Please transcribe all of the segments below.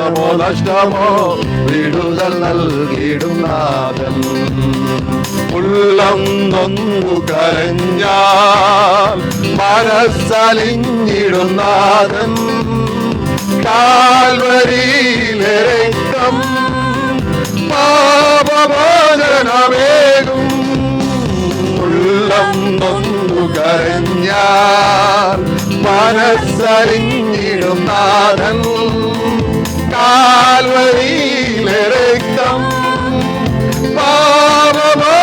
നഷ്ടമോ വിടുതൽ നൽകിയിടും നാഥൻ. ഉള്ളം നൊന്നു കരഞ്ഞാൽ മനസ്സലിഞ്ഞിടും നാഥൻ. കാൽവരിയിലെ രക്തം പാപമോചനമേകും. ഉള്ളം നൊന്നു കരഞ്ഞാൽ മനസ്സലിഞ്ഞിടും നാഥൻ. കാൽവരിയിലെ രക്തം പാപമോചനമേകും.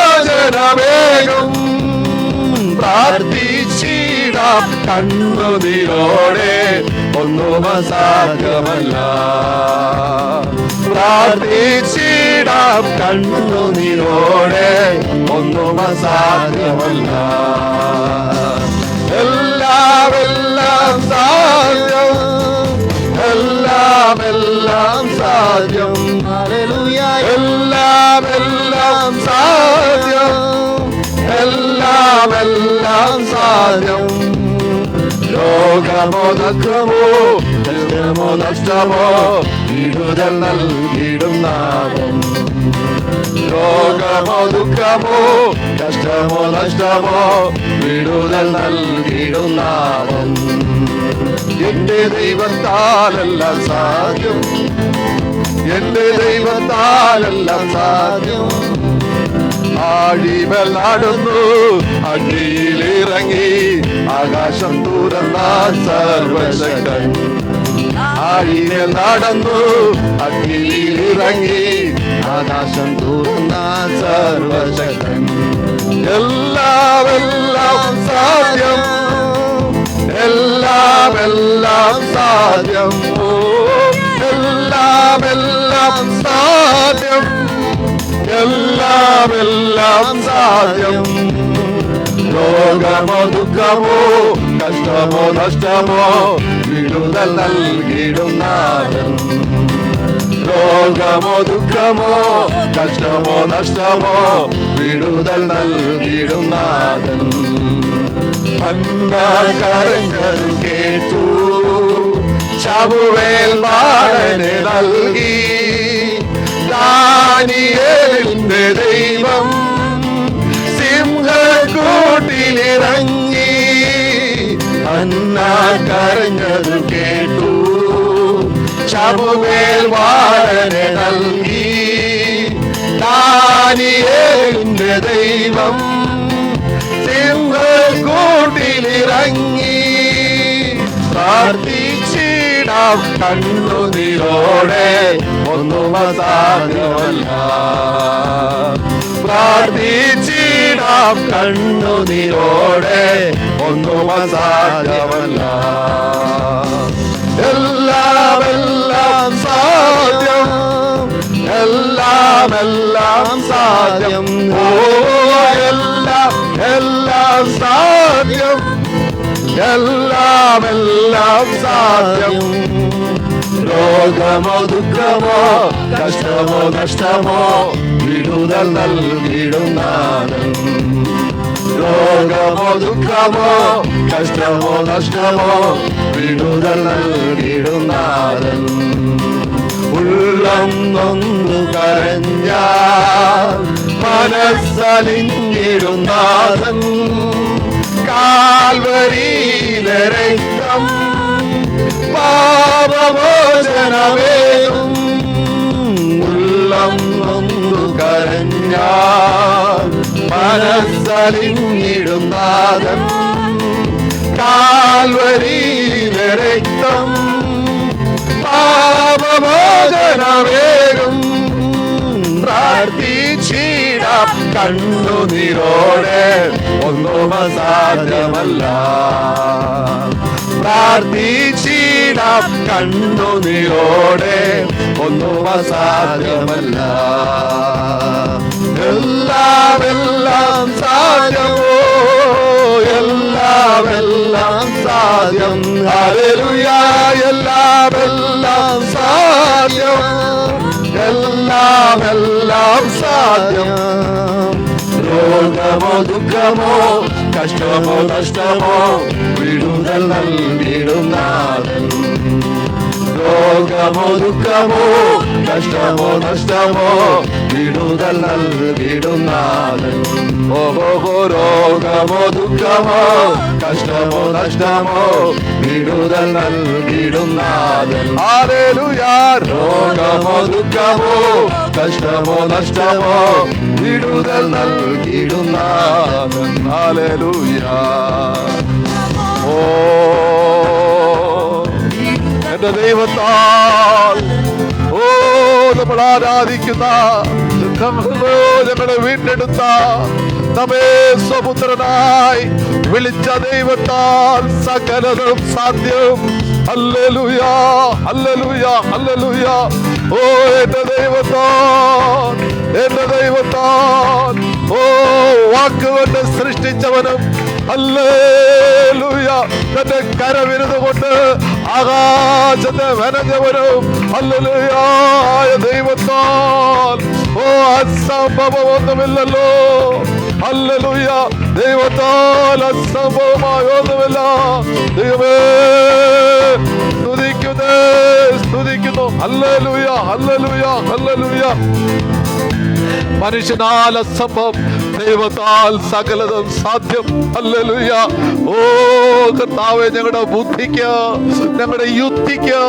പ്രാർത്ഥിച്ചിടാം കണ്ണുനീരോടെ, ഒന്നും അസാധ്യമല്ല. പ്രാർത്ഥിച്ചിടാം കണ്ണുനീരോടെ, ഒന്നും അസാധ്യമല്ല. എല്ലാം സാധ്യം, എല്ലാം സാധ്യം. ഹല്ലേലൂയ. എല്ലാം സാധ്യം, എല്ലാം സാധ്യം. രോഗമോ ദുഃഖമോ ജയമോ നഷ്ടമോ വിടുതൽ നൽകിയിടും നാഥൻ. രോഗമോ ദുഃഖമോ കഷ്ടമോ നഷ്ടമോ വിടുതൽ നൽകിയിടും നാഥൻ. എന്റെ ദൈവത്താലെല്ലാം സാധ്യം, എന്റെ ദൈവത്താലെല്ലാം സാധ്യം. ആഴിമേൽ നടന്നു അഗ്നിയിലിറങ്ങി ആകാശം തുറന്ന സർവശക്തൻ. ആഴിമേൽ നടന്നു അഗ്നിയിലിറങ്ങി ആകാശം തുറന്ന സർവശക്തൻ. എല്ലാം സാധ്യം, എല്ലാം സാധ്യം. എല്ലാം സാധ്യം, എല്ലാം സാധ്യം. രോഗമോ ദുഃഖമോ കഷ്ടമോ നഷ്ടമോ വിടുതൽ നൽകിയിടും നാഥൻ. രോഗമോ ദുഃഖമോ കഷ്ടമോ നഷ്ടമോ വിടുതൽ നൽകിയിടും നാഥൻ. കരഞ്ഞത് കേട്ടു ശമൂവേൽ ബാലനെ നൽകി. ദാനിയേലിന്റെ ദൈവം സിംഹക്കൂട്ടിലിറങ്ങി. ഹന്ന കരഞ്ഞത് കേട്ടു ശമൂവേൽ ബാലനെ നൽകി. ദാനിയേലിന്റെ ദൈവം സിംഹക്കൂട്ടിലിറങ്ങി. പ്രാർത്ഥിച്ചിടാം കണ്ണുനീരോടെ, ഒന്നും അസാധ്യമല്ല. പ്രാർത്ഥിച്ചിടാം കണ്ണുനീരോടെ, ഒന്നും അസാധ്യമല്ല. എല്ലാം സാധ്യം, എല്ലാം സാധ്യം. ഓ എല്ലാം സാധ്യം, എല്ലാം സാധ്യം. രോഗമോ ദുഃഖമോ കഷ്ടമോ നഷ്ടമോ വിടുതൽ നൽകിയിടും നാഥൻ. രോഗമോ ദുഃഖമോ കഷ്ടമോ നഷ്ടമോ വിടുതൽ നൽകിയിടും നാഥൻ. ഉള്ളം നൊന്നു കരഞ്ഞാൽ മനസ്സലിഞ്ഞിടും നാഥൻ. കാൽവരിയിലെ രക്തം പാപമോചനമേകും. ഉള്ളം നൊന്നു കരഞ്ഞാൽ മനസ്സലിഞ്ഞിടും നാഥൻ. കാൽവരിയിലെ രക്തം പാപമോചനമേകും. പ്രാർത്ഥിച്ചിടാം കണ്ണുനീരോടെ, ഒന്നും അസാധ്യമല്ല. പ്രാർത്ഥിച്ചിടാം കണ്ണുനീരോടെ, ഒന്നും അസാധ്യമല്ല. എല്ലാം സാധ്യമോ, എല്ലാം സാധ്യം. ഹല്ലേലൂയ. എല്ലാം സാധ്യം, എല്ലാം സാധ്യം. രോഗമോ ദുഃഖമോ കഷ്ടമോ നഷ്ടമോ വിടുതൽ നൽകിയിടും നാഥൻ. രോഗമോ ദുഃഖമോ കഷ്ടമോ നഷ്ടമോ വിടുതൽ നൽകിടുന്നാഥൻ. ഓഹോ രോഗമോ ദുഃഖമോ കഷ്ടമോ നഷ്ടമോ വിടുതൽ നൽകിടുന്നാഥൻ. ഹല്ലേലൂയ. രോഗമോ ദുഃഖമോ കഷ്ടമോ നഷ്ടമോ വിടുതൽ നൽകിടുന്നാഥൻ. ഹല്ലേലൂയ. ഓ എന്റെ ദൈവത്താൽ നമ്മൾ ആരാധിക്കുന്ന ഞങ്ങളെ വീണ്ടെടുത്ത നമ്മെ സ്വപുത്രനായി വിളിച്ച ദൈവത്താൽ സകലതും സാധ്യം. Hallelujah, hallelujah, hallelujah. ഓ എന്റെ ദൈവത്താൽ, എന്റെ ദൈവത്താൽ, ഓ വാക്കുകൊണ്ട് സൃഷ്ടിച്ചവനും ഹല്ലേലൂയ തന്റെ കരവിരുത് കൊണ്ട് ആകാശത്തെ വനഞ്ഞവനും ഹല്ലേലൂയ ദൈവത്താൽ ഓ അസംഭവമൊന്നുമില്ലല്ലോ. ഹല്ലേലൂയ. ദൈവത്താൽ അസംഭവമായ ഒന്നുമില്ല. ദൈവമേ സ്തുതിക്കുന്നേ, സ്തുതിക്കുന്നു. Hallelujah, hallelujah, hallelujah. മനുഷ്യനാൽ അസംഭവം, ദൈവത്താൽ സകലതും സാധ്യം. ഹല്ലേലൂയ. ഓ കർത്താവേ, ഞങ്ങളുടെ ബുദ്ധിക്ക്, ഞങ്ങളുടെ യുക്തിക്ക്,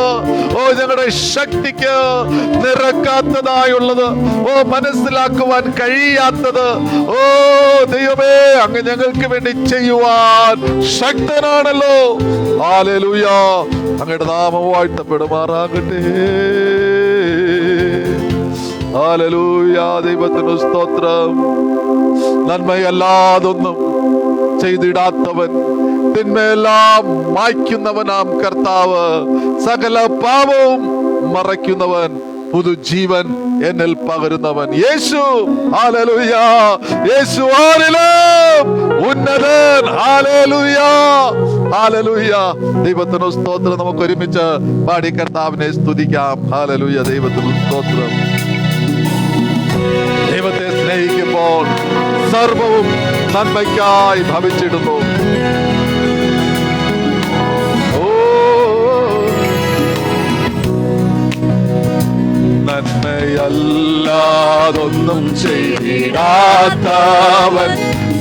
ഓ ഞങ്ങളുടെ ശക്തിക്ക് നിരക്കാത്തതായുള്ളത്, ഓ മനസ്സിലാക്കുവാൻ കഴിയാത്തത്, ഓ ദൈവമേ അങ്ങ് ഞങ്ങൾക്ക് വേണ്ടി ചെയ്യുവാൻ ശക്തനാണല്ലോ. ഹല്ലേലൂയ. അങ്ങയുടെ നാമം വാഴ്ത്തപ്പെടുമാറാകട്ടെ. ഹല്ലേലൂയ. ദൈവത്തിന് സ്തോത്രം. നന്മയല്ലാതൊന്നും ചെയ്തിടാത്തവൻ, തിന്മയെല്ലാം മായ്ക്കുന്നവനാം കർത്താവ്, സകല പാപവും മറയ്ക്കുന്നവൻ, പുതുജീവൻ എന്നിൽ പകരുന്നവൻ യേശു. ഹല്ലേലൂയ. യേശു ആരിലും ഉന്നതൻ. Hallelujah, hallelujah. ദൈവത്തിന് സ്തോത്രം. നമുക്ക് ഒരുമിച്ച് പാടി കർത്താവിനെ സ്തുതിക്കാം. ഹല്ലേലൂയ. ദൈവത്തിന് സ്തോത്രം. ദൈവത്തെ സ്നേഹിക്കുമ്പോൾ സർവവും നന്മയ്ക്കായി ഭവിച്ചിടുന്നു. നന്മയല്ലാതൊന്നും ചെയ്തിടാത്തവൻ,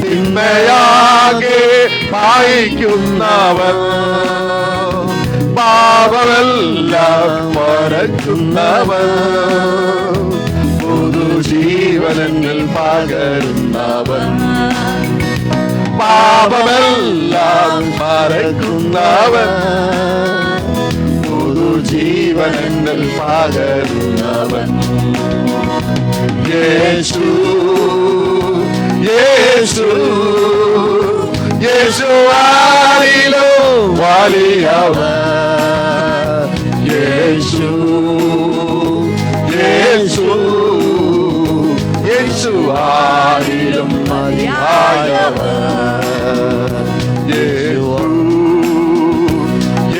തിന്മയാകെ മായ്ക്കുന്നവൻ, പാപമെല്ലാം മറക്കുന്നവൻ, പുതുജീവനിൽ പകരുന്നവൻ, പാപമെല്ലാം മറക്കുന്നവൻ, പുതുജീവനിൽ പകരുന്നവൻ. യേശു, യേശു, യേശു ആരിലും വലിയവൻ. യേശു, യേശു, യേശു ആരിലും വലിയവൻ. യേശു,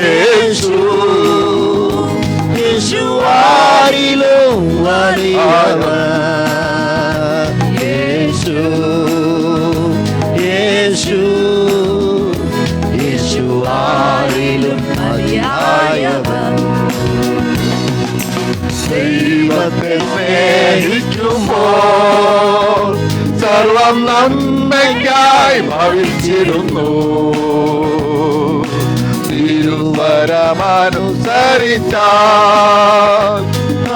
യേശു, യേശു ആരിലും വലിയവൻ. യേശു, യേശു, യേശു ആരിലും വലിയവൻ. ദൈവത്തെ സ്നേഹിക്കുമ്പോൾ സർവം നന്മയ്ക്കായി ഭവിച്ചിരുന്നു. തിരുവരമനുസരിച്ചാൽ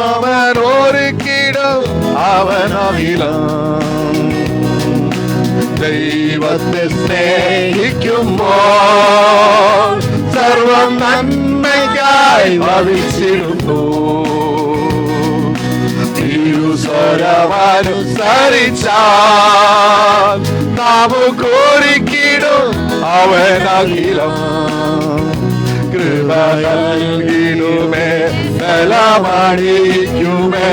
അവൻ ഒരുക്കിടും അവനഖിലം. ദൈവത്തെ സ്നേഹിക്കുമ്പോൾ സർവം നന്മയ്ക്കായി ഭവിച്ചിരുന്നു. തിരുസ്വരമനുസരിച്ചാൽ നമുക്കൊരുക്കിടും അവനഖിലം. കൃപ നൽകിടുമേ, ബലമണിക്കുമേ,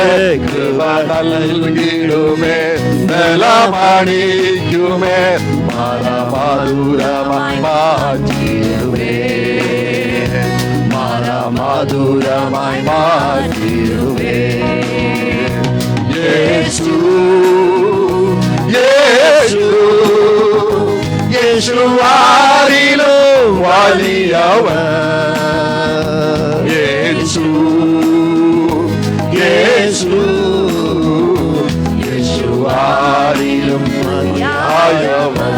കൃപ നൽകിടുമേ, ബലമണിക്കുമേ, മധുരമായി മാറ്റിടുമേ, മധുരമായി മാറ്റിടുമേ. യേശു, യേശു, യേശു ആരിലും വലിയവൻ. യേശു, യേശു യേശുവാരിലും മതിയായവൻ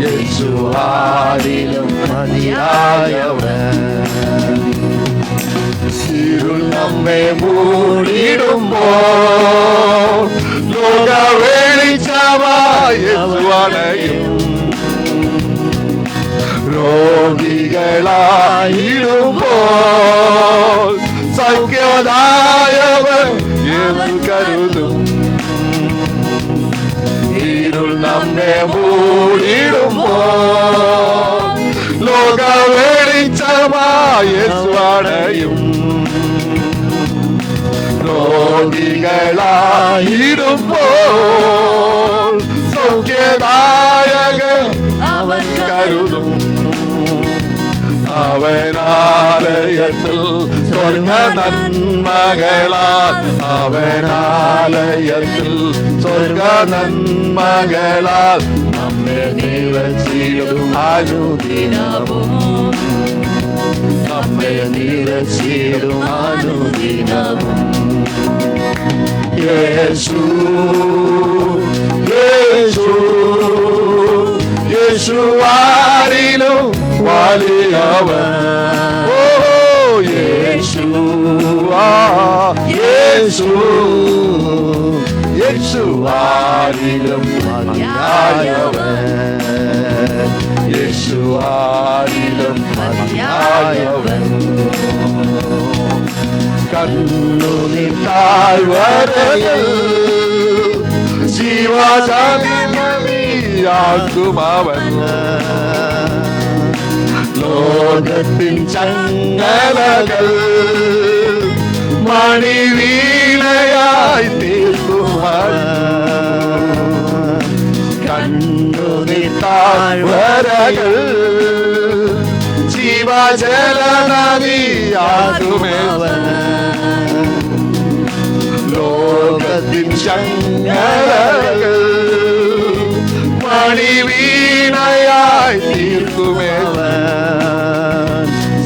യേശുവാരിലും മതിയായവൻ ഇരുൾ നമ്മെ മൂടിടുമ്പോൾ ലോക വെളിച്ചമായി യേശു അണയും രോഗികളായിടുമ്പോൾ സൗഖ്യദായവൻ യേശു കരുതും ഇരുൾ നമ്മെ മൂടിടുമ്പോൾ ലോക വെളിച്ചമായി യേശു അണയും രോഗികളായിടുമ്പോൾ സൗഖ്യദായകൻ അവൻ കരുതും അവനാലയത്തിൽ സ്വർഗ നന്മകളാൽ അവനാലയത്തിൽ സ്വർഗ നന്മകളാൽ നമ്മെ നിറച്ചിടും അനുദിനവും നമ്മെ നിറച്ചിടും അനുദിനവും യേശു യേശു യേശുവാരിലും വലിയവൻ ഓ യേശു യേശു യേശുവാരിലും മതിയായവൻ യേശുവാരിലും മതിയായവൻ കണ്ണുനീർ താഴ്വരയിൽ ജീവജാതിയാക്കുമവൻ ലോകത്തിൻ ചങ്ങലകൾ മണിവീണയായി തീർക്കുമവൻ കണ്ണുനീർ താഴ്വരകൾ ജീവജലനദിയാക്കുമവൻ ലോകത്തിൻ ചങ്ങലകൾ മണിവീണയായി തീർക്കുമവൻ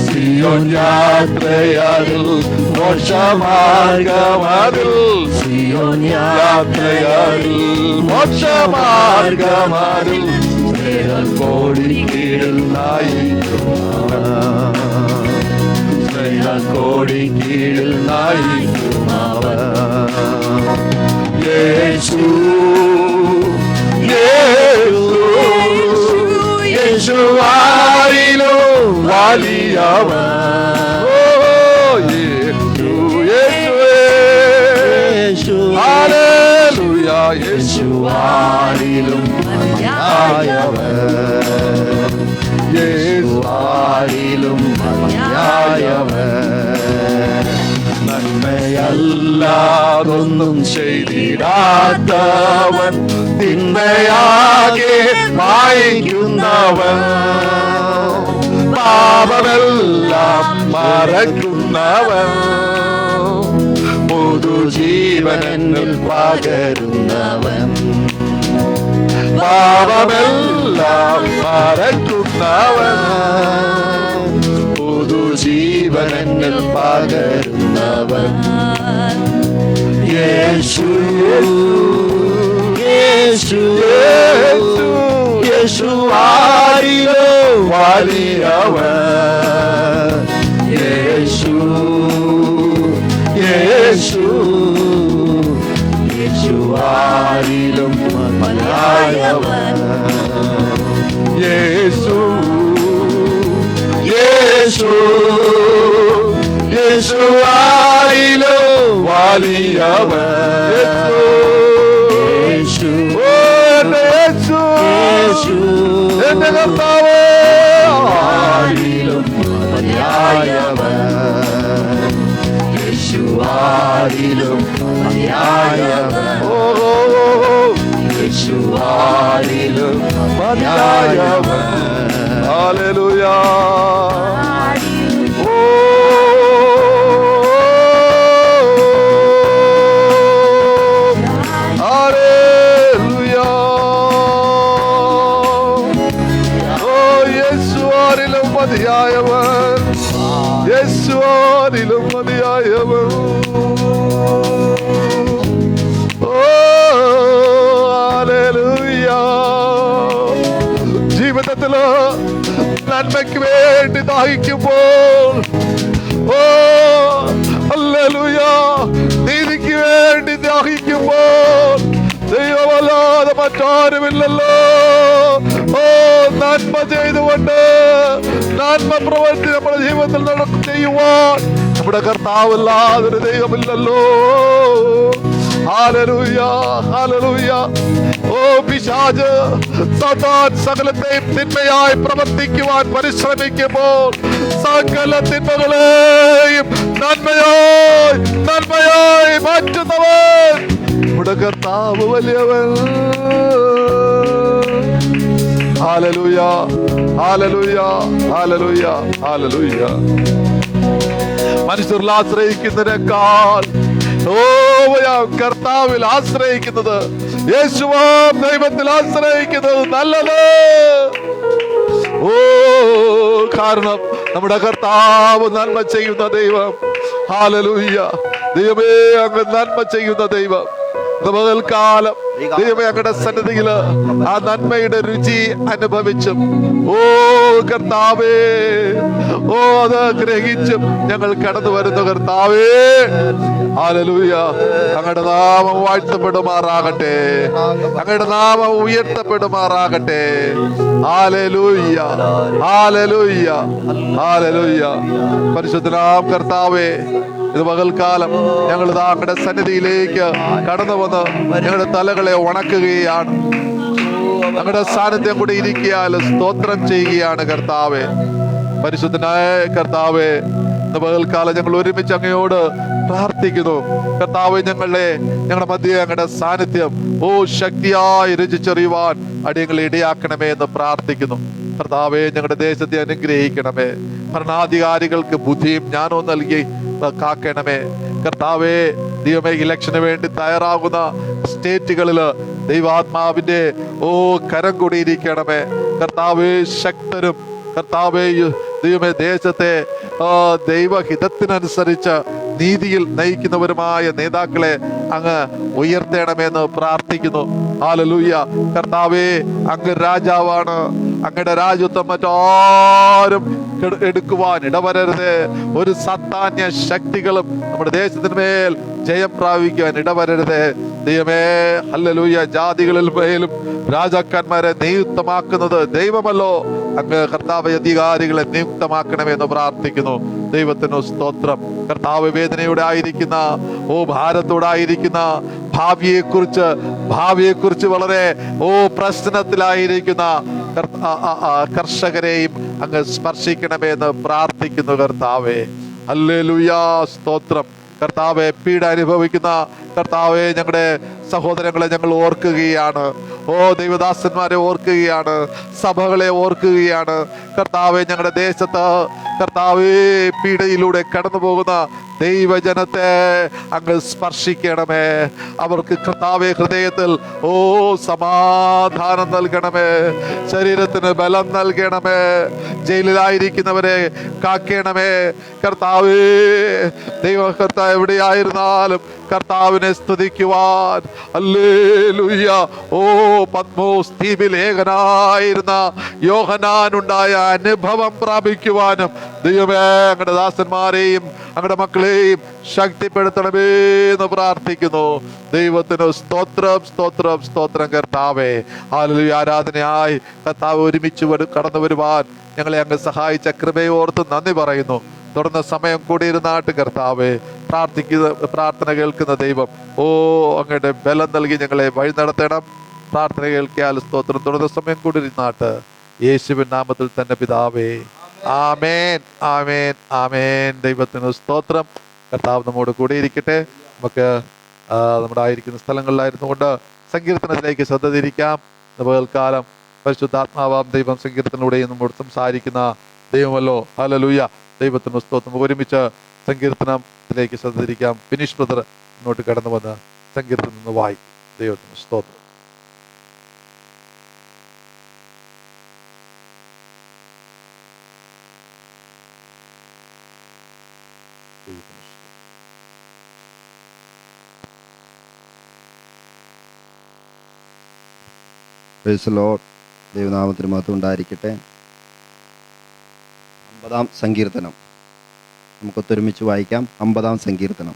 സിയോൻ യാത്രയാതിൽ മോക്ഷമാർഗമതിൽ സിയോൻ യാത്രയാതിൽ മോക്ഷമാർഗമതിൽ കോടിക്കീഴിൽ കോടിക്കീഴിൽ നായിക്കുമവൻ യേശു യേശു യേശുവാരിലും വലിയവൻ യേശു യേശു ഹല്ലേലൂയ യേശുവാരിലും മതിയായവൻ യേശുവാരിലും മതിയായവൻ നന്മയല്ലാതൊന്നും ചെയ്തിടാത്തവൻ തിന്മയാകെ മായ്ക്കുന്നവൻ പാപമെല്ലാം മറക്കുന്നവൻ പുതുജീവനിൽ പകരുന്നവൻ പാപമെല്ലാം മറക്കുന്നവൻ പുതുജീവനിൽ പകരുന്നവൻ യേശു യേശു യേശു യേശുവാരിലും വലിയവൻ യേശു യേശു യേശുവാരിലും മതിയായവൻ യേശു യേശു യേശുവാരിലും വലിയവൻ യേശു യേശു യേശു എന്റെ കർത്താവേ ആരിലും മതിയായവൻ യേശുവാരിലും മതിയായവൻ യേശുവാരിലും മതിയായവൻ ഹല്ലേലൂയ യേശുവാരിലും മതിയായവൻ ദാഹിക്കുമ്പോൾ, ഓ ഹല്ലേലൂയ, നീതിക്ക് വേണ്ടി ദാഹിക്കുമ്പോൾ ദൈവമല്ലാതെ മറ്റാരുമില്ലല്ലോ. ഓ നന്മ ചെയ്തുകൊണ്ട് നന്മ പ്രവൃത്തി നമ്മുടെ ജീവിതത്തിൽ ചെയ്യുവാൻ നമ്മുടെ കർത്താവല്ലാതൊരു ദൈവമില്ലല്ലോ. Hallelujah, hallelujah. ഓ പിശാച് സാത്താൻ സകലത്തെയും തിന്മയായി പ്രവർത്തിക്കുവാൻ പരിശ്രമിക്കുമ്പോൾ സകല തിന്മകളെയും നന്മയായി മാറ്റുന്നവൻ നമ്മുടെ കർത്താവ് വലിയവൻ. Hallelujah, hallelujah, hallelujah, hallelujah. മനുഷ്യരിൽ ആശ്രയിക്കുന്നതിനേക്കാൾ കർത്താവിൽ ആശ്രയിക്കുന്നത്, യേശുവാം ദൈവത്തിൽ ആശ്രയിക്കുന്നത് നല്ലത്. ഓ കാരണം നമ്മുടെ കർത്താവ് നന്മ ചെയ്യുന്ന ദൈവം. ഹല്ലേലൂയ. ദൈവമേ, അങ്ങ് നന്മ ചെയ്യുന്ന ദൈവം. പകൽക്കാലം ദൈവമേ, അങ്ങയുടെ സന്നിധിയിൽ ആ നന്മയുടെ രുചി അനുഭവിച്ചും, ഓ കർത്താവേ, ഓ അത് ഗ്രഹിച്ചും ഞങ്ങൾ കടന്നു വരുന്ന കർത്താവേ, ഹല്ലേലൂയ. അങ്ങയുടെ നാമം വാഴ്ത്തപ്പെടുമാറാകട്ടെ, അങ്ങയുടെ നാമം ഉയർത്തപ്പെടുമാറാകട്ടെ. Hallelujah, hallelujah, hallelujah. പരിശുദ്ധനാം കർത്താവേ, ഇത് പകൽക്കാലം ഞങ്ങൾ അങ്ങയുടെ സന്നിധിയിലേക്ക് കടന്നു വന്ന് ഞങ്ങളുടെ തലകളെ ഉണക്കുകയാണ്. ഞങ്ങളുടെ സാന്നിധ്യം കൂടി ഇരിക്കാൻ സ്തോത്രം ചെയ്യുകയാണ് കർത്താവേ. പരിശുദ്ധനായ കർത്താവേ, ഇന്ന് പകൽക്കാലം ഞങ്ങൾ ഒരുമിച്ച് അങ്ങയോട് പ്രാർത്ഥിക്കുന്നു. കർത്താവേ, ഞങ്ങളുടെ മധ്യേ അങ്ങയുടെ സാന്നിധ്യം ഓ ശക്തിയായി രുചിച്ചറിയുവാൻ അടിയങ്ങളെ ഇടയാക്കണമേ എന്ന് പ്രാർത്ഥിക്കുന്നു. കർത്താവേ, ഞങ്ങളുടെ ദേശത്തെ അനുഗ്രഹിക്കണമേ. ഭരണാധികാരികൾക്ക് ബുദ്ധിയും ജ്ഞാനവും നൽകി കാക്കണമേ. കർത്താവേ, ദൈവമേ, ഇലക്ഷന് വേണ്ടി തയ്യാറാകുന്ന സ്റ്റേറ്റുകളില് ദൈവാത്മാവിന്റെ കരം കൂടിയിരിക്കണമേ. കർത്താവേ, ശക്തരും കർത്താവേ ദൈവമേ ദേശത്തെ ദൈവഹിതത്തിനനുസരിച്ച് നീതിയിൽ നയിക്കുന്നവരുമായ നേതാക്കളെ അങ്ങ് ഉയർത്തണമെന്ന് പ്രാർത്ഥിക്കുന്നു. ഹല്ലേലൂയ. കർത്താവേ, അങ്ങ് രാജാവാണ്. അങ്ങയുടെ രാജ്യത്വം മറ്റാരും എടുക്കുവാൻ ഇടവരരുത്. ഒരു സാത്താന്യ ശക്തികളും നമ്മുടെ ദേശത്തിന് മേൽ ജയം പ്രാപിക്കുവാൻ ഇടവരരുത്. ദൈവമേ, ഹല്ലേലൂയ. ജാതികളിൽ മേലും രാജാക്കന്മാരെ നിയുക്തമാക്കുന്നത് ദൈവമല്ലോ. അങ്ങ് കർത്താവ് അധികാരികളെ നിയുക്തമാക്കണമെന്ന് പ്രാർത്ഥിക്കുന്നു. ദൈവത്തിന് സ്തോത്രം. കർത്താവ് വേദനയോടെ ആയിരിക്കുന്ന ഭാരത്തോടായിരിക്കുന്ന ഭാവിയെക്കുറിച്ച് വളരെ പ്രശ്നത്തിലായിരിക്കുന്ന കർഷകരെയും അങ്ങ് സ്പർശിക്കണമെന്ന് പ്രാർത്ഥിക്കുന്നു കർത്താവേ. ഹല്ലേലൂയ, സ്തോത്രം. കർത്താവെ, പീഡ അനുഭവിക്കുന്ന കർത്താവെ, ഞങ്ങളുടെ സഹോദരങ്ങളെ ഞങ്ങൾ ഓർക്കുകയാണ്. ദൈവദാസന്മാരെ ഓർക്കുകയാണ്, സഭകളെ ഓർക്കുകയാണ്. കർത്താവെ, ഞങ്ങളുടെ ദേശത്ത് കർത്താവെ പീഡയിലൂടെ കടന്നു പോകുന്ന ദൈവജനത്തെ അങ്ങ് സ്പർശിക്കണമേ. അവർക്ക് കർത്താവെ ഹൃദയത്തിൽ സമാധാനം നൽകണമേ. ശരീരത്തിന് ബലം നൽകണമേ. ജയിലിലായിരിക്കുന്നവരെ കാക്കണമേ കർത്താവേ. ദൈവകർത്താവ് എവിടെയായിരുന്നാലും കർത്താവിനെ സ്തുതിക്കുവാൻ, ഹല്ലേലൂയ. പത്മോസ് ദ്വീപിൽ ഏകനായിരുന്ന യോഹന്നാനുണ്ടായ അനുഭവം പ്രാപിക്കുവാനും ദൈവമേ അങ്ങയുടെ ദാസന്മാരെയും അങ്ങയുടെ മക്കളെയും ശക്തിപ്പെടുത്തണമേ എന്ന് പ്രാർത്ഥിക്കുന്നു. ദൈവത്തിന് സ്തോത്രം, സ്തോത്രം, സ്തോത്രം കർത്താവേ. ഹല്ലേലൂയ. ആരാധനയായി കർത്താവ് ഒരുമിച്ച് കടന്നു വരുവാൻ ഞങ്ങളെ അങ്ങ് സഹായിച്ച കൃപയെ ഓർത്ത് നന്ദി പറയുന്നു. തുടർന്ന് സമയം കൂടിയിരുന്നാട്ട് കർത്താവേ, പ്രാർത്ഥന കേൾക്കുന്ന ദൈവം അങ്ങയുടെ ബലം നൽകി ഞങ്ങളെ വഴി നടത്തണം. പ്രാർത്ഥന കേൾക്കിയാൽ സ്തോത്രം. തുടർന്ന് സമയം കൂടിയിരുന്നാട്ട് യേശുവിൻ നാമത്തിൽ തന്നെ പിതാവേ, ആമേൻ, ആമേൻ, ആമേൻ. ദൈവത്തിന് സ്തോത്രം. കർത്താവ് നമ്മോട് കൂടെ ഇരിക്കട്ടെ. നമുക്ക് നമ്മുടെ ആയിരിക്കുന്ന സ്ഥലങ്ങളിലായിരുന്നു കൊണ്ട് സങ്കീർത്തനത്തിലേക്ക് ശ്രദ്ധ തിരിക്കാം. പകൽക്കാലം പരിശുദ്ധാത്മാവാം ദൈവം സങ്കീർത്തനത്തിലൂടെ നമ്മോട് സംസാരിക്കുന്ന ദൈവമല്ലോ. ഹല്ലേലൂയ. ദൈവത്തിന് സ്തോത്രം. ഒരുമിച്ച് സങ്കീർത്തനത്തിലേക്ക് ശ്രദ്ധ തിരിക്കാം. ഫിനിഷ് ബ്രദർ ഇങ്ങോട്ട് കടന്നു വന്ന് സങ്കീർത്തനം നിന്ന് വായിക്കും. ദൈവത്തിന് സ്തോത്രം. Praise the Lord. ദൈവനാമത്തിന് മഹത്വം ഉണ്ടായിരിക്കട്ടെ. 50-ാം സങ്കീർത്തനം നമുക്കൊത്തൊരുമിച്ച് വായിക്കാം. 50-ാം സങ്കീർത്തനം.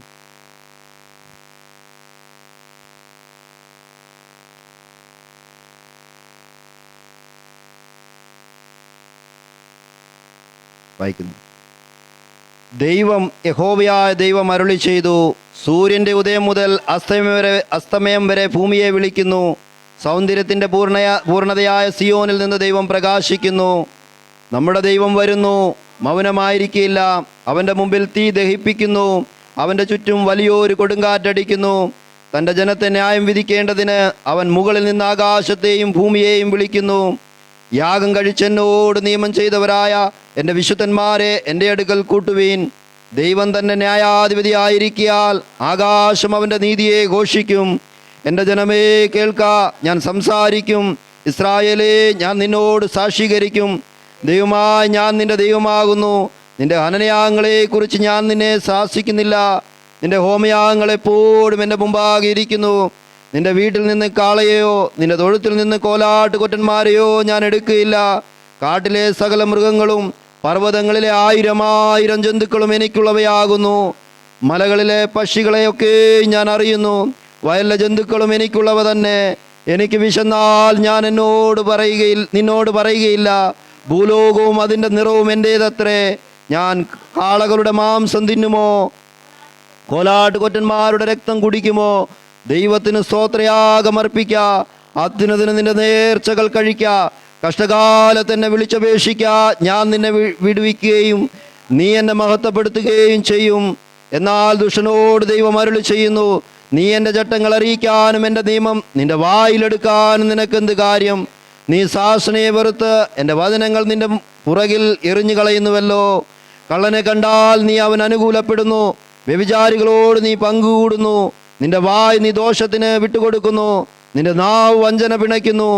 വായിക്കുന്നു. ദൈവം, യഹോവയായ ദൈവം അരുളി ചെയ്തു, സൂര്യൻ്റെ ഉദയം മുതൽ അസ്തമയം വരെ ഭൂമിയെ വിളിക്കുന്നു. സൗന്ദര്യത്തിൻ്റെ പൂർണ്ണതയായ സിയോനിൽ നിന്ന് ദൈവം പ്രകാശിക്കുന്നു. നമ്മുടെ ദൈവം വരുന്നു, മൗനമായിരിക്കില്ല. അവൻ്റെ മുമ്പിൽ തീ ദഹിപ്പിക്കുന്നു, അവൻ്റെ ചുറ്റും വലിയൊരു കൊടുങ്കാറ്റടിക്കുന്നു. തൻ്റെ ജനത്തെ ന്യായം വിധിക്കേണ്ടതിന് അവൻ മുകളിൽ നിന്ന് ആകാശത്തെയും ഭൂമിയെയും വിളിക്കുന്നു. യാഗം കഴിച്ചെന്നോട് നിയമം ചെയ്തവരായ എൻ്റെ വിശുദ്ധന്മാരെ എൻ്റെ അടുക്കൽ കൂട്ടുവീൻ. ദൈവം തന്നെ ന്യായാധിപതിയായിരിക്കിയാൽ ആകാശം അവൻ്റെ നീതിയെ ഘോഷിക്കും. എൻ്റെ ജനമേ കേൾക്ക, ഞാൻ സംസാരിക്കും. ഇസ്രായേലേ, ഞാൻ നിന്നോട് സാക്ഷീകരിക്കും. ദൈവമായി ഞാൻ നിന്റെ ദൈവമാകുന്നു. നിന്റെ ഹനനയാഗങ്ങളെക്കുറിച്ച് ഞാൻ നിന്നെ ശാസിക്കുന്നില്ല. നിന്റെ ഹോമയാഗങ്ങൾ എപ്പോഴും എൻ്റെ മുമ്പാകെ ഇരിക്കുന്നു. നിന്റെ വീട്ടിൽ നിന്ന് കാളയെയോ നിന്റെ തൊഴുത്തിൽ നിന്ന് കോലാട്ട് കൊറ്റന്മാരെയോ ഞാൻ എടുക്കുകയില്ല. കാട്ടിലെ സകല മൃഗങ്ങളും പർവ്വതങ്ങളിലെ 1000 ജന്തുക്കളും എനിക്കുള്ളവയാകുന്നു. മലകളിലെ പക്ഷികളെയൊക്കെ ഞാൻ അറിയുന്നു. വയലിലെ ജന്തുക്കളും എനിക്കുള്ളവ തന്നെ. എനിക്ക് വിശന്നാൽ ഞാൻ നിന്നോട് പറയുകയില്ല. ഭൂലോകവും അതിൻ്റെ നിറവും എൻ്റേതത്രേ. ഞാൻ കാളകളുടെ മാംസം തിന്നുമോ? കോലാട്ട് കൊറ്റന്മാരുടെ രക്തം കുടിക്കുമോ? ദൈവത്തിന് സ്തോത്രയാഗമർപ്പിക്ക. അത്യുന്നതിന് നിന്റെ നേർച്ചകൾ കഴിക്ക. കഷ്ടകാലത്ത് എന്നെ വിളിച്ചപേക്ഷിക്ക. ഞാൻ നിന്നെ വിടുവിക്കുകയും നീ എന്നെ മഹത്വപ്പെടുത്തുകയും ചെയ്യും. എന്നാൽ ദുഷ്ടനോട് ദൈവം അരുളി ചെയ്യുന്നു, നീ എൻ്റെ ചട്ടങ്ങൾ അറിയിക്കാനും എൻ്റെ നിയമം നിന്റെ വായിലെടുക്കാനും നിനക്കെന്ത് കാര്യം? നീ ശാസനയെ വെറുത്ത് എൻ്റെ വചനങ്ങൾ നിന്റെ പുറകിൽ എറിഞ്ഞു കളയുന്നുവല്ലോ. കള്ളനെ കണ്ടാൽ നീ അവൻ അനുകൂലപ്പെടുന്നു. വ്യഭിചാരികളോട് നീ പങ്കുകൂടുന്നു. നിന്റെ വായ് നീ ദോഷത്തിന് വിട്ടുകൊടുക്കുന്നു. നിന്റെ നാവ് വഞ്ചന പിണയ്ക്കുന്നു.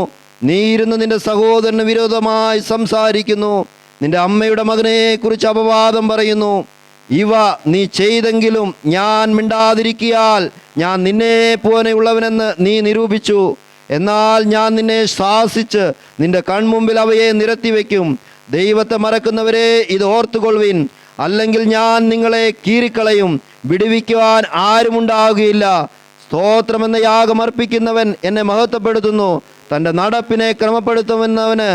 നീ ഇരുന്ന് നിന്റെ സഹോദരന് വിരോധമായി സംസാരിക്കുന്നു. നിന്റെ അമ്മയുടെ മകനെ കുറിച്ച് അപവാദം പറയുന്നു. ഇവ നീ ചെയ്തെങ്കിലും ഞാൻ മിണ്ടാതിരിക്കിയാൽ ഞാൻ നിന്നെ പോലെയുള്ളവനെന്ന് നീ നിരൂപിച്ചു. എന്നാൽ ഞാൻ നിന്നെ ശാസിച്ച് നിന്റെ കൺമുമ്പിൽ അവയെ നിരത്തിവെക്കും. ദൈവത്തെ മറക്കുന്നവരെ ഇത് ഓർത്തുകൊള്ളുവിൻ, അല്ലെങ്കിൽ ഞാൻ നിങ്ങളെ കീറിക്കളയും. വിടുവിക്കുവാൻ ആരുമുണ്ടാകുകയില്ല. സ്തോത്രമെന്ന യാഗം അർപ്പിക്കുന്നവൻ എന്നെ മഹത്വപ്പെടുത്തുന്നു. തൻ്റെ നടപ്പിനെ ക്രമപ്പെടുത്തുന്നവന്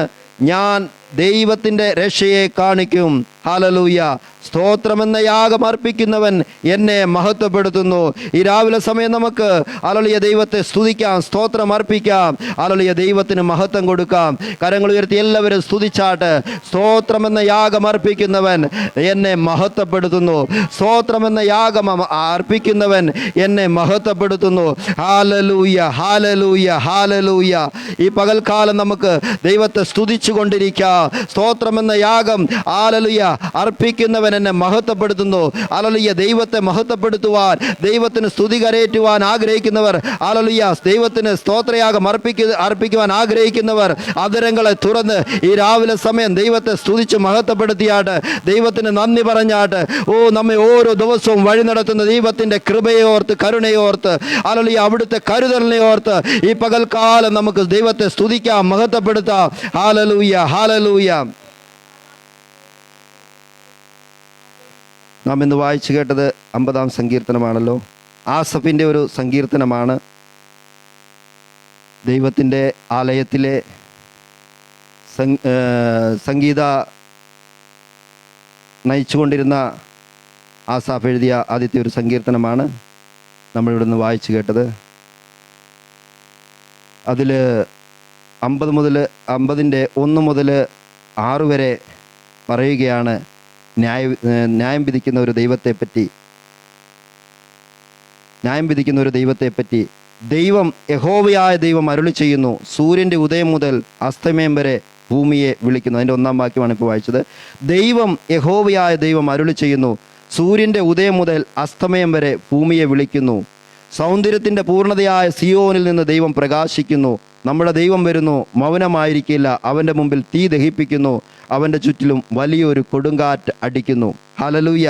ഞാൻ ദൈവത്തിൻ്റെ രക്ഷയെ കാണിക്കും. ഹല്ലേലൂയ. സ്തോത്രമെന്ന യാഗം അർപ്പിക്കുന്നവൻ എന്നെ മഹത്വപ്പെടുത്തുന്നു. ഈ രാവിലെ സമയം നമുക്ക് ഹല്ലേലൂയ ദൈവത്തെ സ്തുതിക്കാം, സ്തോത്രം അർപ്പിക്കാം. ഹല്ലേലൂയ ദൈവത്തിന് മഹത്വം കൊടുക്കാം. കരങ്ങൾ ഉയർത്തി എല്ലാവരും സ്തുതിച്ചാട്ട്. സ്തോത്രമെന്ന യാഗം അർപ്പിക്കുന്നവൻ എന്നെ മഹത്വപ്പെടുത്തുന്നു. സ്തോത്രമെന്ന യാഗം അർപ്പിക്കുന്നവൻ എന്നെ മഹത്വപ്പെടുത്തുന്നു. Hallelujah, hallelujah, hallelujah. ഈ പകൽക്കാലം നമുക്ക് ദൈവത്തെ സ്തുതിച്ചു കൊണ്ടിരിക്കാം. സ്തോത്രമെന്ന യാഗം ഹല്ലേലൂയ അർപ്പിക്കുന്നവൻ എന്നെ മഹത്വപ്പെടുത്തുന്നു. ഹല്ലേലൂയ. ദൈവത്തെ മഹത്വപ്പെടുത്തുവാൻ, ദൈവത്തിന് സ്തുതി കരയേറ്റുവാൻ ആഗ്രഹിക്കുന്നവർ, ഹല്ലേലൂയ ദൈവത്തിന് സ്തോത്രയാഗം അർപ്പിക്കുവാൻ ആഗ്രഹിക്കുന്നവർ അധരങ്ങളെ തുറന്ന് ഈ രാവിലെ സമയം ദൈവത്തെ സ്തുതിച്ച് മഹത്വപ്പെടുത്തിയാട്ട്, ദൈവത്തിന് നന്ദി പറഞ്ഞാട്ട്, നമ്മെ ഓരോ ദിവസവും വഴി നടത്തുന്ന ദൈവത്തിൻ്റെ കൃപയെ ഓർത്ത്, കരുണയെ ഓർത്ത്, ഹല്ലേലൂയ അവിടുത്തെ കരുതലിനെ ഓർത്ത് ഈ പകൽക്കാലം നമുക്ക് ദൈവത്തെ സ്തുതിക്കാം, മഹത്വപ്പെടുത്താം. Hallelujah, hallelujah. നാം ഇന്ന് വായിച്ചു കേട്ടത് 50-ാം സങ്കീർത്തനമാണല്ലോ. ആസഫിൻ്റെ ഒരു സങ്കീർത്തനമാണ്. ദൈവത്തിൻ്റെ ആലയത്തിലെ സംഗീത നയിച്ചുകൊണ്ടിരുന്ന ആസാഫ് എഴുതിയ ആദ്യത്തെ ഒരു സങ്കീർത്തനമാണ് നമ്മളിവിടെ നിന്ന് വായിച്ചു കേട്ടത്. അതിൽ 50-ൻ്റെ 1 മുതൽ 6 വരെ പറയുകയാണ് ന്യായം വിധിക്കുന്ന ഒരു ദൈവത്തെപ്പറ്റി. ദൈവം, യഹോവയായ ദൈവം അരുളി ചെയ്യുന്നു, സൂര്യൻ്റെ ഉദയം മുതൽ അസ്തമയം വരെ ഭൂമിയെ വിളിക്കുന്നു. അതിൻ്റെ 1-ാം വാക്യമാണ് ഇപ്പോൾ വായിച്ചത്. ദൈവം, യഹോവയായ ദൈവം അരുളി ചെയ്യുന്നു, സൂര്യൻ്റെ ഉദയം മുതൽ അസ്തമയം വരെ ഭൂമിയെ വിളിക്കുന്നു. സൗന്ദര്യത്തിൻ്റെ പൂർണ്ണതയായ സിയോനിൽ നിന്ന് ദൈവം പ്രകാശിക്കുന്നു. നമ്മുടെ ദൈവം വരുന്നു, മൗനമായിരിക്കില്ല. അവൻ്റെ മുമ്പിൽ തീ ദഹിപ്പിക്കുന്നു, അവൻ്റെ ചുറ്റിലും വലിയൊരു കൊടുങ്കാറ്റ് അടിക്കുന്നു. ഹല്ലേലൂയ.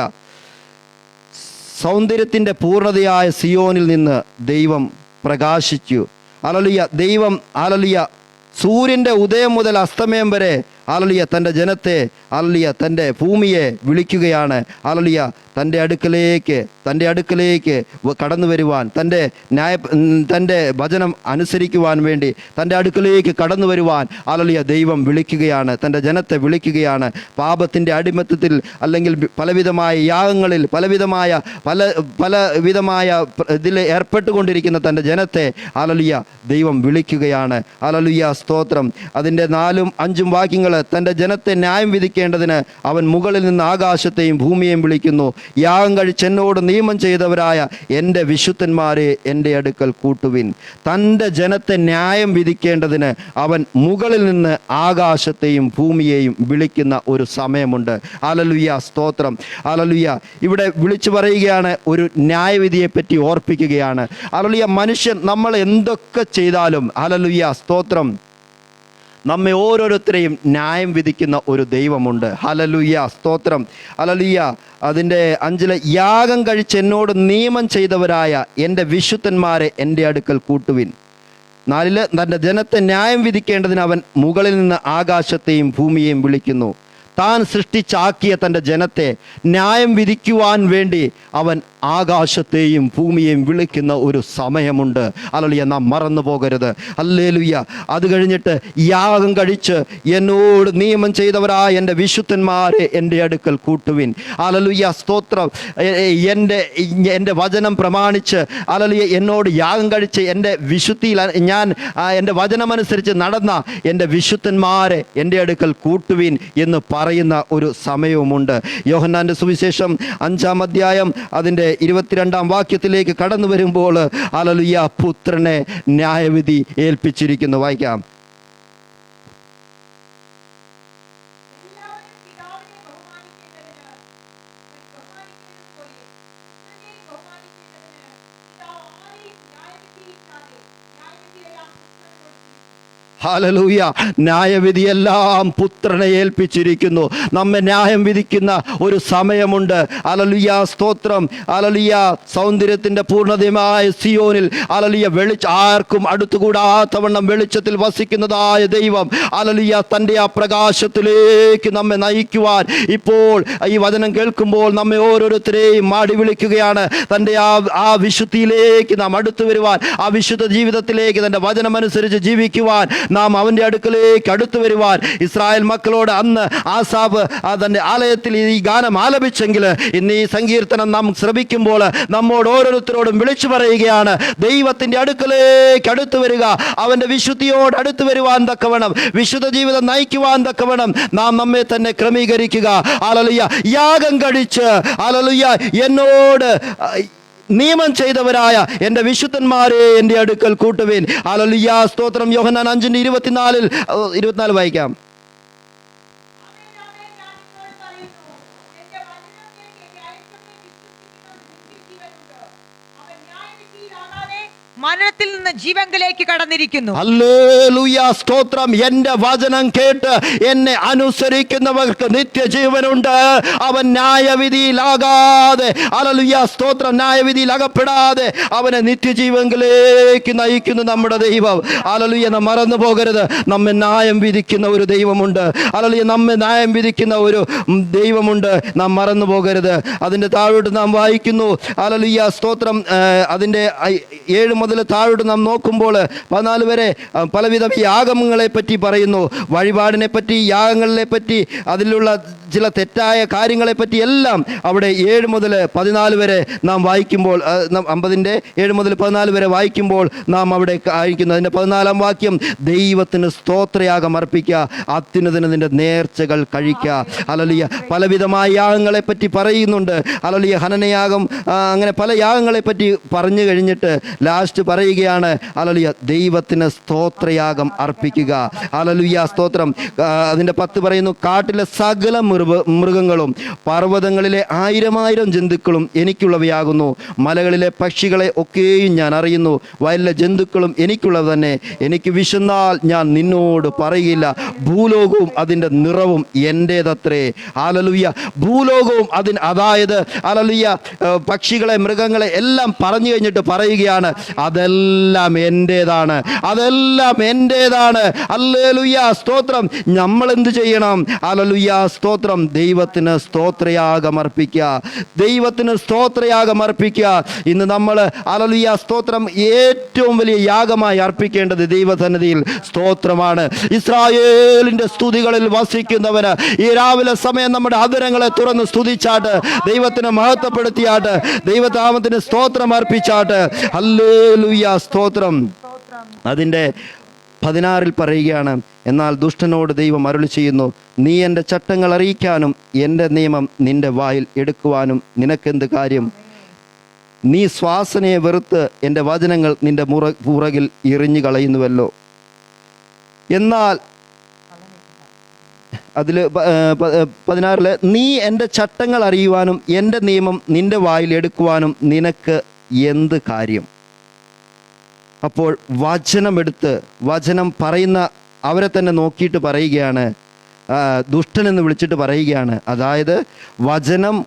സൗന്ദര്യത്തിൻ്റെ പൂർണ്ണതയായ സിയോനിൽ നിന്ന് ദൈവം പ്രകാശിച്ചു. ഹല്ലേലൂയ. ദൈവം, ഹല്ലേലൂയ, സൂര്യൻ്റെ ഉദയം മുതൽ അസ്തമയം വരെ ഹല്ലേലൂയ തൻ്റെ ജനത്തെ ഹല്ലേലൂയ തൻ്റെ ഭൂമിയെ വിളിക്കുകയാണ്. ഹല്ലേലൂയ തൻ്റെ അടുക്കലേക്ക് കടന്നു വരുവാൻ, തൻ്റെ വചനം അനുസരിക്കുവാൻ വേണ്ടി തൻ്റെ അടുക്കലേക്ക് കടന്നു വരുവാൻ ഹല്ലേലൂയ ദൈവം വിളിക്കുകയാണ്, തൻ്റെ ജനത്തെ വിളിക്കുകയാണ്. പാപത്തിൻ്റെ അടിമത്തത്തിൽ അല്ലെങ്കിൽ പലവിധമായ യാഗങ്ങളിൽ പലവിധമായ ഇതിൽ ഏർപ്പെട്ടുകൊണ്ടിരിക്കുന്ന തൻ്റെ ജനത്തെ ഹല്ലേലൂയ ദൈവം വിളിക്കുകയാണ്. ഹല്ലേലൂയ സ്തോത്രം. അതിൻ്റെ 4-5 വാക്യങ്ങൾ, തൻ്റെ ജനത്തെ ന്യായം വിധിക്കേണ്ടതിന് അവൻ മുകളിൽ നിന്ന് ആകാശത്തെയും ഭൂമിയെയും വിളിക്കുന്നു. യാഗം കഴിച്ച് എന്നോട് നിയമം ചെയ്തവരായ എൻ്റെ വിശുദ്ധന്മാരെ എൻ്റെ അടുക്കൽ കൂട്ടുവിൻ. തൻ്റെ ജനത്തെ ന്യായം വിധിക്കേണ്ടതിന് അവൻ മുകളിൽ നിന്ന് ആകാശത്തെയും ഭൂമിയെയും വിളിക്കുന്ന ഒരു സമയമുണ്ട്. ഹല്ലേലൂയ സ്തോത്രം. ഹല്ലേലൂയ ഇവിടെ വിളിച്ചു പറയുകയാണ്, ഒരു ന്യായവിധിയെ പറ്റി ഓർപ്പിക്കുകയാണ്. ഹല്ലേലൂയ മനുഷ്യൻ നമ്മൾ എന്തൊക്കെ ചെയ്താലും ഹല്ലേലൂയ സ്തോത്രം നമ്മെ ഓരോരുത്തരെയും ന്യായം വിധിക്കുന്ന ഒരു ദൈവമുണ്ട്. ഹല്ലേലൂയ സ്തോത്രം. ഹല്ലേലൂയ അതിൻ്റെ 5 യാഗം കഴിച്ച് എന്നോട് നിയമം ചെയ്തവരായ എൻ്റെ വിശുദ്ധന്മാരെ എൻ്റെ അടുക്കൽ കൂട്ടുവിൻ. 4 തൻ്റെ ജനത്തെ ന്യായം വിധിക്കേണ്ടതിന് അവൻ മുകളിൽ നിന്ന് ആകാശത്തെയും ഭൂമിയെയും വിളിക്കുന്നു. താൻ സൃഷ്ടിച്ചാക്കിയ തൻ്റെ ജനത്തെ ന്യായം വിധിക്കുവാൻ വേണ്ടി അവൻ ആകാശത്തെയും ഭൂമിയെയും വിളിക്കുന്ന ഒരു സമയമുണ്ട്. ഹല്ലേലൂയ നാം മറന്നു പോകരുത്. ഹല്ലേലൂയ. അത് കഴിഞ്ഞിട്ട് യാഗം കഴിച്ച് എന്നോട് നിയമം ചെയ്തവരായ എൻ്റെ വിശുദ്ധന്മാരെ എൻ്റെ അടുക്കൽ കൂട്ടുവിൻ. ഹല്ലേലൂയ സ്തോത്രം. എൻ്റെ വചനം പ്രമാണിച്ച് ഹല്ലേലൂയ എന്നോട് യാഗം കഴിച്ച് എൻ്റെ വിശുദ്ധിയിൽ ഞാൻ എൻ്റെ വചനമനുസരിച്ച് നടന്ന എൻ്റെ വിശുദ്ധന്മാരെ എൻ്റെ അടുക്കൽ കൂട്ടുവിൻ എന്ന് പറയുന്ന ഒരു സമയവുമുണ്ട്. യോഹന്നാൻ്റെ സുവിശേഷം 5-ാം അധ്യായം അതിൻ്റെ 22-ാം വാക്യത്തിലേക്ക് കടന്നു വരുമ്പോൾ ഹല്ലേലൂയ പുത്രനെ ന്യായവിധി ഏൽപ്പിച്ചിരിക്കുന്നു. വായിക്കാം. ഹല്ലേലൂയ. ന്യായവിധിയെല്ലാം പുത്രനെ ഏൽപ്പിച്ചിരിക്കുന്നു. നമ്മെ ന്യായം വിധിക്കുന്ന ഒരു സമയമുണ്ട്. ഹല്ലേലൂയ സ്തോത്രം. ഹല്ലേലൂയ സൗന്ദര്യത്തിൻ്റെ പൂർണ്ണതയുമായ സിയോനിൽ ഹല്ലേലൂയ ആർക്കും അടുത്തുകൂടാത്തവണ്ണം വെളിച്ചത്തിൽ വസിക്കുന്നതായ ദൈവം ഹല്ലേലൂയ തൻ്റെ ആ പ്രകാശത്തിലേക്ക് നമ്മെ നയിക്കുവാൻ ഇപ്പോൾ ഈ വചനം കേൾക്കുമ്പോൾ നമ്മെ ഓരോരുത്തരെയും മാടി വിളിക്കുകയാണ്. തൻ്റെ ആ വിശുദ്ധിയിലേക്ക് നാം അടുത്തു വരുവാൻ, ആ വിശുദ്ധ ജീവിതത്തിലേക്ക് തൻ്റെ വചനമനുസരിച്ച് ജീവിക്കുവാൻ, നാം അവൻ്റെ അടുക്കലേക്ക് അടുത്തു വരുവാൻ. ഇസ്രായേൽ മക്കളോട് അന്ന് ആസാഫ് തൻ്റെ ആലയത്തിൽ ഈ ഗാനം ആലപിച്ചെങ്കിൽ ഇന്ന് ഈ സങ്കീർത്തനം നാം ശ്രമിക്കുമ്പോൾ നമ്മോട് ഓരോരുത്തരോടും വിളിച്ചു പറയുകയാണ്, ദൈവത്തിൻ്റെ അടുക്കലേക്ക് അടുത്തു വരിക, അവൻ്റെ വിശുദ്ധിയോട് അടുത്തു വരുവാൻ തക്കവണ്ണം, വിശുദ്ധ ജീവിതം നയിക്കുവാൻ തക്കവണ്ണം നാം നമ്മെ തന്നെ ക്രമീകരിക്കുക. ഹല്ലേലൂയ. യാഗം കഴിച്ച് ഹല്ലേലൂയ എന്നോട് നിയമം ചെയ്തവരായ എൻ്റെ വിശുദ്ധന്മാരെ എൻ്റെ അടുക്കൽ കൂട്ടുവേൻ. ഹല്ലേലൂയ സ്തോത്രം. യോഹന്നാൻ 5:24 വായിക്കാം. മരണത്തിൽ നിന്ന് ജീവങ്കിലേക്ക് കടന്നിരിക്കുന്നു. ഹല്ലേലൂയ സ്തോത്രം. എൻ്റെ വചനം കേട്ട് എന്നെ അനുസരിക്കുന്നവർക്ക് നിത്യജീവനുണ്ട്. അവൻ ന്യായവിധിയിലാകാതെ ഹല്ലേലൂയ സ്തോത്രം ന്യായവിധിയിൽ അകപ്പെടാതെ അവനെ നിത്യജീവങ്കിലേക്ക് നയിക്കുന്നു നമ്മുടെ ദൈവം. ഹല്ലേലൂയ നാം മറന്നു പോകരുത്. നമ്മെ ന്യായം വിധിക്കുന്ന ഒരു ദൈവമുണ്ട്. ഹല്ലേലൂയ നമ്മെ ന്യായം വിധിക്കുന്ന ഒരു ദൈവമുണ്ട്. നാം മറന്നു പോകരുത്. അതിൻ്റെ താഴോട്ട് നാം വായിക്കുന്നു. ഹല്ലേലൂയ സ്തോത്രം. അതിൻ്റെ 7 മുതൽ താഴോട്ട് നാം നോക്കുമ്പോൾ 14 വരെ പലവിധ യാഗങ്ങളെ പറ്റി പറയുന്നു. വഴിപാടിനെ പറ്റി, യാഗങ്ങളെ പറ്റി, അതിലുള്ള ചില തെറ്റായ കാര്യങ്ങളെ പറ്റി എല്ലാം അവിടെ 7 മുതൽ 14 വരെ നാം വായിക്കുമ്പോൾ, 50-ന്റെ 7 മുതൽ 14 വരെ വായിക്കുമ്പോൾ നാം അവിടെ വായിക്കുന്നു. അതിൻ്റെ 14-ാം വാക്യം, ദൈവത്തിന് സ്തോത്രയാഗം അർപ്പിക്കുക, അത്യുന്നതന്റെ നേർച്ചകൾ കഴിക്കുക. ഹല്ലേലൂയ. പലവിധമായ യാഗങ്ങളെ പറ്റി പറയുന്നുണ്ട്. ഹല്ലേലൂയ. ഹനനയാഗം, അങ്ങനെ പല യാഗങ്ങളെ പറ്റി പറഞ്ഞു കഴിഞ്ഞിട്ട് ലാസ്റ്റ് പറയുകയാണ് ഹല്ലേലൂയ ദൈവത്തിന് സ്തോത്രയാഗം അർപ്പിക്കുക. ഹല്ലേലൂയ സ്തോത്രം. അതിൻ്റെ 10 പറയുന്നു, കാട്ടിലെ സകല മൃഗങ്ങളും പർവ്വതങ്ങളിലെ 1000 ജന്തുക്കളും എനിക്കുള്ളവയാകുന്നു. മലകളിലെ പക്ഷികളെ ഒക്കെയും ഞാൻ അറിയുന്നു. വയലിലെ ജന്തുക്കളും എനിക്കുള്ളത് തന്നെ. എനിക്ക് വിശന്നാൽ ഞാൻ നിന്നോട് പറയില്ല. ഭൂലോകവും അതിൻ്റെ നിറവും എൻ്റേതത്രേ. ഹല്ലേലൂയ. ഭൂലോകവും അതായത് ഹല്ലേലൂയ പക്ഷികളെ, മൃഗങ്ങളെ എല്ലാം പറഞ്ഞു കഴിഞ്ഞിട്ട് പറയുകയാണ് അതെല്ലാം എൻ്റേതാണ്, അതെല്ലാം എൻ്റേതാണ്. ഹല്ലേലൂയ, സ്തോത്രം. നമ്മൾ എന്ത് ചെയ്യണം? ഹല്ലേലൂയ, സ്തോത്രം. ദൈവത്തിന് സ്തോത്രയാഗം അർപ്പിക്കുക, ദൈവത്തിന് സ്തോത്രയാഗം അർപ്പിക്കുക. ഇന്ന് നമ്മൾ ഹല്ലേലൂയ, സ്തോത്രം, ഏറ്റവും വലിയ യാഗമായി അർപ്പിക്കേണ്ടത് ദൈവസന്നിധിയിൽ സ്തോത്രമാണ്. ഇസ്രായേലിന്റെ സ്തുതികളിൽ വസിക്കുന്നവന് ഈ രാവിലെ സമയം നമ്മുടെ അധരങ്ങളെ തുറന്ന് സ്തുതിച്ചാട്ട്, ദൈവത്തിന് മഹത്വപ്പെടുത്തിയാട്ട്, ദൈവനാമത്തിന് സ്തോത്രം അർപ്പിച്ചാട്ട്. ഹല്ലേലൂയ, സ്തോത്രം. അതിൻ്റെ 16 പറയുകയാണ്, എന്നാൽ ദുഷ്ടനോട് ദൈവം അരുളി ചെയ്യുന്നു, നീ എൻ്റെ ചട്ടങ്ങൾ അറിയിക്കാനും എൻ്റെ നിയമം നിന്റെ വായിൽ എടുക്കുവാനും നിനക്കെന്ത് കാര്യം? നീ ശ്വാസനയെ വെറുത്ത് എൻ്റെ വചനങ്ങൾ നിന്റെ പുറകിൽ എറിഞ്ഞു കളയുന്നുവല്ലോ. എന്നാൽ അതിൽ 16 നീ എൻ്റെ ചട്ടങ്ങൾ അറിയുവാനും എൻ്റെ നിയമം നിന്റെ വായിൽ എടുക്കുവാനും നിനക്ക് എന്ത് കാര്യം? അപ്പോൾ വചനമെടുത്ത്, വചനം പറയുന്ന അവരെ തന്നെ നോക്കിയിട്ട് പറയുകയാണ്, ദുഷ്ടനെന്ന് വിളിച്ചിട്ട് പറയുകയാണ്. അതായത് വചനം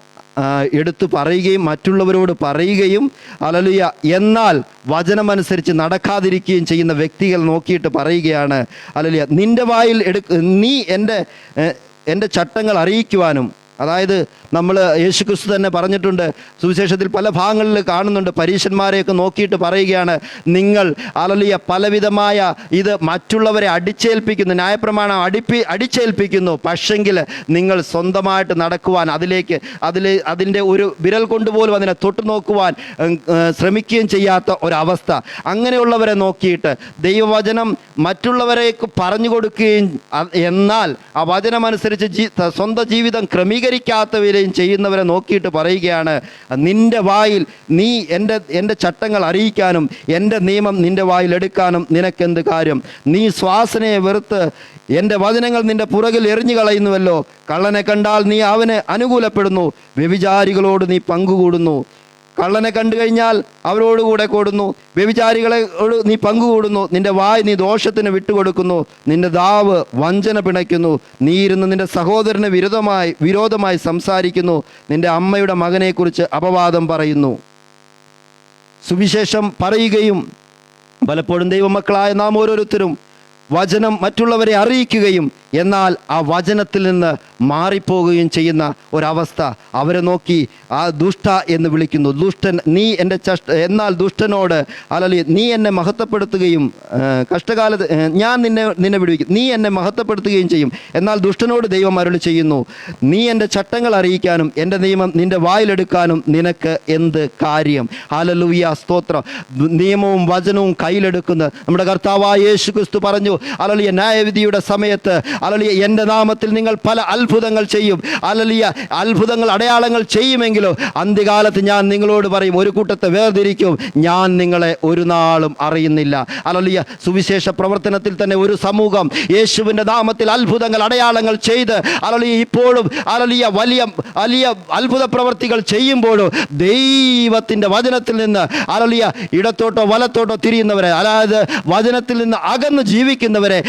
എടുത്തു പറയുകയും മറ്റുള്ളവരോട് പറയുകയും ഹല്ലേലൂയ, എന്നാൽ വചനമനുസരിച്ച് നടക്കാതിരിക്കുകയും ചെയ്യുന്ന വ്യക്തികൾ നോക്കിയിട്ട് പറയുകയാണ്, ഹല്ലേലൂയ, നിന്റെ വായിൽ നീ എൻ്റെ ചട്ടങ്ങൾ അറിയിക്കുവാനും. അതായത് നമ്മൾ യേശുക്രിസ്തു തന്നെ പറഞ്ഞിട്ടുണ്ട്, സുവിശേഷത്തിൽ പല ഭാഗങ്ങളിൽ കാണുന്നുണ്ട്, പരീശന്മാരെയൊക്കെ നോക്കിയിട്ട് പറയുകയാണ്, നിങ്ങൾ ഹല്ലേലൂയ പലവിധമായ ഇത് മറ്റുള്ളവരെ അടിച്ചേൽപ്പിക്കുന്നു, ന്യായപ്രമാണം അടിച്ചേൽപ്പിക്കുന്നു, പക്ഷെങ്കിൽ നിങ്ങൾ സ്വന്തമായിട്ട് നടക്കുവാൻ അതിൻ്റെ ഒരു വിരൽ കൊണ്ടുപോലും അതിനെ തൊട്ടു നോക്കുവാൻ ശ്രമിക്കുകയും ചെയ്യാത്ത ഒരവസ്ഥ. അങ്ങനെയുള്ളവരെ നോക്കിയിട്ട് ദൈവവചനം മറ്റുള്ളവരെ പറഞ്ഞു കൊടുക്കുകയും എന്നാൽ ആ വചനമനുസരിച്ച് സ്വന്തം ജീവിതം ക്രമീകരിക്കാത്തവരെയും ചെയ്യുന്നവരെ നോക്കിയിട്ട് പറയുകയാണ്, നിന്റെ വായിൽ നീ എൻ്റെ ചട്ടങ്ങൾ അറിയിക്കാനും എൻ്റെ നിയമം നിന്റെ വായിൽ എടുക്കാനും നിനക്കെന്ത് കാര്യം? നീ ശ്വാസനയെ വെറുത്ത് എൻ്റെ വചനങ്ങൾ നിന്റെ പുറകിൽ എറിഞ്ഞു കളയുന്നുവല്ലോ. കള്ളനെ കണ്ടാൽ നീ അവന് അനുകൂലപ്പെടുന്നു, വ്യഭിചാരികളോട് നീ പങ്കുകൂടുന്നു. കള്ളനെ കണ്ടു കഴിഞ്ഞാൽ അവരോടുകൂടെ കൂടുന്നു, വ്യഭിചാരികളോട് നീ പങ്കുകൂടുന്നു. നിന്റെ വായ് നീ ദോഷത്തിന് വിട്ടുകൊടുക്കുന്നു, നിന്റെ ദാവ് വഞ്ചന പിണയ്ക്കുന്നു. നീ ഇരുന്ന് നിന്റെ സഹോദരന് വിരോധമായി സംസാരിക്കുന്നു, നിന്റെ അമ്മയുടെ മകനെക്കുറിച്ച് അപവാദം പറയുന്നു. സുവിശേഷം പറയുകയും പലപ്പോഴും ദൈവമക്കളായ നാം ഓരോരുത്തരും വചനം മറ്റുള്ളവരെ അറിയിക്കുകയും എന്നാൽ ആ വചനത്തിൽ നിന്ന് മാറിപ്പോകുകയും ചെയ്യുന്ന ഒരവസ്ഥ. അവരെ നോക്കി ആ ദുഷ്ട എന്ന് വിളിക്കുന്നു. ദുഷ്ടൻ, നീ എൻ്റെ എന്നാൽ ദുഷ്ടനോട് ഹല്ലേലൂയ നീ എന്നെ മഹത്വപ്പെടുത്തുകയും കഷ്ടകാലത്ത് ഞാൻ നിന്നെ വിടുവിക്കും, നീ എന്നെ മഹത്വപ്പെടുത്തുകയും ചെയ്യും. എന്നാൽ ദുഷ്ടനോട് ദൈവം അരുളി ചെയ്യുന്നു, നീ എൻ്റെ ചട്ടങ്ങൾ അറിയിക്കാനും എൻ്റെ നിയമം നിൻ്റെ വായിലെടുക്കാനും നിനക്ക് എന്ത് കാര്യം? ഹല്ലേലൂയ, സ്തോത്രം. നിയമവും വചനവും കയ്യിലെടുക്കുന്ന നമ്മുടെ കർത്താവായ യേശുക്രിസ്തു പറഞ്ഞു, ഹല്ലേലൂയ, ന്യായവിധിയുടെ സമയത്ത് ഹല്ലേലൂയ എൻ്റെ നാമത്തിൽ നിങ്ങൾ പല അത്ഭുതങ്ങൾ ചെയ്യും, ഹല്ലേലൂയ അത്ഭുതങ്ങൾ അടയാളങ്ങൾ ചെയ്യുമെങ്കിലോ അന്ത്യകാലത്ത് ഞാൻ നിങ്ങളോട് പറയും, ഒരു കൂട്ടത്തെ വേർതിരിക്കും, ഞാൻ നിങ്ങളെ ഒരു നാളും അറിയുന്നില്ല. ഹല്ലേലൂയ, സുവിശേഷ പ്രവർത്തനത്തിൽ തന്നെ ഒരു സമൂഹം യേശുവിൻ്റെ നാമത്തിൽ അത്ഭുതങ്ങൾ അടയാളങ്ങൾ ചെയ്ത് ഹല്ലേലൂയ ഇപ്പോഴും ഹല്ലേലൂയ വലിയ അത്ഭുത പ്രവർത്തികൾ ചെയ്യുമ്പോഴും ദൈവത്തിൻ്റെ വചനത്തിൽ നിന്ന് ഹല്ലേലൂയ ഇടത്തോട്ടോ വലത്തോട്ടോ തിരിയുന്നവരെ, അതായത് വചനത്തിൽ നിന്ന് അകന്ന് ജീവിക്കുന്നവരെ,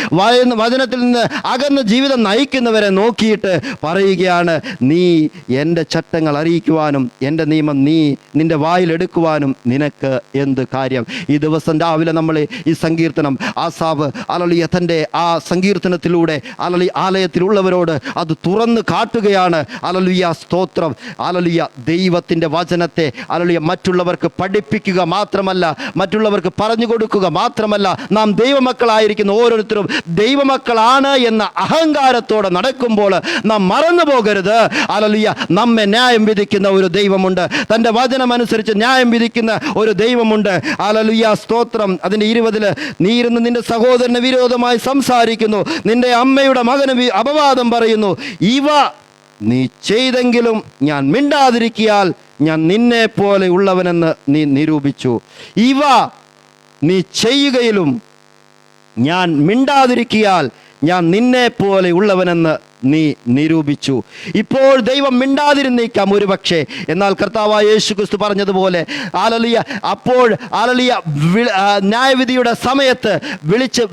വചനത്തിൽ നിന്ന് അകന്ന് ജീവിതം നയിക്കുന്നവരെ നോക്കിയിട്ട് പറയുകയാണ്, നീ എൻ്റെ ചട്ടങ്ങൾ അറിയിക്കുവാനും എൻ്റെ നിയമം നീ നിൻ്റെ വായിലെടുക്കുവാനും നിനക്ക് എന്ത് കാര്യം? ഈ ദിവസം രാവിലെ നമ്മൾ ഈ സങ്കീർത്തനം ആസാഫ് ഹല്ലേലൂയ തൻ്റെ ആ സങ്കീർത്തനത്തിലൂടെ ഹല്ലേലൂയ ആലയത്തിലുള്ളവരോട് അത് തുറന്ന് കാട്ടുകയാണ്. ഹല്ലേലൂയ, സ്തോത്രം. ഹല്ലേലൂയ, ദൈവത്തിൻ്റെ വചനത്തെ ഹല്ലേലൂയ മറ്റുള്ളവർക്ക് പഠിപ്പിക്കുക മാത്രമല്ല, മറ്റുള്ളവർക്ക് പറഞ്ഞു കൊടുക്കുക മാത്രമല്ല, നാം ദൈവമക്കളായിരിക്കുന്ന ഓരോരുത്തരും ദൈവമക്കളാണ് എന്ന അഹങ്കാരത്തോടെ നടക്കുമ്പോൾ നാം മറന്നു പോകരുത്. ഹല്ലേലൂയ, നമ്മെ ന്യായം വിധിക്കുന്ന ഒരു ദൈവമുണ്ട്, തൻ്റെ വചനം അനുസരിച്ച് ന്യായം വിധിക്കുന്ന ഒരു ദൈവമുണ്ട്. ഹല്ലേലൂയ, സ്തോത്രം. അതിൻ്റെ 20 നീ ഇരുന്ന് നിന്റെ സഹോദരന് വിരോധമായി സംസാരിക്കുന്നു, നിന്റെ അമ്മയുടെ മകന് അപവാദം പറയുന്നു. ഇവ നീ ചെയ്തെങ്കിലും ഞാൻ മിണ്ടാതിരിക്കിയാൽ ഞാൻ നിന്നെ പോലെ ഉള്ളവനെന്ന് നീ നിരൂപിച്ചു. ഇവ നീ ചെയ്യുകയിലും ഞാൻ മിണ്ടാതിരിക്കിയാൽ ഞാൻ നിന്നെ പോലെ ഉള്ളവനെന്ന് നീ നിരൂപിച്ചു. ഇപ്പോൾ ദൈവം മിണ്ടാതിരുന്നേക്കാം ഒരു പക്ഷേ, എന്നാൽ കർത്താവായ യേശു ക്രിസ്തു പറഞ്ഞതുപോലെ ഹല്ലേലൂയ, അപ്പോൾ ഹല്ലേലൂയ ന്യായവിധിയുടെ സമയത്ത് വിളിച്ച്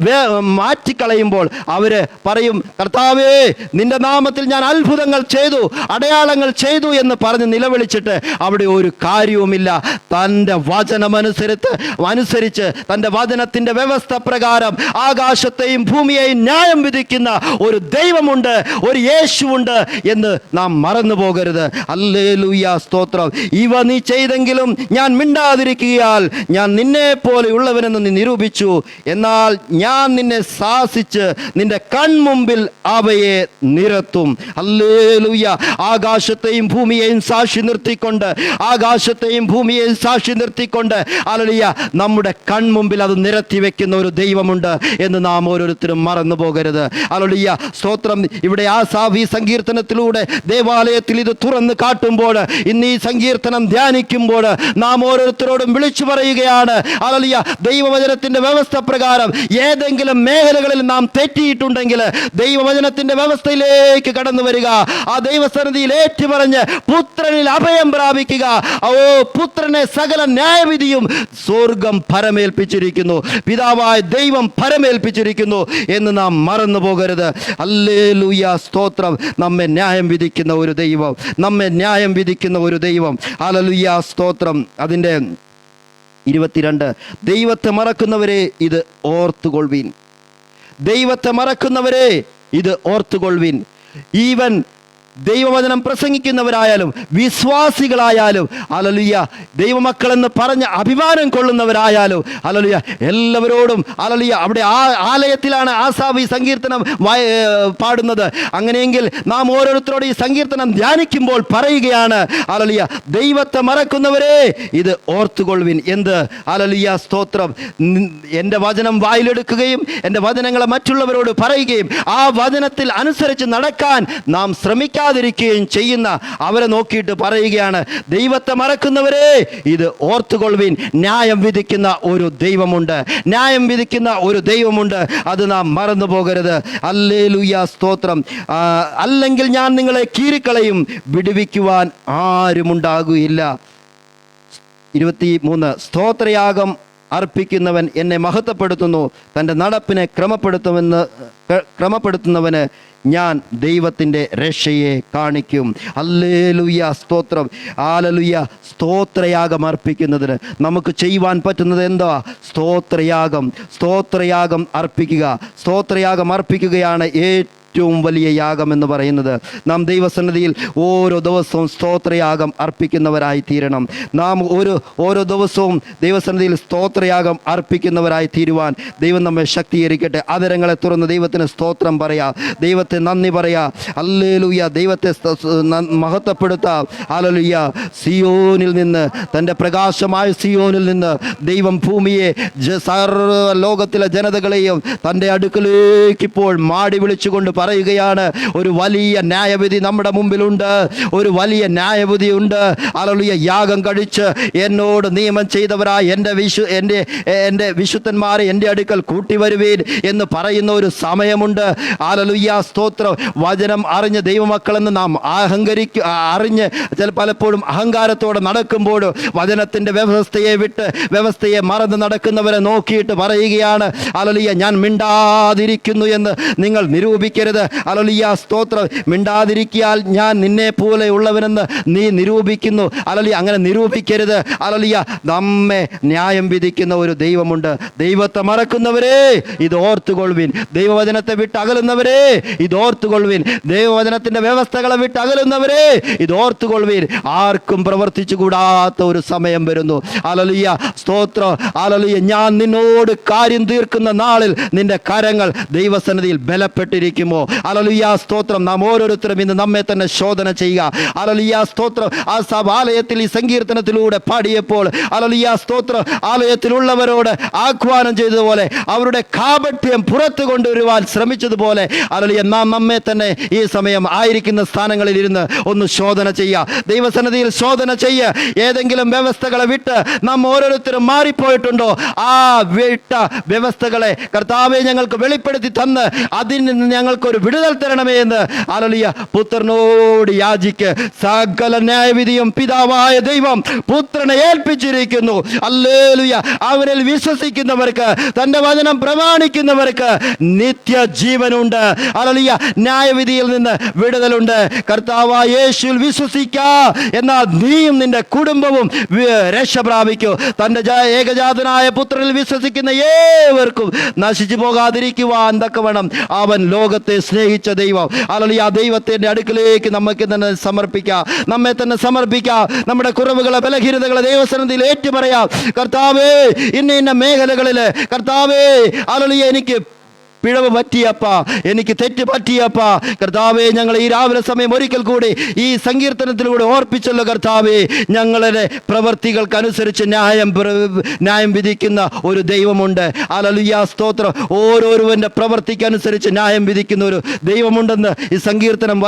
മാറ്റിക്കളയുമ്പോൾ അവര് പറയും, കർത്താവേ നിന്റെ നാമത്തിൽ ഞാൻ അത്ഭുതങ്ങൾ ചെയ്തു, അടയാളങ്ങൾ ചെയ്തു എന്ന് പറഞ്ഞ് നിലവിളിച്ചിട്ട് അവിടെ ഒരു കാര്യവുമില്ല. തൻ്റെ വചനമനുസരിച്ച് തൻ്റെ വചനത്തിൻ്റെ വ്യവസ്ഥ പ്രകാരം ആകാശത്തെയും ഭൂമിയെയും ന്യായം വിധിക്കുന്ന ഒരു ദൈവമുണ്ട്, ഒരു യേശുവുണ്ട് എന്ന് നാം മറന്നു പോകരുത്. ഹല്ലേലൂയ, സ്തോത്രം. ഇവ നീ ചെയ്തെങ്കിലും ഞാൻ മിണ്ടാതിരിക്കുകയാൽ ഞാൻ നിന്നെ പോലെയുള്ളവനെന്ന് നീ നിരൂപിച്ചു. എന്നാൽ ഞാൻ നിന്നെ ശാസിച്ച് നിന്റെ കൺമുമ്പിൽ അവയെ നിരത്തും. ഹല്ലേലൂയ. ആകാശത്തെയും ഭൂമിയെയും സാക്ഷി നിർത്തിക്കൊണ്ട് ഹല്ലേലൂയ നമ്മുടെ കൺമുമ്പിൽ അത് നിരത്തി വെക്കുന്ന ഒരു ദൈവമുണ്ട് എന്ന് നാം ഓരോരുത്തരും മറന്നു പോകരുത്. ഹല്ലേലൂയ, സ്തോത്രം. ഇവിടെ ആസാഫ് ഈ സങ്കീർത്തനത്തിലൂടെ ദേവാലയത്തിൽ ഇത് തുറന്ന് കാട്ടുമ്പോൾ, ഇന്ന് ഈ സങ്കീർത്തനം ധ്യാനിക്കുമ്പോൾ നാം ഓരോരുത്തരോടും വിളിച്ചു പറയുകയാണ്, ഹല്ലേലൂയ, ദൈവവചനത്തിന്റെ വ്യവസ്ഥ പ്രകാരം ഏതെങ്കിലും മേഖലകളിൽ നാം തെറ്റിയിട്ടുണ്ടെങ്കിൽ ദൈവവചനത്തിന്റെ വ്യവസ്ഥയിലേക്ക് കടന്നു വരിക. ആ ദൈവസന്നിധിയിൽ ഏറ്റുപറഞ്ഞ് പുത്രനിൽ അഭയം പ്രാപിക്കുക. ഓ പുത്രനെ സകല ന്യായവിധിയും സ്വർഗം പരമേൽപ്പിച്ചിരിക്കുന്നു, പിതാവായ ദൈവം പരമേൽപ്പിച്ചിരിക്കുന്നു എന്ന് നാം മറന്നു പോകരുത്. ഹല്ലേലൂയ, സ്തോത്രം. നമ്മെ ന്യായം വിധിക്കുന്ന ഒരു ദൈവം, ഹല്ലേലൂയ, സ്തോത്രം. അതിൻ്റെ 22, ദൈവത്തെ മറക്കുന്നവരെ ഇത് ഓർത്തുകൊള്ളുവിൻ. ഈവൻ ദൈവവചനം പ്രസംഗിക്കുന്നവരായാലും വിശ്വാസികളായാലും ഹല്ലേലൂയ, ദൈവമക്കളെന്ന് പറഞ്ഞ് അഭിമാനം കൊള്ളുന്നവരായാലും ഹല്ലേലൂയ, എല്ലാവരോടും ഹല്ലേലൂയ. അവിടെ ആലയത്തിലാണ് ആസാഫ് ഈ സങ്കീർത്തനം പാടുന്നത്. അങ്ങനെയെങ്കിൽ നാം ഓരോരുത്തരോട് ഈ സങ്കീർത്തനം ധ്യാനിക്കുമ്പോൾ പറയുകയാണ്, ഹല്ലേലൂയ, ദൈവത്തെ മറക്കുന്നവരെ ഇത് ഓർത്തുകൊള്ളുവിൻ. എന്ത്? ഹല്ലേലൂയ, സ്തോത്രം. എൻ്റെ വചനം വായിലെടുക്കുകയും എൻ്റെ വചനങ്ങളെ മറ്റുള്ളവരോട് പറയുകയും ആ വചനത്തിൽ അനുസരിച്ച് നടക്കാൻ നാം ശ്രമിക്കാതിരിക്കുകയും ചെയ്യുന്ന അവരെ നോക്കിയിട്ട് പറയുകയാണ്, ദൈവത്തെ മറക്കുന്നവരെ ഇത് ഓർത്തുകൊള്ളുവിൻ. ന്യായം വിധിക്കുന്ന ഒരു ദൈവമുണ്ട്, അത് നാം മറന്നു പോകരുത്. ഹല്ലേലൂയ, സ്തോത്രം. അല്ലെങ്കിൽ ഞാൻ നിങ്ങളെ കീറിക്കളയും, വിടുവിക്കുവാൻ ആരുമുണ്ടാകുകയില്ല. 23, സ്തോത്രയാഗം അർപ്പിക്കുന്നവൻ എന്നെ മഹത്വപ്പെടുത്തുന്നു, തൻ്റെ നടപ്പിനെ ക്രമപ്പെടുത്തുന്നവന് ഞാൻ ദൈവത്തിൻ്റെ രക്ഷയെ കാണിക്കും. ഹല്ലേലൂയ, സ്തോത്രം. ഹല്ലേലൂയ, സ്തോത്രയാഗം അർപ്പിക്കുന്നതിന് നമുക്ക് ചെയ്യുവാൻ പറ്റുന്നത് എന്താ? സ്തോത്രയാഗം അർപ്പിക്കുകയാണ് ഏറ്റവും വലിയ യാഗം എന്ന് പറയുന്നത്. നാം ദൈവസന്നിധിയിൽ ഓരോ ദിവസവും സ്തോത്രയാഗം അർപ്പിക്കുന്നവരായി തീരണം. നാം ഓരോ ദിവസവും ദൈവസന്നിധിയിൽ സ്തോത്രയാഗം അർപ്പിക്കുന്നവരായി തീരുവാൻ ദൈവം നമ്മെ ശക്തീകരിക്കട്ടെ. ആദരങ്ങളെ തുറന്ന് ദൈവത്തിന് സ്തോത്രം പറയാം, ദൈവത്തെ നന്ദി പറയാം. ഹല്ലേലൂയ, ദൈവത്തെ മഹത്വപ്പെടുത്താം. ഹല്ലേലൂയ, സിയോനിൽ നിന്ന്, തൻ്റെ പ്രകാശമായ സിയോനിൽ നിന്ന് ദൈവം ഭൂമിയെ സർവ്വ ലോകത്തിലെ ജനതകളെയും തൻ്റെ അടുക്കലേക്ക് ഇപ്പോൾ മാടി വിളിച്ചുകൊണ്ട് പറയുകയാണ്, ഒരു വലിയ ന്യായവിധി നമ്മുടെ മുമ്പിലുണ്ട്, ഉണ്ട്. ഹല്ലേലൂയ, യാഗം കഴിച്ച് എന്നോട് നിയമം ചെയ്തവരായ എൻ്റെ വിശുദ്ധന്മാരെ എൻ്റെ അടുക്കൽ കൂട്ടിവരുവീൻ എന്ന് പറയുന്ന ഒരു സമയമുണ്ട്. ഹല്ലേലൂയ, സ്തോത്രം. വചനം അറിഞ്ഞ് ദൈവമക്കളെന്ന് നാം അറിഞ്ഞ് പലപ്പോഴും അഹങ്കാരത്തോടെ നടക്കുമ്പോൾ വചനത്തിൻ്റെ വ്യവസ്ഥയെ മറന്ന് നടക്കുന്നവരെ നോക്കിയിട്ട് പറയുകയാണ്, ഹല്ലേലൂയ, ഞാൻ മിണ്ടാതിരിക്കുന്നു എന്ന് നിങ്ങൾ നിരൂപിക്കരുത്. ഹല്ലേലൂയ, സ്തോത്രം. മിണ്ടാതിരിക്കാൽ ഞാൻ നിന്നെ പോലെ ഉള്ളവനെന്ന് നീ നിരൂപിക്കുന്നു. ഹല്ലേലൂയ, അങ്ങനെ നിരൂപിക്കരുത്. ഹല്ലേലൂയ, നമ്മെ ന്യായം വിധിക്കുന്ന ഒരു ദൈവമുണ്ട്. ദൈവത്തെ മറക്കുന്നവരെ ഇത് ഓർത്തുകൊള്ളുവിൻ. ദൈവവചനത്തെ വിട്ട് അകലുന്നവരെ ഇത് ഓർത്തുകൊള്ളുവിൻ. ദൈവവചനത്തിന്റെ വ്യവസ്ഥകളെ വിട്ട് അകലുന്നവരെ ഇത് ഓർത്തുകൊള്ളുവിൻ. ആർക്കും പ്രവർത്തിച്ചു കൂടാത്ത ഒരു സമയം വരുന്നു. ഹല്ലേലൂയ, സ്തോത്രം. ഹല്ലേലൂയ, ഞാൻ നിന്നോട് കാര്യം തീർക്കുന്ന നാളിൽ നിന്റെ കരങ്ങൾ ദൈവസന്നിധിയിൽ ബലപ്പെട്ടിരിക്കുമോ? ഹല്ലേലൂയ, സ്തോത്രം. നാം ഓരോരുത്തരും ഇന്ന് നമ്മെ തന്നെ ശോധന ചെയ്യുക. ഹല്ലേലൂയ, സ്തോത്രം. ആസാഫ് ആലയത്തിൽ ഈ സങ്കീർത്തനത്തിലൂടെ പാടിയപ്പോൾ ഹല്ലേലൂയ, സ്തോത്രം, ആലയത്തിലുള്ളവരോട് ആഹ്വാനം ചെയ്തതുപോലെ, അവരുടെ കാപട്യം പുറത്തു കൊണ്ടുവരുവാൻ ശ്രമിച്ചതുപോലെ ഹല്ലേലൂയ, നാം നമ്മെ തന്നെ ഈ സമയം ആയിരിക്കുന്ന സ്ഥാനങ്ങളിൽ ഇരുന്ന് ഒന്ന് ശോധന ചെയ്യുക. ദൈവസന്നിധിയിൽ ശോധന ചെയ്യുക. ഏതെങ്കിലും വ്യവസ്ഥകളെ വിട്ട് നാം ഓരോരുത്തരും മാറിപ്പോയിട്ടുണ്ടോ? ആ വിട്ട വ്യവസ്ഥകളെ കർത്താവെ ഞങ്ങൾക്ക് വെളിപ്പെടുത്തി തന്ന് അതിൽ നിന്ന് ഞങ്ങൾക്ക് ഞങ്ങൾക്കൊരു വിടുതൽ തരണമേ എന്ന് ഹല്ലേലൂയ പുത്രനോട് യാചിക്ക്. സകല ന്യായവിധിയും പിതാവായ ദൈവം പുത്രനെ ഏൽപ്പിച്ചിരിക്കുന്നു. ഹല്ലേലൂയ. അവരിൽ വിശ്വസിക്കുന്നവർക്ക്, തന്റെ വചനം പ്രമാണിക്കുന്നവർക്ക് നിത്യജീവനുണ്ട്. ഹല്ലേലൂയ. ന്യായവിധിയിൽ നിന്ന് വിടുതലുണ്ട്. കർത്താവായ യേശുവിൽ വിശ്വസിക്കുക, എന്നാൽ നീയും നിന്റെ കുടുംബവും രക്ഷ പ്രാപിക്കൂ. തന്റെ ഏകജാതനായ പുത്രനിൽ വിശ്വസിക്കുന്ന ഏവർക്കും നശിച്ചു പോകാതിരിക്കുവാൻ തക്കവണ്ണം അവൻ ലോകത്തെ സ്നേഹിച്ച ദൈവം. ഹല്ലേലൂയ. ആ ദൈവത്തിന്റെ അടുക്കലേക്ക് നമുക്ക് തന്നെ സമർപ്പിക്കാം, നമ്മെ തന്നെ സമർപ്പിക്കാം. നമ്മുടെ കുറവുകളെ, ബലഹീനതകളെ ദൈവസന്നിധിയിൽ ഏറ്റുപറയാം. കർത്താവേ, ഇന്ന മേഖലകളിൽ കർത്താവേ, ഹല്ലേലൂയ, എനിക്ക് പിഴവ് പറ്റിയപ്പാ, എനിക്ക് തെറ്റ് പറ്റിയപ്പാ. കർത്താവേ, ഞങ്ങൾ ഈ രാവിലെ സമയം ഒരിക്കൽ കൂടി ഈ സങ്കീർത്തനത്തിലൂടെ ഓർപ്പിച്ചല്ലോ കർത്താവേ, ഞങ്ങളുടെ പ്രവർത്തികൾക്കനുസരിച്ച് ന്യായം വിധിക്കുന്ന ഒരു ദൈവമുണ്ട്. ഹല്ലേലൂയ, സ്തോത്രം. ഓരോരുവന്റെ പ്രവർത്തിക്കനുസരിച്ച് ന്യായം വിധിക്കുന്ന ഒരു ദൈവമുണ്ടെന്ന് ഈ സങ്കീർത്തനം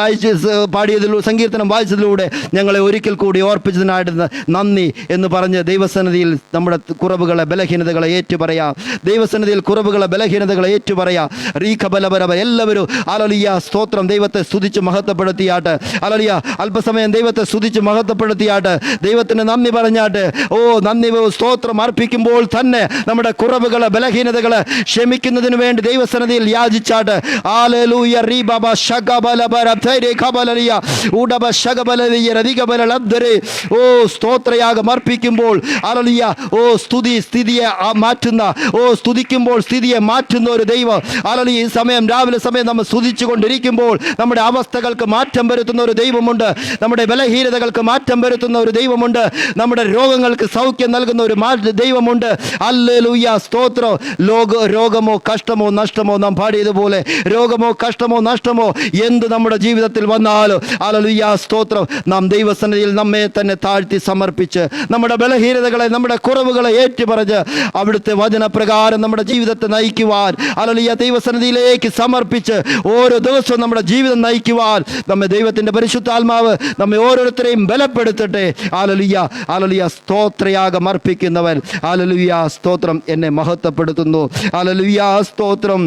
വായിച്ചതിലൂടെ ഞങ്ങളെ ഒരിക്കൽ കൂടി ഓർപ്പിച്ചതിനായിട്ട് നന്ദി എന്ന് പറഞ്ഞ് ദൈവസന്നിധിയിൽ നമ്മുടെ കുറവുകളെ, ബലഹീനതകളെ ഏറ്റുപറയാം. ദൈവസന്നിധിയിൽ കുറവുകളെ, ബലഹീനതകളെ ഏറ്റുപറയാം. എല്ലാവരും ഹല്ലേലൂയ, സ്തോത്രം, ദൈവത്തെ സ്തുതിച്ച് മഹത്വപ്പെടുത്തിയാട്ട്. ഹല്ലേലൂയ, അല്പസമയം ദൈവത്തെ സ്തുതിച്ച് മഹത്വപ്പെടുത്തിയാട്ട്, ദൈവത്തിന് നന്ദി പറഞ്ഞാട്ട്, നന്ദി സ്തോത്രം അർപ്പിക്കുമ്പോൾ തന്നെ നമ്മുടെ കുറവുകളെ, ബലഹീനതകളെ ക്ഷമിക്കുന്നതിന് വേണ്ടി ദൈവസന്നിധിയിൽ യാചിച്ചാട്ട്. ഹല്ലേലൂയ. റീബബ ശഗബലബര ധൈര്യഖബലലിയ ഉഡബ ശഗബലലിയ രദിഗബലലദ്ദരെ. സ്തോത്രയാഗം അർപ്പിക്കുമ്പോൾ ഹല്ലേലൂയ, സ്തുതി സ്ഥിതിയെ മാറ്റുന്ന, സ്തുതിക്കുമ്പോൾ സ്ഥിതിയെ മാറ്റുന്ന ഒരു ദൈവം. ഹല്ലേലൂയ. ഈ സമയം, രാവിലെ സമയം നമ്മൾ സ്തുതിച്ചു കൊണ്ടിരിക്കുമ്പോൾ നമ്മുടെ അവസ്ഥകൾക്ക് മാറ്റം വരുത്തുന്ന ഒരു ദൈവമുണ്ട്. നമ്മുടെ ബലഹീനതകൾക്ക് മാറ്റം വരുത്തുന്ന ഒരു ദൈവമുണ്ട്. നമ്മുടെ രോഗങ്ങൾക്ക് സൗഖ്യം നൽകുന്ന ഒരു ദൈവമുണ്ട്. ഹല്ലേലൂയ, സ്തോത്രം. രോഗമോ കഷ്ടമോ നഷ്ടമോ, നാം പാടിയതുപോലെ രോഗമോ കഷ്ടമോ നഷ്ടമോ എന്ത് നമ്മുടെ ജീവിതത്തിൽ വന്നാലോ ഹല്ലേലൂയ, സ്തോത്രം, നാം ദൈവസന്നിധിയിൽ നമ്മെ തന്നെ താഴ്ത്തി സമർപ്പിച്ച് നമ്മുടെ ബലഹീനതകളെ, നമ്മുടെ കുറവുകളെ ഏറ്റുപറഞ്ഞ് അവിടുത്തെ വചനപ്രകാരം നമ്മുടെ ജീവിതത്തെ നയിക്കുവാൻ, ഹല്ലേലൂയ, ദൈവസന്നിധിയിലേക്ക് സമർപ്പിച്ച് ഓരോ ദിവസവും നമ്മുടെ ജീവിതം നയിക്കുവാൻ നമ്മെ ദൈവത്തിന്റെ പരിശുദ്ധാത്മാവ് നമ്മെ ഓരോരുത്തരെയും ബലപ്പെടുത്തട്ടെ. Hallelujah, hallelujah. സ്തോത്രയാഗം അർപ്പിക്കുന്നവൻ, ഹല്ലേലൂയ, സ്തോത്രം, എന്നെ മഹത്വപ്പെടുത്തുന്നു. ഹല്ലേലൂയ, സ്തോത്രം.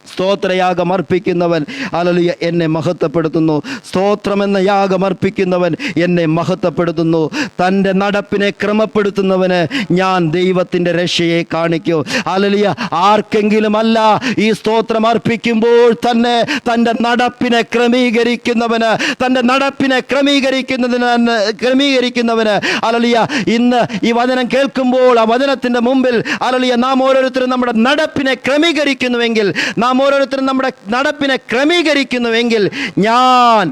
സ്തോത്രയാഗം അർപ്പിക്കുന്നവൻ, ഹല്ലേലൂയ, എന്നെ മഹത്വപ്പെടുത്തുന്നു. സ്തോത്രമെന്ന യാഗം അർപ്പിക്കുന്നവൻ എന്നെ മഹത്വപ്പെടുത്തുന്നു. തൻ്റെ നടപ്പിനെ ക്രമപ്പെടുത്തുന്നവന് ഞാൻ ദൈവത്തിൻ്റെ രക്ഷയെ കാണിക്കും. ഹല്ലേലൂയ. ആർക്കെങ്കിലും അല്ല, ഈ സ്തോത്രം അർപ്പിക്കുമ്പോൾ തന്നെ തൻ്റെ നടപ്പിനെ ക്രമീകരിക്കുന്നവന്, തൻ്റെ നടപ്പിനെ ക്രമീകരിക്കുന്നവന് ഹല്ലേലൂയ. ഇന്ന് ഈ വചനം കേൾക്കുമ്പോൾ ആ വചനത്തിൻ്റെ മുമ്പിൽ ഹല്ലേലൂയ, നാം ഓരോരുത്തരും നമ്മുടെ നടപ്പിനെ ക്രമീകരിക്കുന്നുവെങ്കിൽ, നാം ഓരോരുത്തരും നമ്മുടെ നടപ്പിനെ ക്രമീകരിക്കുന്നുവെങ്കിൽ ഞാൻ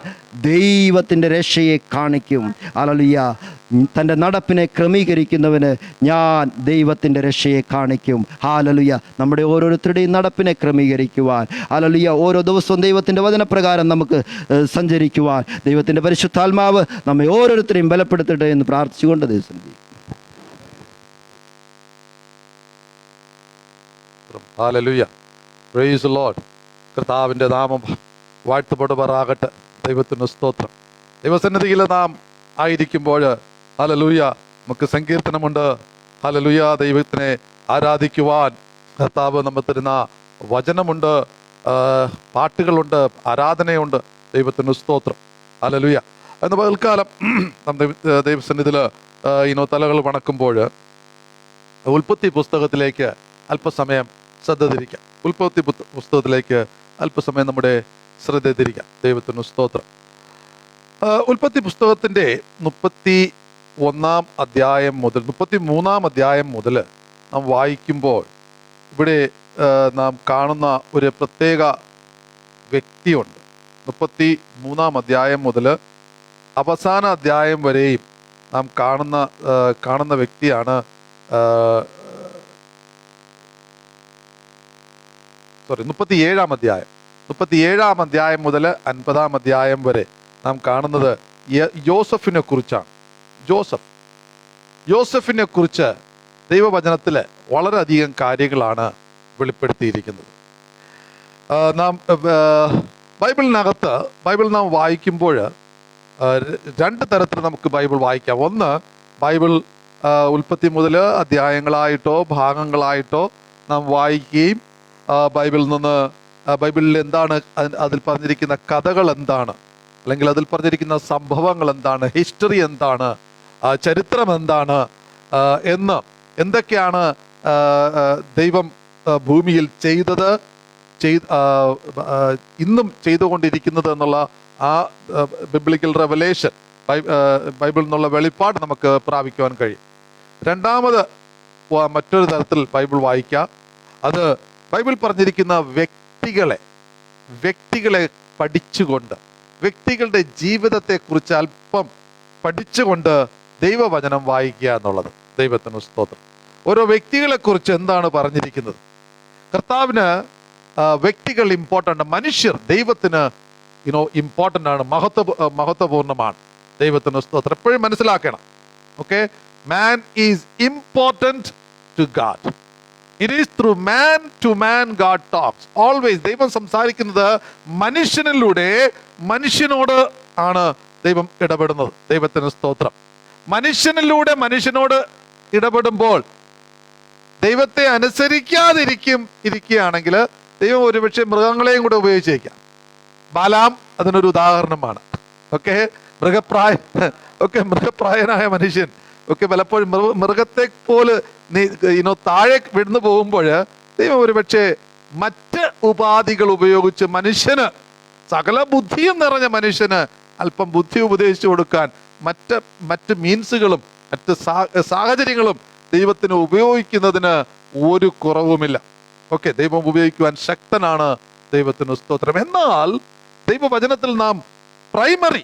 ദൈവത്തിൻ്റെ രക്ഷയെ കാണിക്കും. ഹല്ലേലൂയ. തൻ്റെ നടപ്പിനെ ക്രമീകരിക്കുന്നവന് ഞാൻ ദൈവത്തിൻ്റെ രക്ഷയെ കാണിക്കും. ഹല്ലേലൂയ. നമ്മുടെ ഓരോരുത്തരുടെയും നടപ്പിനെ ക്രമീകരിക്കുവാൻ, ഹല്ലേലൂയ, ഓരോ ദിവസവും ദൈവത്തിൻ്റെ വചനപ്രകാരം നമുക്ക് സഞ്ചരിക്കുവാൻ ദൈവത്തിൻ്റെ പരിശുദ്ധാത്മാവ് നമ്മെ ഓരോരുത്തരെയും ബലപ്പെടുത്തട്ടെ എന്ന് പ്രാർത്ഥിച്ചുകൊണ്ട് ദിവസം ഹല്ലേലൂയ. Price the Lord. കർത്താവിൻ്റെ നാമം വാഴ്ത്തപ്പെടുമാറാകട്ടെ. ദൈവത്തിന് സ്തോത്രം. ദൈവസന്നിധിയിൽ നാം ആയിരിക്കുമ്പോൾ ഹല്ലേലൂയ, നമുക്ക് സങ്കീർത്തനമുണ്ട്. ഹല്ലേലൂയ, ദൈവത്തിനെ ആരാധിക്കുവാൻ കർത്താവ് നമ്മൾ തരുന്ന വചനമുണ്ട്, പാട്ടുകളുണ്ട്, ആരാധനയുണ്ട്. ദൈവത്തിന് സ്തോത്രം. ഹല്ലേലൂയ. എന്ന് പകൽക്കാലം നാം ദൈവസന്നിധിയിൽ തലകൾ വണക്കുമ്പോൾ ഉൽപ്പത്തി പുസ്തകത്തിലേക്ക് അല്പസമയം ശ്രദ്ധ തിരിക്കാം. ഉൽപ്പത്തി പുസ്തകത്തിലേക്ക് അല്പസമയം നമ്മുടെ ശ്രദ്ധ തിരിക്കാം. ദൈവത്തിന് സ്തോത്രം. ഉൽപ്പത്തി പുസ്തകത്തിൻ്റെ 31-ാം അധ്യായം മുതൽ 33-ാം അധ്യായം മുതൽ നാം വായിക്കുമ്പോൾ ഇവിടെ നാം കാണുന്ന ഒരു പ്രത്യേക വ്യക്തിയുണ്ട്. 33-ാം അധ്യായം മുതൽ അവസാന അധ്യായം വരെയും നാം കാണുന്ന വ്യക്തിയാണ് 37-ാം അധ്യായം. 37-ാം അധ്യായം മുതൽ 50-ാം അധ്യായം വരെ നാം കാണുന്നത് യോസഫിനെ കുറിച്ചാണ്. യോസഫിനെ കുറിച്ച് ദൈവവചനത്തിൽ വളരെയധികം കാര്യങ്ങളാണ് വെളിപ്പെടുത്തിയിരിക്കുന്നത്. നാം ബൈബിൾ നാം വായിക്കുമ്പോൾ രണ്ട് തരത്തിൽ നമുക്ക് ബൈബിൾ വായിക്കാം. ഒന്ന്, ബൈബിൾ ഉൽപ്പത്തി മുതൽ അധ്യായങ്ങളായിട്ടോ ഭാഗങ്ങളായിട്ടോ നാം വായിക്കുകയും ബൈബിളിൽ നിന്ന് ബൈബിളിൽ എന്താണ് അതിൽ പറഞ്ഞിരിക്കുന്ന കഥകൾ എന്താണ്, അല്ലെങ്കിൽ അതിൽ പറഞ്ഞിരിക്കുന്ന സംഭവങ്ങൾ എന്താണ്, ഹിസ്റ്ററി എന്താണ്, ചരിത്രം എന്താണ് എന്ന്, എന്തൊക്കെയാണ് ദൈവം ഭൂമിയിൽ ചെയ്തത്, ഇന്നും ചെയ്തുകൊണ്ടിരിക്കുന്നത് എന്നുള്ള ആ ബിബ്ലിക്കൽ റെവലേഷൻ, ബൈബിളിൽ നിന്നുള്ള വെളിപ്പാട് നമുക്ക് പ്രാപിക്കുവാൻ കഴിയും. രണ്ടാമത് മറ്റൊരു തരത്തിൽ ബൈബിൾ വായിക്കാം. അത് ബൈബിൾ പറഞ്ഞിരിക്കുന്ന വ്യക്തികളെ പഠിച്ചുകൊണ്ട്, വ്യക്തികളുടെ ജീവിതത്തെക്കുറിച്ച് അല്പം പഠിച്ചുകൊണ്ട് ദൈവവചനം വായിക്കുക എന്നുള്ളത്. ദൈവത്തിന് സ്തോത്രം. ഓരോ വ്യക്തികളെ കുറിച്ച് എന്താണ് പറഞ്ഞിരിക്കുന്നത്? കർത്താവിന് വ്യക്തികൾ ഇമ്പോർട്ടൻ്റ്, മനുഷ്യർ ദൈവത്തിന് ഇമ്പോർട്ടൻ്റ് ആണ്, മഹത്വപൂർണ്ണമാണ്. ദൈവത്തിന് സ്തോത്രം. എപ്പോഴും മനസ്സിലാക്കണം. Okay, man is important to God. It is through man to man God talks. Always ദൈവം സംസാരിക്കുന്നത് മനുഷ്യനിലൂടെ, മനുഷ്യനോട് ആണ് ദൈവം ഇടപെടുന്നത്. ദൈവത്തിന് സ്തോത്രം. മനുഷ്യനിലൂടെ മനുഷ്യനോട് ഇടപെടുമ്പോൾ ദൈവത്തെ അനുസരിക്കാതിരിക്കുകയാണെങ്കിൽ ദൈവം ഒരുപക്ഷെ മൃഗങ്ങളെയും കൂടെ ഉപയോഗിച്ചേക്കാം. ബാലാം അതിനൊരു ഉദാഹരണമാണ്. ഓക്കെ, മൃഗപ്രായനായ മനുഷ്യൻ ഒക്കെ പലപ്പോഴും മൃഗത്തെ പോലെ താഴെ വിടുന്നു പോകുമ്പോൾ ദൈവം ഒരുപക്ഷെ മറ്റ് ഉപാധികൾ ഉപയോഗിച്ച് മനുഷ്യന്, സകല ബുദ്ധിയും നിറഞ്ഞ മനുഷ്യന് അല്പം ബുദ്ധി ഉപദേശിച്ചു കൊടുക്കാൻ മറ്റ് മീൻസുകളും മറ്റ് സാഹചര്യങ്ങളും ദൈവത്തിന് ഉപയോഗിക്കുന്നതിന് ഒരു കുറവുമില്ല. ഓക്കെ, ദൈവം ഉപയോഗിക്കുവാൻ ശക്തനാണ്. ദൈവത്തിന് സ്തോത്രം. എന്നാൽ ദൈവവചനത്തിൽ നാം പ്രൈമറി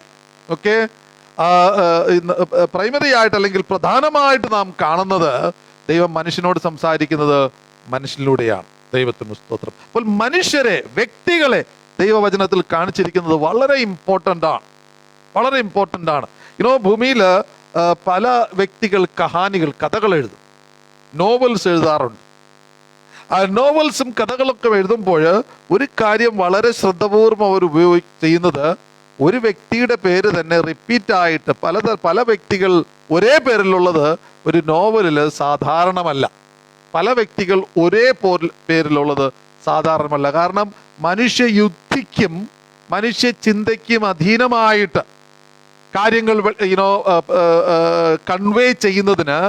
ആയിട്ട്, അല്ലെങ്കിൽ പ്രധാനമായിട്ട് നാം കാണുന്നത് ദൈവം മനുഷ്യനോട് സംസാരിക്കുന്നത് മനുഷ്യനിലൂടെയാണ്. ദൈവത്തിന് സ്തോത്രം. അപ്പോൾ വ്യക്തികളെ ദൈവവചനത്തിൽ കാണിച്ചിരിക്കുന്നത് വളരെ ഇമ്പോർട്ടൻ്റ് ആണ്. ഭൂമിയിൽ പല വ്യക്തികൾ കഥകൾ എഴുതും, നോവൽസ് എഴുതാറുണ്ട്. ആ നോവൽസും കഥകളൊക്കെ എഴുതുമ്പോൾ ഒരു കാര്യം വളരെ ശ്രദ്ധപൂർവ്വം അവർ ചെയ്യുന്നത്, ഒരു വ്യക്തിയുടെ പേര് തന്നെ റിപ്പീറ്റ് ആയിട്ട് പല വ്യക്തികൾ ഒരേ പേരിലുള്ളത് ഒരു നോവലിൽ സാധാരണമല്ല. പല വ്യക്തികൾ ഒരേ പേരിലുള്ളത് സാധാരണമല്ല. കാരണം മനുഷ്യയുക്തിക്കും മനുഷ്യ ചിന്തയ്ക്കും അധീനമായിട്ട് കാര്യങ്ങൾ കൺവേ ചെയ്യുന്നതിന്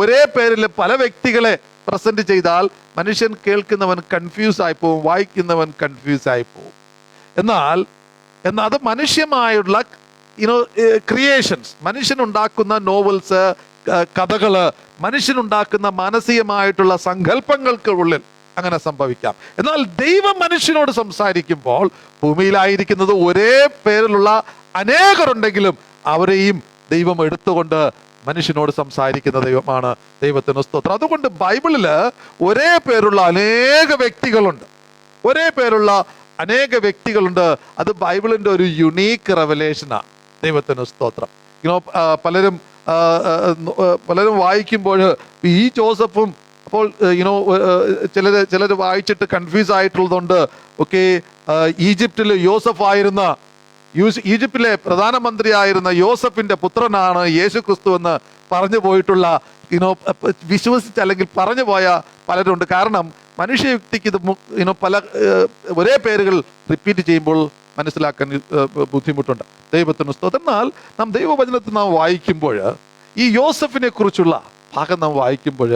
ഒരേ പേരിൽ പല വ്യക്തികളെ പ്രസന്റ് ചെയ്താൽ മനുഷ്യൻ കേൾക്കുന്നവൻ കൺഫ്യൂസ് ആയി പോവും, വായിക്കുന്നവൻ കൺഫ്യൂസ് ആയി പോവും. എന്നാൽ അത് മനുഷ്യമായുള്ള ക്രിയേഷൻസ്, മനുഷ്യനുണ്ടാക്കുന്ന നോവൽസ്, കഥകള്, മനുഷ്യനുണ്ടാക്കുന്ന മാനസികമായിട്ടുള്ള സങ്കല്പങ്ങൾക്ക് ഉള്ളിൽ അങ്ങനെ സംഭവിക്കാം. എന്നാൽ ദൈവം മനുഷ്യനോട് സംസാരിക്കുമ്പോൾ ഭൂമിയിലായിരിക്കുന്നത് ഒരേ പേരിലുള്ള അനേകരുണ്ടെങ്കിലും അവരെയും ദൈവം എടുത്തുകൊണ്ട് മനുഷ്യനോട് സംസാരിക്കുന്ന ദൈവമാണ്. ദൈവത്തിന് സ്തോത്രം. അതുകൊണ്ട് ബൈബിളില് ഒരേ പേരുള്ള അനേക വ്യക്തികളുണ്ട്. അത് ബൈബിളിന്റെ ഒരു യുണീക്ക് റെവലേഷനാണ്. ദൈവത്തിന് സ്തോത്രം. പലരും വായിക്കുമ്പോൾ ഈ ജോസഫും, അപ്പോൾ ചിലർ വായിച്ചിട്ട് കൺഫ്യൂസ് ആയിട്ടുള്ളതുണ്ട്. ഈജിപ്തിലെ പ്രധാനമന്ത്രിയായിരുന്ന യോസഫിന്റെ പുത്രനാണ് യേശു ക്രിസ്തു എന്ന് പറഞ്ഞു പോയിട്ടുള്ള വിശ്വസിച്ച് അല്ലെങ്കിൽ പറഞ്ഞു പോയ പലരുണ്ട്. കാരണം മനുഷ്യയുക്തിക്ക് ഇത് ഒരേ പേരുകൾ റിപ്പീറ്റ് ചെയ്യുമ്പോൾ മനസ്സിലാക്കാൻ ബുദ്ധിമുട്ടുണ്ട്. ദൈവത്തിന് സ്തോത്രം. എന്നാൽ നാം ദൈവവചനത്തിൽ നാം വായിക്കുമ്പോൾ ഈ യോസഫിനെ കുറിച്ചുള്ള ഭാഗം നാം വായിക്കുമ്പോൾ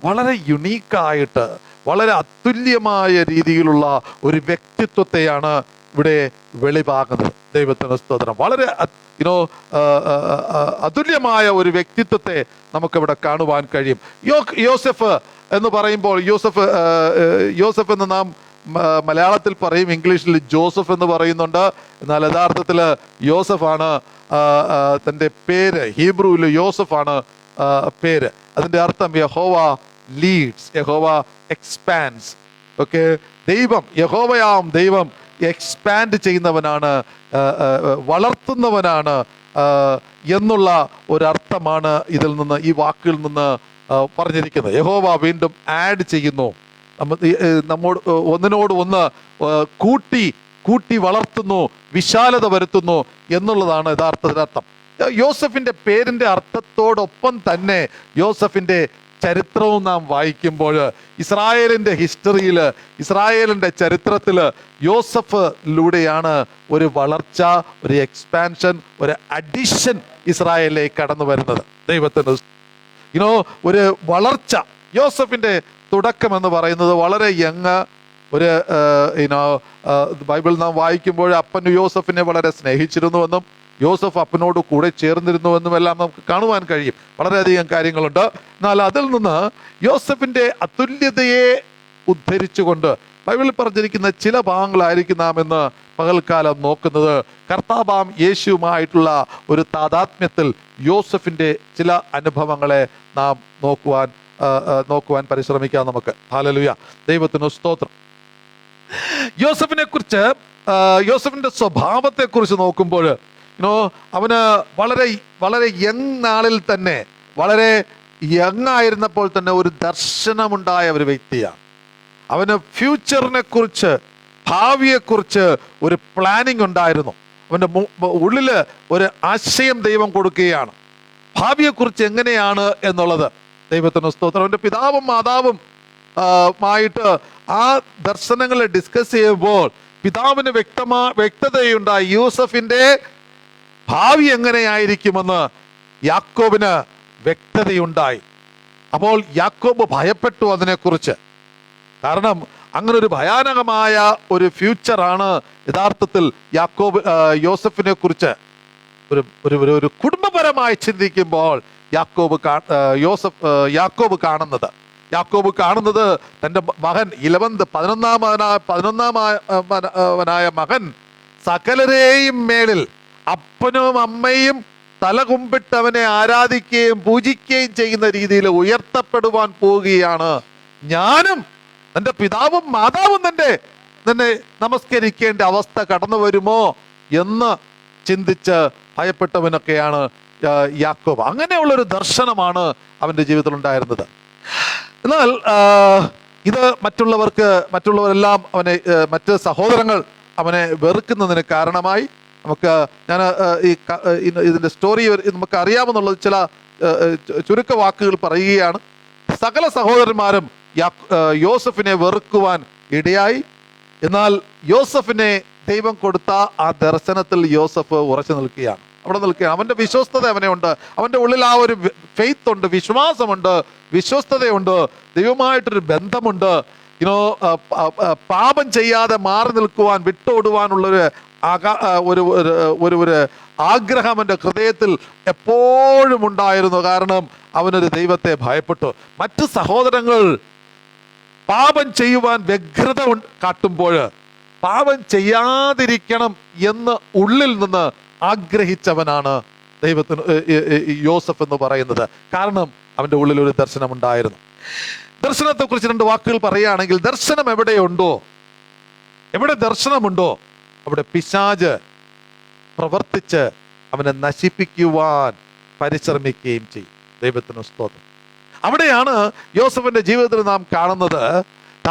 വളരെ യുണീക്കായിട്ട്, വളരെ അതുല്യമായ രീതിയിലുള്ള ഒരു വ്യക്തിത്വത്തെയാണ് ഇവിടെ വെളിവാകുന്നത്. ദൈവത്തിന് സ്തോത്രം. വളരെ അതുല്യമായ ഒരു വ്യക്തിത്വത്തെ നമുക്കിവിടെ കാണുവാൻ കഴിയും. യോസഫ് എന്ന് പറയുമ്പോൾ യോസഫ് എന്ന് നാം മലയാളത്തിൽ പറയും, ഇംഗ്ലീഷിൽ ജോസഫ് എന്ന് പറയുന്നുണ്ട്. എന്നാൽ യഥാർത്ഥത്തിൽ യോസഫാണ് തൻ്റെ പേര്. ഹീബ്രുവിൽ യോസഫാണ് പേര്. അതിൻ്റെ അർത്ഥം യഹോവ ലീഡ്സ്, യഹോവ എക്സ്പാൻഡ്സ്. ഓക്കെ, യഹോവയാം ദൈവം എക്സ്പാൻഡ് ചെയ്യുന്നവനാണ്, വളർത്തുന്നവനാണ് എന്നുള്ള ഒരർത്ഥമാണ് ഈ വാക്കിൽ നിന്ന് പറഞ്ഞിരിക്കുന്നത്. യഹോവ വീണ്ടും ആഡ് ചെയ്യുന്നു, ഒന്നിനോട് ഒന്ന് കൂട്ടി വളർത്തുന്നു, വിശാലത വരുത്തുന്നു എന്നുള്ളതാണ് യഥാർത്ഥത്തിനർത്ഥം. യോസഫിന്റെ പേരിന്റെ അർത്ഥത്തോടൊപ്പം തന്നെ യോസഫിന്റെ ചരിത്രവും നാം വായിക്കുമ്പോൾ ഇസ്രായേലിൻ്റെ ഹിസ്റ്ററിയിൽ, ഇസ്രായേലിൻ്റെ ചരിത്രത്തിൽ യോസഫിലൂടെയാണ് ഒരു വളർച്ച, ഒരു എക്സ്പാൻഷൻ, ഒരു അഡിഷൻ ഇസ്രായേലിലേക്ക് കടന്നു വരുന്നത്. ദൈവത്തിന് ഒരു വളർച്ച. യോസഫിൻ്റെ തുടക്കം എന്ന് പറയുന്നത് വളരെ യങ് ഒരു ബൈബിൾ നാം വായിക്കുമ്പോൾ അപ്പൻ യോസഫിനെ വളരെ സ്നേഹിച്ചിരുന്നുവെന്നും യോസഫ് അപ്പനോട് കൂടെ ചേർന്നിരുന്നുവെന്നും എല്ലാം നമുക്ക് കാണുവാൻ കഴിയും. വളരെയധികം കാര്യങ്ങളുണ്ട്. എന്നാൽ അതിൽ നിന്ന് യോസഫിൻ്റെ അതുല്യതയെ ഉദ്ധരിച്ചുകൊണ്ട് ബൈബിളിൽ പറഞ്ഞിരിക്കുന്ന ചില ഭാഗങ്ങളായിരിക്കും നാം ഇന്ന് പകൽക്കാലം നോക്കുന്നത്. കർത്താവാം യേശുവുമായിട്ടുള്ള ഒരു താദാത്മ്യത്തിൽ യോസഫിൻ്റെ ചില അനുഭവങ്ങളെ നാം നോക്കുവാൻ പരിശ്രമിക്കാം നമുക്ക്. ഹല്ലേലൂയ, ദൈവത്തിന് സ്തോത്രം. യോസഫിനെ കുറിച്ച്, യോസഫിന്റെ സ്വഭാവത്തെ കുറിച്ച് നോക്കുമ്പോൾ അവന് വളരെ വളരെ യങ് നാളിൽ തന്നെ, വളരെ യങ് ആയിരുന്നപ്പോൾ തന്നെ ഒരു ദർശനമുണ്ടായ ഒരു വ്യക്തിയാണ്. അവന് ഫ്യൂച്ചറിനെ കുറിച്ച്, ഭാവിയെക്കുറിച്ച് ഒരു പ്ലാനിങ് ഉണ്ടായിരുന്നു. അവൻ്റെ ഉള്ളിൽ ഒരു ആശയം ദൈവം കൊടുക്കുകയാണ്, ഭാവിയെക്കുറിച്ച് എങ്ങനെയാണ് എന്നുള്ളത്. ദൈവത്തിന് സ്തോത്രം. അവൻ്റെ പിതാവും മാതാവും ആയിട്ട് ആ ദർശനങ്ങളെ ഡിസ്കസ് ചെയ്യുമ്പോൾ പിതാവിന് വ്യക്തതയുണ്ടായി. യൂസഫിൻ്റെ ഭാവി എങ്ങനെയായിരിക്കുമെന്ന് യാക്കോബിന് വ്യക്തതയുണ്ടായി. അപ്പോൾ യാക്കോബ് ഭയപ്പെട്ടു അതിനെക്കുറിച്ച്. കാരണം അങ്ങനെ ഒരു ഭയാനകമായ ഒരു ഫ്യൂച്ചറാണ് യഥാർത്ഥത്തിൽ യോസഫിനെ കുറിച്ച് ഒരു കുടുംബപരമായി ചിന്തിക്കുമ്പോൾ യാക്കോബ് കാണുന്നത് തൻ്റെ മകൻ 11ാമനായ മകൻ സകലരെയും മേളിൽ അപ്പനും അമ്മയും തലകുമ്പിട്ട് അവനെ ആരാധിക്കുകയും പൂജിക്കുകയും ചെയ്യുന്ന രീതിയിൽ ഉയർത്തപ്പെടുവാൻ പോവുകയാണ്. ഞാനും എൻ്റെ പിതാവും മാതാവും തന്നെ നമസ്കരിക്കേണ്ട അവസ്ഥ കടന്നു വരുമോ എന്ന് ചിന്തിച്ച് ഭയപ്പെട്ടവനൊക്കെയാണ് യാക്കോബ്. അങ്ങനെയുള്ളൊരു ദർശനമാണ് അവൻ്റെ ജീവിതത്തിൽ ഉണ്ടായിരുന്നത്. എന്നാൽ ഇത് മറ്റുള്ളവരെല്ലാം മറ്റ് സഹോദരങ്ങൾ അവനെ വെറുക്കുന്നതിന് കാരണമായി. ഞാൻ ഇതിൻ്റെ സ്റ്റോറി നമുക്ക് അറിയാമെന്നുള്ളത് ചില ചുരുക്ക വാക്കുകൾ പറയുകയാണ്. സകല സഹോദരന്മാരും യോസഫിനെ വെറുക്കുവാൻ ഇടയായി. എന്നാൽ യോസഫിനെ ദൈവം കൊടുത്ത ആ ദർശനത്തിൽ യോസഫ് ഉറച്ചു നിൽക്കുകയാണ്. അവൻ്റെ വിശ്വസ്തത അവനുണ്ട്. അവൻ്റെ ഉള്ളിൽ ആ ഒരു ഫെയ്ത്ത് ഉണ്ട്, വിശ്വാസമുണ്ട്, വിശ്വസ്തതയുണ്ട്, ദൈവമായിട്ടൊരു ബന്ധമുണ്ട്. പാപം ചെയ്യാതെ മാറി നിൽക്കുവാൻ, വിട്ടോടുവാനുള്ളൊരു ഒരു ആഗ്രഹം അവൻ്റെ ഹൃദയത്തിൽ എപ്പോഴും ഉണ്ടായിരുന്നു. കാരണം അവനൊരു ദൈവത്തെ ഭയപ്പെട്ടു. മറ്റ് സഹോദരങ്ങൾ പാപം ചെയ്യുവാൻ വ്യഗ്രത കാട്ടുമ്പോൾ പാപം ചെയ്യാതിരിക്കണം എന്ന് ഉള്ളിൽ നിന്ന് ആഗ്രഹിച്ചവനാണ് യോസഫ് എന്ന് പറയുന്നത്. കാരണം അവൻ്റെ ഉള്ളിൽ ഒരു ദർശനമുണ്ടായിരുന്നു. ദർശനത്തെ കുറിച്ച് 2 വാക്കുകൾ പറയുകയാണെങ്കിൽ, ദർശനം എവിടെ ദർശനമുണ്ടോ അവിടെ പിശാച് പ്രവർത്തിച്ച് അവനെ നശിപ്പിക്കുവാൻ പരിശ്രമിക്കുകയും ചെയ്യും. ദൈവത്തിന് സ്തോത്രം. അവിടെയാണ് യോസഫിന്റെ ജീവിതത്തിൽ നാം കാണുന്നത്.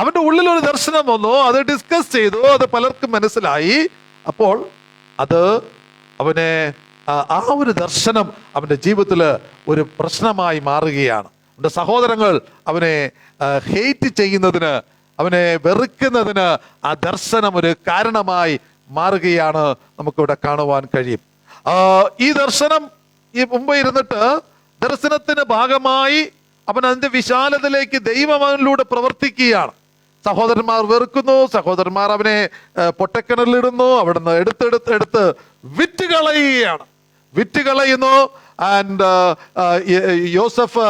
അവന്റെ ഉള്ളിൽ ഒരു ദർശനം വന്നു, അത് ഡിസ്കസ് ചെയ്തു, അത് പലർക്കും മനസ്സിലായി. അപ്പോൾ അത് അവനെ ആ ഒരു ദർശനം അവന്റെ ജീവിതത്തിൽ ഒരു പ്രശ്നമായി മാറുകയാണ്. അവന്റെ സഹോദരങ്ങൾ അവനെ ഹെയ്റ്റ് ചെയ്യുന്നതിന്, അവനെ വെറുക്കുന്നതിന് ആ ദർശനം ഒരു കാരണമായി മാറുകയാണ് നമുക്കിവിടെ കാണുവാൻ കഴിയും. ഈ ദർശനം മുമ്പ് ഇരുന്നിട്ട് ദർശനത്തിന് ഭാഗമായി അവൻ അതിന്റെ വിശാലതയിലേക്ക് ദൈവം അവനിലൂടെ പ്രവർത്തിക്കുകയാണ്. സഹോദരന്മാർ വെറുക്കുന്നു, സഹോദരന്മാർ അവനെ പൊട്ടക്കിണറിലിടുന്നു, അവിടുന്ന് എടുത്ത് വിറ്റ് കളയുന്നു. ആൻഡ് യോസഫ്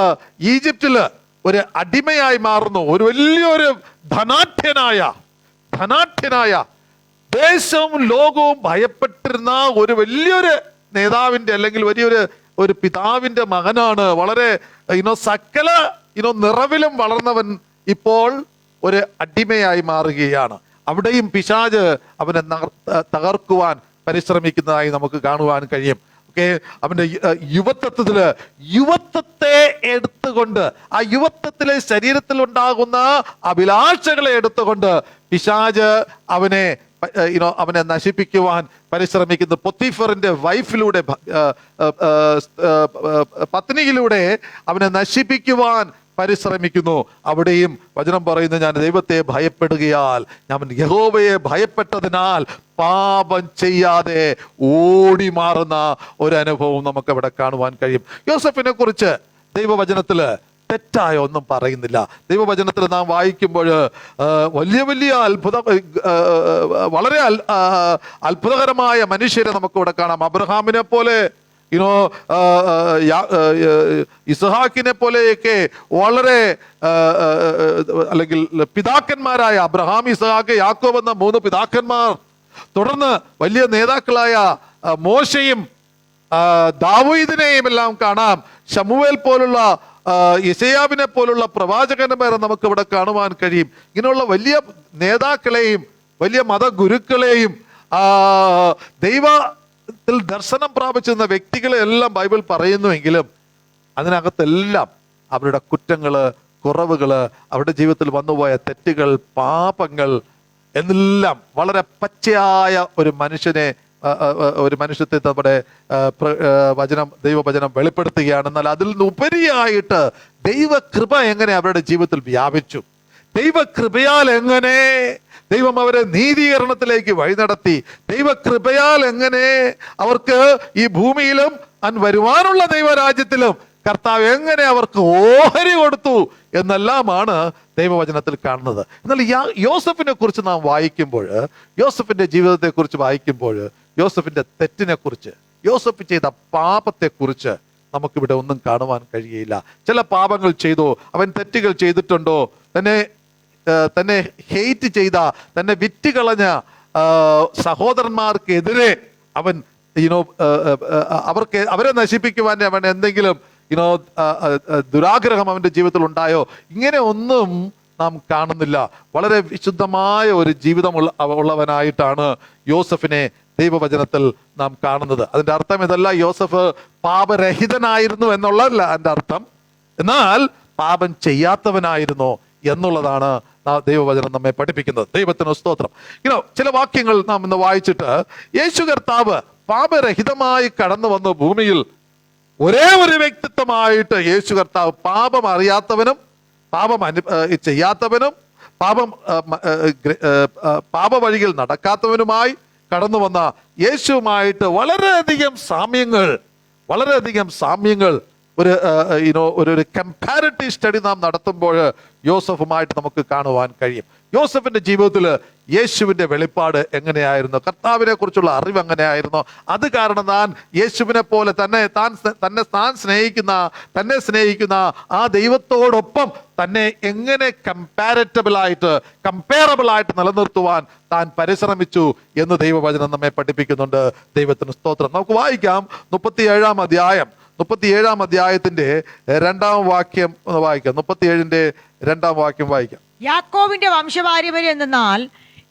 ഈജിപ്തില് ഒരു അടിമയായി മാറുന്നു. ഒരു വലിയൊരു ധനാഢ്യനായ ദേശവും ലോകവും ഭയപ്പെട്ടിരുന്ന ഒരു വലിയൊരു നേതാവിന്റെ അല്ലെങ്കിൽ ഒരു പിതാവിന്റെ മകനാണ്. വളരെ സകല നിറവിലും വളർന്നവൻ ഇപ്പോൾ ഒരു അടിമയായി മാറുകയാണ്. അവിടെയും പിശാച് അവനെ തകർക്കുവാൻ പരിശ്രമിക്കുന്നതായി നമുക്ക് കാണുവാൻ കഴിയും. അവന്റെ യുവത്വത്തെ എടുത്തുകൊണ്ട്, ആ യുവത്വത്തിലെ ശരീരത്തിൽ ഉണ്ടാകുന്ന അഭിലാഷകളെ എടുത്തുകൊണ്ട് പിശാച് അവനെ നശിപ്പിക്കുവാൻ പരിശ്രമിക്കുന്നു. പൊത്തിഫറിന്റെ വൈഫിലൂടെ, പത്നിയിലൂടെ അവനെ നശിപ്പിക്കുവാൻ പരിശ്രമിക്കുന്നു. അവിടെയും വചനം പറയുന്നു, ഞാൻ ദൈവത്തെ ഭയപ്പെടുകയാൽ, ഞാൻ യഹോവയെ ഭയപ്പെട്ടതിനാൽ പാപം ചെയ്യാതെ ഓടി മാറുന്ന ഒരു അനുഭവം നമുക്ക് അവിടെ കാണുവാൻ കഴിയും. യോസഫിനെ കുറിച്ച് ദൈവവചനത്തില് തെറ്റായ ഒന്നും പറയുന്നില്ല. ദൈവവചനത്തിൽ നാം വായിക്കുമ്പോൾ വലിയ വലിയ വളരെ അത്ഭുതകരമായ മനുഷ്യരെ നമുക്ക് ഇവിടെ കാണാം. അബ്രഹാമിനെ പോലെ, ഇസ്ഹാക്കിനെ പോലെയൊക്കെ വളരെ അല്ലെങ്കിൽ പിതാക്കന്മാരായ അബ്രഹാം, ഇസ്ഹാക്ക്, യാക്കോബ് എന്ന 3 പിതാക്കന്മാർ, തുടർന്ന് വലിയ നേതാക്കളായ മോശയും ദാവീദിനെയും എല്ലാം കാണാം. ശമൂവേൽ പോലുള്ള, യെശയ്യാവിനെ പോലുള്ള പ്രവാചകന്മാരെ നമുക്ക് ഇവിടെ കാണുവാൻ കഴിയും. ഇങ്ങനെയുള്ള വലിയ നേതാക്കളെയും വലിയ മതഗുരുക്കളെയും ദൈവത്തിൽ ദർശനം പ്രാപിച്ചിരുന്ന വ്യക്തികളെ എല്ലാം ബൈബിൾ പറയുന്നുവെങ്കിലും അതിനകത്തെല്ലാം അവരുടെ കുറ്റങ്ങള്, കുറവുകള്, അവരുടെ ജീവിതത്തിൽ വന്നുപോയ തെറ്റുകൾ, പാപങ്ങൾ എന്നെല്ലാം വളരെ പച്ചയായ ഒരു മനുഷ്യത്തെ നമ്മുടെ ദൈവവചനം വെളിപ്പെടുത്തുകയാണ്. എന്നാൽ അതിൽ നിന്നുപരിയായിട്ട് ദൈവകൃപ എങ്ങനെ അവരുടെ ജീവിതത്തിൽ വ്യാപിച്ചു, ദൈവകൃപയാൽ എങ്ങനെ ദൈവം അവരെ നീതീകരണത്തിലേക്ക് വഴി നടത്തി, ദൈവകൃപയാൽ എങ്ങനെ അവർക്ക് ഈ ഭൂമിയിലും വരുവാനുള്ള ദൈവരാജ്യത്തിലും കർത്താവ് എങ്ങനെ അവർക്ക് ഓഹരി കൊടുത്തു എന്നെല്ലാമാണ് ദൈവവചനത്തിൽ കാണുന്നത്. എന്നാൽ യോസഫിനെ കുറിച്ച് നാം വായിക്കുമ്പോൾ, യോസഫിന്റെ ജീവിതത്തെ കുറിച്ച് വായിക്കുമ്പോൾ, യോസഫിന്റെ തെറ്റിനെ കുറിച്ച്, യോസഫ് ചെയ്ത പാപത്തെ കുറിച്ച് നമുക്കിവിടെ ഒന്നും കാണുവാൻ കഴിയില്ല. ചില പാപങ്ങൾ ചെയ്തോ, അവൻ തെറ്റുകൾ ചെയ്തിട്ടുണ്ടോ, തന്നെ ഹെയ്റ്റ് ചെയ്ത, തന്നെ വിറ്റുകളഞ്ഞ സഹോദരന്മാർക്കെതിരെ അവൻ അവരെ നശിപ്പിക്കുവാൻ അവൻ എന്തെങ്കിലും ദുരാഗ്രഹം അവന്റെ ജീവിതത്തിൽ ഉണ്ടായോ? ഇങ്ങനെ ഒന്നും നാം കാണുന്നില്ല. വളരെ വിശുദ്ധമായ ഒരു ജീവിതം ഉള്ളവനായിട്ടാണ് യോസഫിനെ ദൈവവചനത്തിൽ നാം കാണുന്നത്. അതിന്റെ അർത്ഥം ഇതല്ല യോസഫ് പാപരഹിതനായിരുന്നു എന്നുള്ളതല്ല അതിന്റെ അർത്ഥം, എന്നാൽ പാപം ചെയ്യാത്തവനായിരുന്നു എന്നുള്ളതാണ് ദൈവവചനം നമ്മെ പഠിപ്പിക്കുന്നത്. ദൈവത്തിന് സ്തോത്രം. ചില വാക്യങ്ങൾ നാം ഇന്ന് വായിച്ചിട്ട്, യേശു കർത്താവ് പാപരഹിതമായി കടന്നു വന്ന ഭൂമിയിൽ ഒരേ ഒരു വ്യക്തിത്വമായിട്ട് യേശു കർത്താവ് പാപം അറിയാത്തവനും പാപം ചെയ്യാത്തവനും പാപവഴികൾ നടക്കാത്തവനുമായി കടന്നു വന്ന യേശുവുമായിട്ട് വളരെയധികം സാമ്യങ്ങൾ ഒരു കമ്പാരിറ്റീവ് സ്റ്റഡി നാം നടത്തുമ്പോൾ യോസഫുമായിട്ട് നമുക്ക് കാണുവാൻ കഴിയും. യോസഫിന്റെ ജീവിതത്തിൽ യേശുവിന്റെ വെളിപ്പാട് എങ്ങനെയായിരുന്നു, കർത്താവിനെ കുറിച്ചുള്ള അറിവ് എങ്ങനെയായിരുന്നു, അത് കാരണം താൻ യേശുവിനെ പോലെ താൻ സ്നേഹിക്കുന്ന ആ ദൈവത്തോടൊപ്പം തന്നെ എങ്ങനെ കമ്പാരബിൾ ആയിട്ട് നിലനിർത്തുവാൻ താൻ പരിശ്രമിച്ചു എന്ന് ദൈവവചനം നമ്മെ പഠിപ്പിക്കുന്നുണ്ട്. ദൈവത്തിന് സ്തോത്രം. നമുക്ക് വായിക്കാം 37 അധ്യായത്തിന്റെ 2-ാം വാക്യം ഒന്ന് വായിക്കാം. 37-ന്റെ 2-ാം വാക്യം വായിക്കാം. യാക്കോബിന്റെ വംശപാരമ്പര്യം എന്നാൽ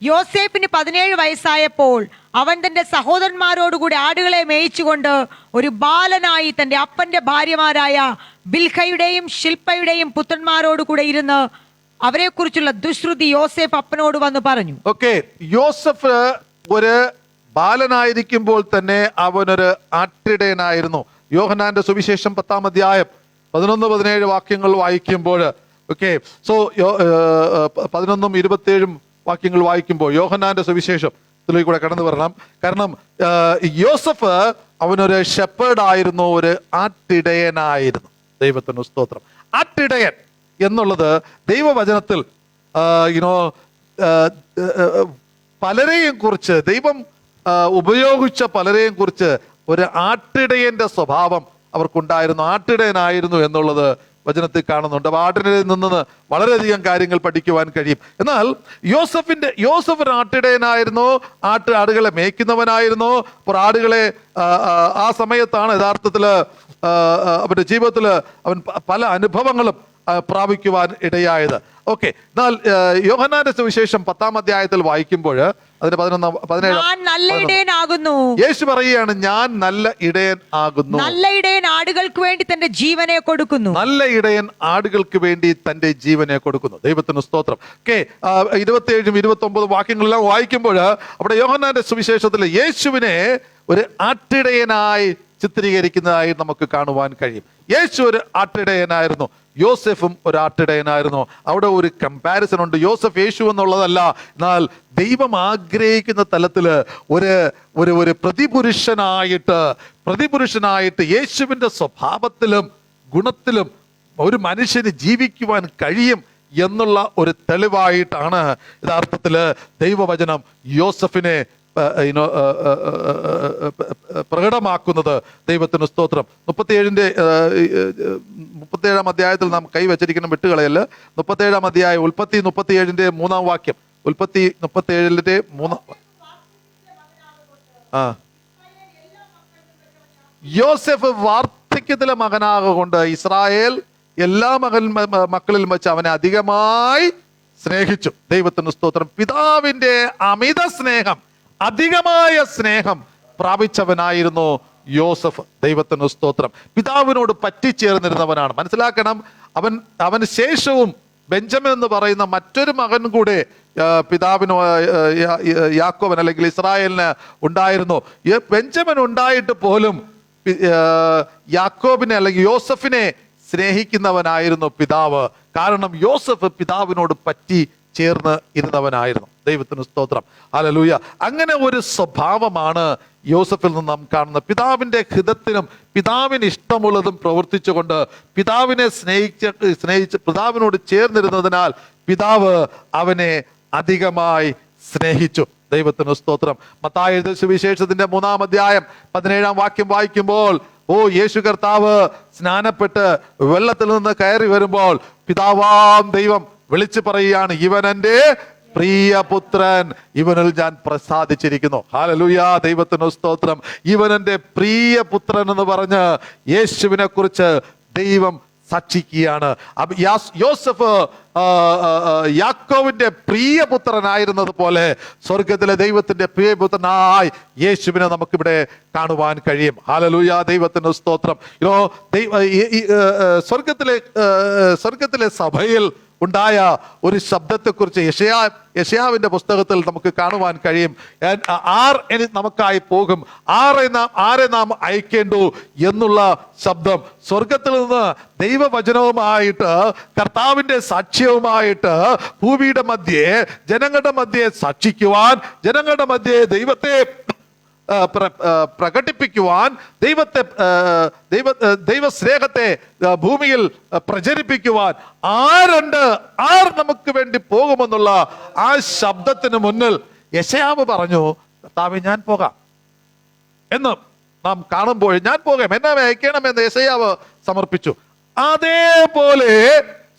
യോസേഫിന് 17 വയസ്സായപ്പോൾ അവൻ തന്റെ സഹോദരന്മാരോടുകൂടി ആടുകളെ മേയിച്ചുകൊണ്ട് ഒരു ബാലനായി തന്റെ അപ്പന്റെ ഭാര്യമാരായ ബിൽഹയുടെയും ശില്പയുടെയും പുത്രന്മാരോടുകൂടെ ഇരുന്ന് അവരെ കുറിച്ചുള്ള ദുശ്രുതി യോസേഫ് അപ്പനോട് വന്ന് പറഞ്ഞു. ഓക്കെ, യോസഫ് ഒരു ബാലനായിരിക്കുമ്പോൾ തന്നെ അവനൊരു ആട്ടിടയനായിരുന്നു. യോഹന്നാന്റെ സുവിശേഷം 10-ാം അധ്യായം 11-17 വാക്യങ്ങൾ വായിക്കുമ്പോൾ, ഓക്കെ, സോ 11-ഉം 27-ഉം വാക്യങ്ങൾ വായിക്കുമ്പോൾ യോഹന്നാന്റെ സുവിശേഷത്തിലേക്ക് കൂടെ കടന്നു വരണം. കാരണം യോസഫ് അവനൊരു ഷെപ്പേർഡ് ആയിരുന്നു, ഒരു ആട്ടിടയനായിരുന്നു. ദൈവത്തിന് സ്തോത്രം. ആട്ടിടയൻ എന്നുള്ളത് ദൈവവചനത്തിൽ പലരെയും കുറിച്ച്, ദൈവം ഉപയോഗിച്ച പലരെയും കുറിച്ച് ഒരു ആട്ടിടയന്റെ സ്വഭാവം അവർക്കുണ്ടായിരുന്നു, ആട്ടിടയനായിരുന്നു എന്നുള്ളത് വചനത്തിൽ കാണുന്നുണ്ട്. അപ്പൊ ആട്ടിടയനിൽ നിന്ന് വളരെയധികം കാര്യങ്ങൾ പഠിക്കുവാൻ കഴിയും. എന്നാൽ യോസഫ് ഒരു ആട്ടിടയനായിരുന്നു, ആടുകളെ മേയ്ക്കുന്നവനായിരുന്നു. അപ്പോൾ ആടുകളെ ആ സമയത്താണ് യഥാർത്ഥത്തില് അവന്റെ ജീവിതത്തിൽ അവൻ പല അനുഭവങ്ങളും പ്രാപിക്കുവാൻ ഇടയായത്. ഓക്കെ, എന്നാൽ യോഹന്നാന്റെ സുവിശേഷം 10-ാം അധ്യായത്തിൽ വായിക്കുമ്പോൾ അതിന് 17 യേശു പറയുകയാണ്, ഞാൻ നല്ല ഇടയൻ ആകുന്നു. നല്ല ഇടയൻ ആടുകൾക്ക് വേണ്ടി തന്റെ ജീവനെ കൊടുക്കുന്നു. നല്ല ഇടയൻ ആടുകൾക്ക് വേണ്ടി തന്റെ ജീവനെ കൊടുക്കുന്നു. ദൈവത്തിന് സ്തോത്രം. ഓക്കെ, 27-ഉം 29-ഉം വാക്യങ്ങളെല്ലാം വായിക്കുമ്പോൾ അവിടെ യോഹന്നാന്റെ സുവിശേഷത്തിൽ യേശുവിനെ ഒരു ആട്ടിടയനായി ചിത്രീകരിക്കുന്നതായി നമുക്ക് കാണുവാൻ കഴിയും. യേശു ഒരു ആട്ടിടയനായിരുന്നു. യോസെഫും ഒരു ആട്ടിടയനായിരുന്നു. അവിടെ ഒരു കമ്പാരിസൺ ഉണ്ട്. യോസഫ് യേശു എന്നുള്ളതല്ല, എന്നാൽ ദൈവം ആഗ്രഹിക്കുന്ന തലത്തില് ഒരു ഒരു ഒരു പ്രതിപുരുഷനായിട്ട് യേശുവിൻ്റെ സ്വഭാവത്തിലും ഗുണത്തിലും ഒരു മനുഷ്യന് ജീവിക്കുവാൻ കഴിയും എന്നുള്ള ഒരു തെളിവായിട്ടാണ് യഥാർത്ഥത്തില് ദൈവവചനം യോസഫിനെ പ്രകടമാക്കുന്നത്. ദൈവത്തിന് സ്തോത്രം. 37-ാം അധ്യായത്തിൽ നാം കൈവച്ചിരിക്കുന്ന വിട്ടുകളയല്ല. 37-ാം അധ്യായം ഉൽപ്പത്തി 37-ന്റെ 3-ാം വാക്യം. ഉൽപ്പത്തി 37-ന്റെ 3 യോസെഫ് വാർദ്ധക്യത്തിലെ മകനാകൊണ്ട് ഇസ്രായേൽ എല്ലാ മക്കളിലും വെച്ച് അവനെ അധികമായി സ്നേഹിച്ചു. ദൈവത്തിന് സ്തോത്രം. പിതാവിന്റെ അമിത സ്നേഹം, അധികമായ സ്നേഹം പ്രാപിച്ചവനായിരുന്നു യോസഫ്. ദൈവത്തിന് സ്തോത്രം. പിതാവിനോട് പറ്റിച്ചേർന്നിരുന്നവനാണ്. മനസ്സിലാക്കണം, അവന് ശേഷവും ബെഞ്ചമിൻ എന്ന് പറയുന്ന മറ്റൊരു മകൻ കൂടെ പിതാവിന് യാക്കോബൻ അല്ലെങ്കിൽ ഇസ്രായേലിന് ഉണ്ടായിരുന്നു. ബെഞ്ചമിൻ ഉണ്ടായിട്ട് പോലും യാക്കോബിനെ അല്ലെങ്കിൽ യോസഫിനെ സ്നേഹിക്കുന്നവനായിരുന്നു പിതാവ്. കാരണം യോസഫ് പിതാവിനോട് പറ്റി ചേർന്ന് ഇരുന്നവനായിരുന്നു. ദൈവത്തിന് സ്തോത്രം. ഹല്ലേലൂയ. അങ്ങനെ ഒരു സ്വഭാവമാണ് യോസഫിൽ നിന്ന് നാം കാണുന്നത്. പിതാവിന്റെ ഹിതത്തിനും പിതാവിന് ഇഷ്ടമുള്ളതും പ്രവർത്തിച്ചുകൊണ്ട് പിതാവിനെ സ്നേഹിച്ച് പിതാവിനോട് ചേർന്നിരുന്നതിനാൽ പിതാവ് അവനെ അധികമായി സ്നേഹിച്ചു. ദൈവത്തിന് സ്തോത്രം. മത്തായി എഴുതിയ സുവിശേഷത്തിന്റെ 3-ാം അധ്യായം 17-ാം വാക്യം വായിക്കുമ്പോൾ, യേശു കർത്താവ് സ്നാനപ്പെട്ട് വെള്ളത്തിൽ നിന്ന് കയറി വരുമ്പോൾ പിതാവാം ദൈവം വിളിച്ചു പറയുകയാണ്, ഇവൻ എൻ്റെ പ്രിയപുത്രൻ, ഇവനിൽ ഞാൻ പ്രസാദിച്ചിരിക്കുന്നു. ഹല്ലേലൂയ. ദൈവത്തിന് സ്തോത്രം. ഇവൻ എൻ്റെ പ്രിയപുത്രൻ എന്ന് പറഞ്ഞ് യേശുവിനെ കുറിച്ച് ദൈവം സാക്ഷിക്കുകയാണ്. യോസഫ് യാക്കോവിന്റെ പ്രിയപുത്രനായിരുന്നത് പോലെ സ്വർഗത്തിലെ ദൈവത്തിന്റെ പ്രിയപുത്രനായി യേശുവിനെ നമുക്കിവിടെ കാണുവാൻ കഴിയും. ഹല്ലേലൂയ. ദൈവത്തിന് സ്തോത്രം. സ്വർഗത്തിലെ സഭയിൽ ഉണ്ടായ ഒരു ശബ്ദത്തെക്കുറിച്ച് യശയാവിന്റെ പുസ്തകത്തിൽ നമുക്ക് കാണുവാൻ കഴിയും. നമുക്കായി പോകും, ആരെ നാം അയക്കേണ്ടു എന്നുള്ള ശബ്ദം സ്വർഗത്തിൽ നിന്ന് ദൈവവചനവുമായിട്ട് കർത്താവിന്റെ സാക്ഷ്യവുമായിട്ട് ഭൂമിയുടെ മധ്യേ ജനങ്ങളുടെ മധ്യേ സാക്ഷിക്കുവാൻ, ജനങ്ങളുടെ മധ്യേ ദൈവത്തെ പ്രകടിപ്പിക്കുവാൻ, ദൈവസ്നേഹത്തെ ഭൂമിയിൽ പ്രചരിപ്പിക്കുവാൻ ആർ നമുക്ക് വേണ്ടി പോകുമെന്നുള്ള ആ ശബ്ദത്തിന് മുന്നിൽ യെശയ്യാവ് പറഞ്ഞു, കർത്താവേ ഞാൻ പോകാം എന്ന് നാം കാണുമ്പോൾ, ഞാൻ പോകാം, എന്നെ അയക്കണമെന്ന് യെശയ്യാവ് സമർപ്പിച്ചു. അതേപോലെ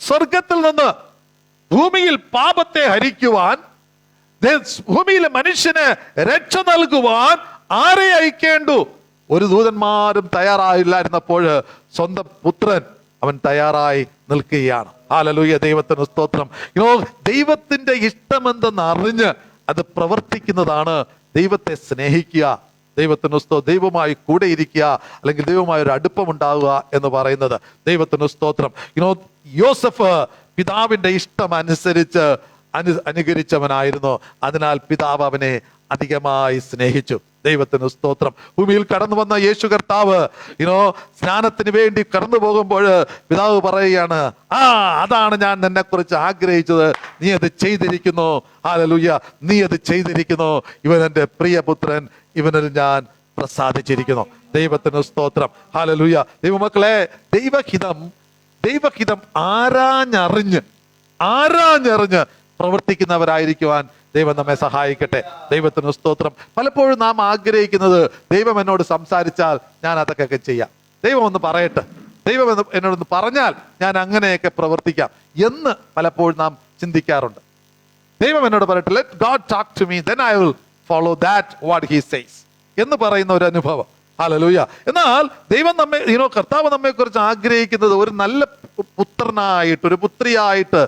സ്വർഗത്തിൽ നിന്ന് ഭൂമിയിൽ പാപത്തെ ഹരിക്കുവാൻ, ഭൂമിയിലെ മനുഷ്യന് രക്ഷ നൽകുവാൻ ആരെ അയക്കേണ്ടു? ഒരു ദൂതന്മാരും തയ്യാറായില്ലായിരുന്നപ്പോൾ സ്വന്തം പുത്രൻ അവൻ തയ്യാറായി നിൽക്കുകയാണ്. ഹല്ലേലൂയ. ദൈവത്തിന് സ്തോത്രം. ദൈവത്തിന്റെ ഇഷ്ടമെന്തെന്ന് അറിഞ്ഞ് അത് പ്രവർത്തിക്കുന്നതാണ് ദൈവത്തെ സ്നേഹിക്കുക, ദൈവത്തിന് സ്തോത്രം, ദൈവമായി കൂടെ ഇരിക്കുക, അല്ലെങ്കിൽ ദൈവമായ ഒരു അടുപ്പമുണ്ടാവുക എന്ന് പറയുന്നത്. ദൈവത്തിന് സ്തോത്രം. യോസഫ് പിതാവിന്റെ ഇഷ്ടം അനുസരിച്ച് അനുകരിച്ചവനായിരുന്നു. അതിനാൽ പിതാവ് അവനെ അധികമായി സ്നേഹിച്ചു. ദൈവത്തിന് സ്തോത്രം. ഭൂമിയിൽ കടന്നു വന്ന യേശു കർത്താവ് സ്നാനത്തിന് വേണ്ടി കടന്നു പോകുമ്പോൾ പിതാവ് പറയുകയാണ്, അതാണ് ഞാൻ നിന്നെ കുറിച്ച് ആഗ്രഹിച്ചത്, നീ അത് ചെയ്തിരിക്കുന്നു. ഹല്ലേലൂയ. നീ അത് ചെയ്തിരിക്കുന്നു. ഇവൻ എൻ്റെ പ്രിയപുത്രൻ, ഇവനിൽ ഞാൻ പ്രസാദിച്ചിരിക്കുന്നു. ദൈവത്തിന് സ്തോത്രം. ഹല്ലേലൂയ. ദൈവമക്കളെ, ദൈവഹിതം ആരാഞ്ഞറിഞ്ഞ് പ്രവർത്തിക്കുന്നവരായിരിക്കുവാൻ ദൈവം നമ്മെ സഹായിക്കട്ടെ. ദൈവത്തിന് സ്തോത്രം. പലപ്പോഴും നാം ആഗ്രഹിക്കുന്നത്, ദൈവം എന്നോട് സംസാരിച്ചാൽ ഞാൻ അതൊക്കെ ചെയ്യാം, ദൈവം ഒന്ന് പറയട്ടെ, ദൈവം എന്നോടൊന്ന് പറഞ്ഞാൽ ഞാൻ അങ്ങനെയൊക്കെ പ്രവർത്തിക്കാം എന്ന് പലപ്പോഴും നാം ചിന്തിക്കാറുണ്ട്. ദൈവം എന്നോട് പറയട്ടെ, let God talk to me, then I will follow that what he says എന്ന് പറയുന്ന ഒരു അനുഭവം. ഹല്ലേലൂയ. എന്നാൽ ദൈവം കർത്താവ് നമ്മെ കുറിച്ച് ആഗ്രഹിക്കുന്നത് ഒരു നല്ല പുത്രനായിട്ട്, ഒരു പുത്രിയായിട്ട്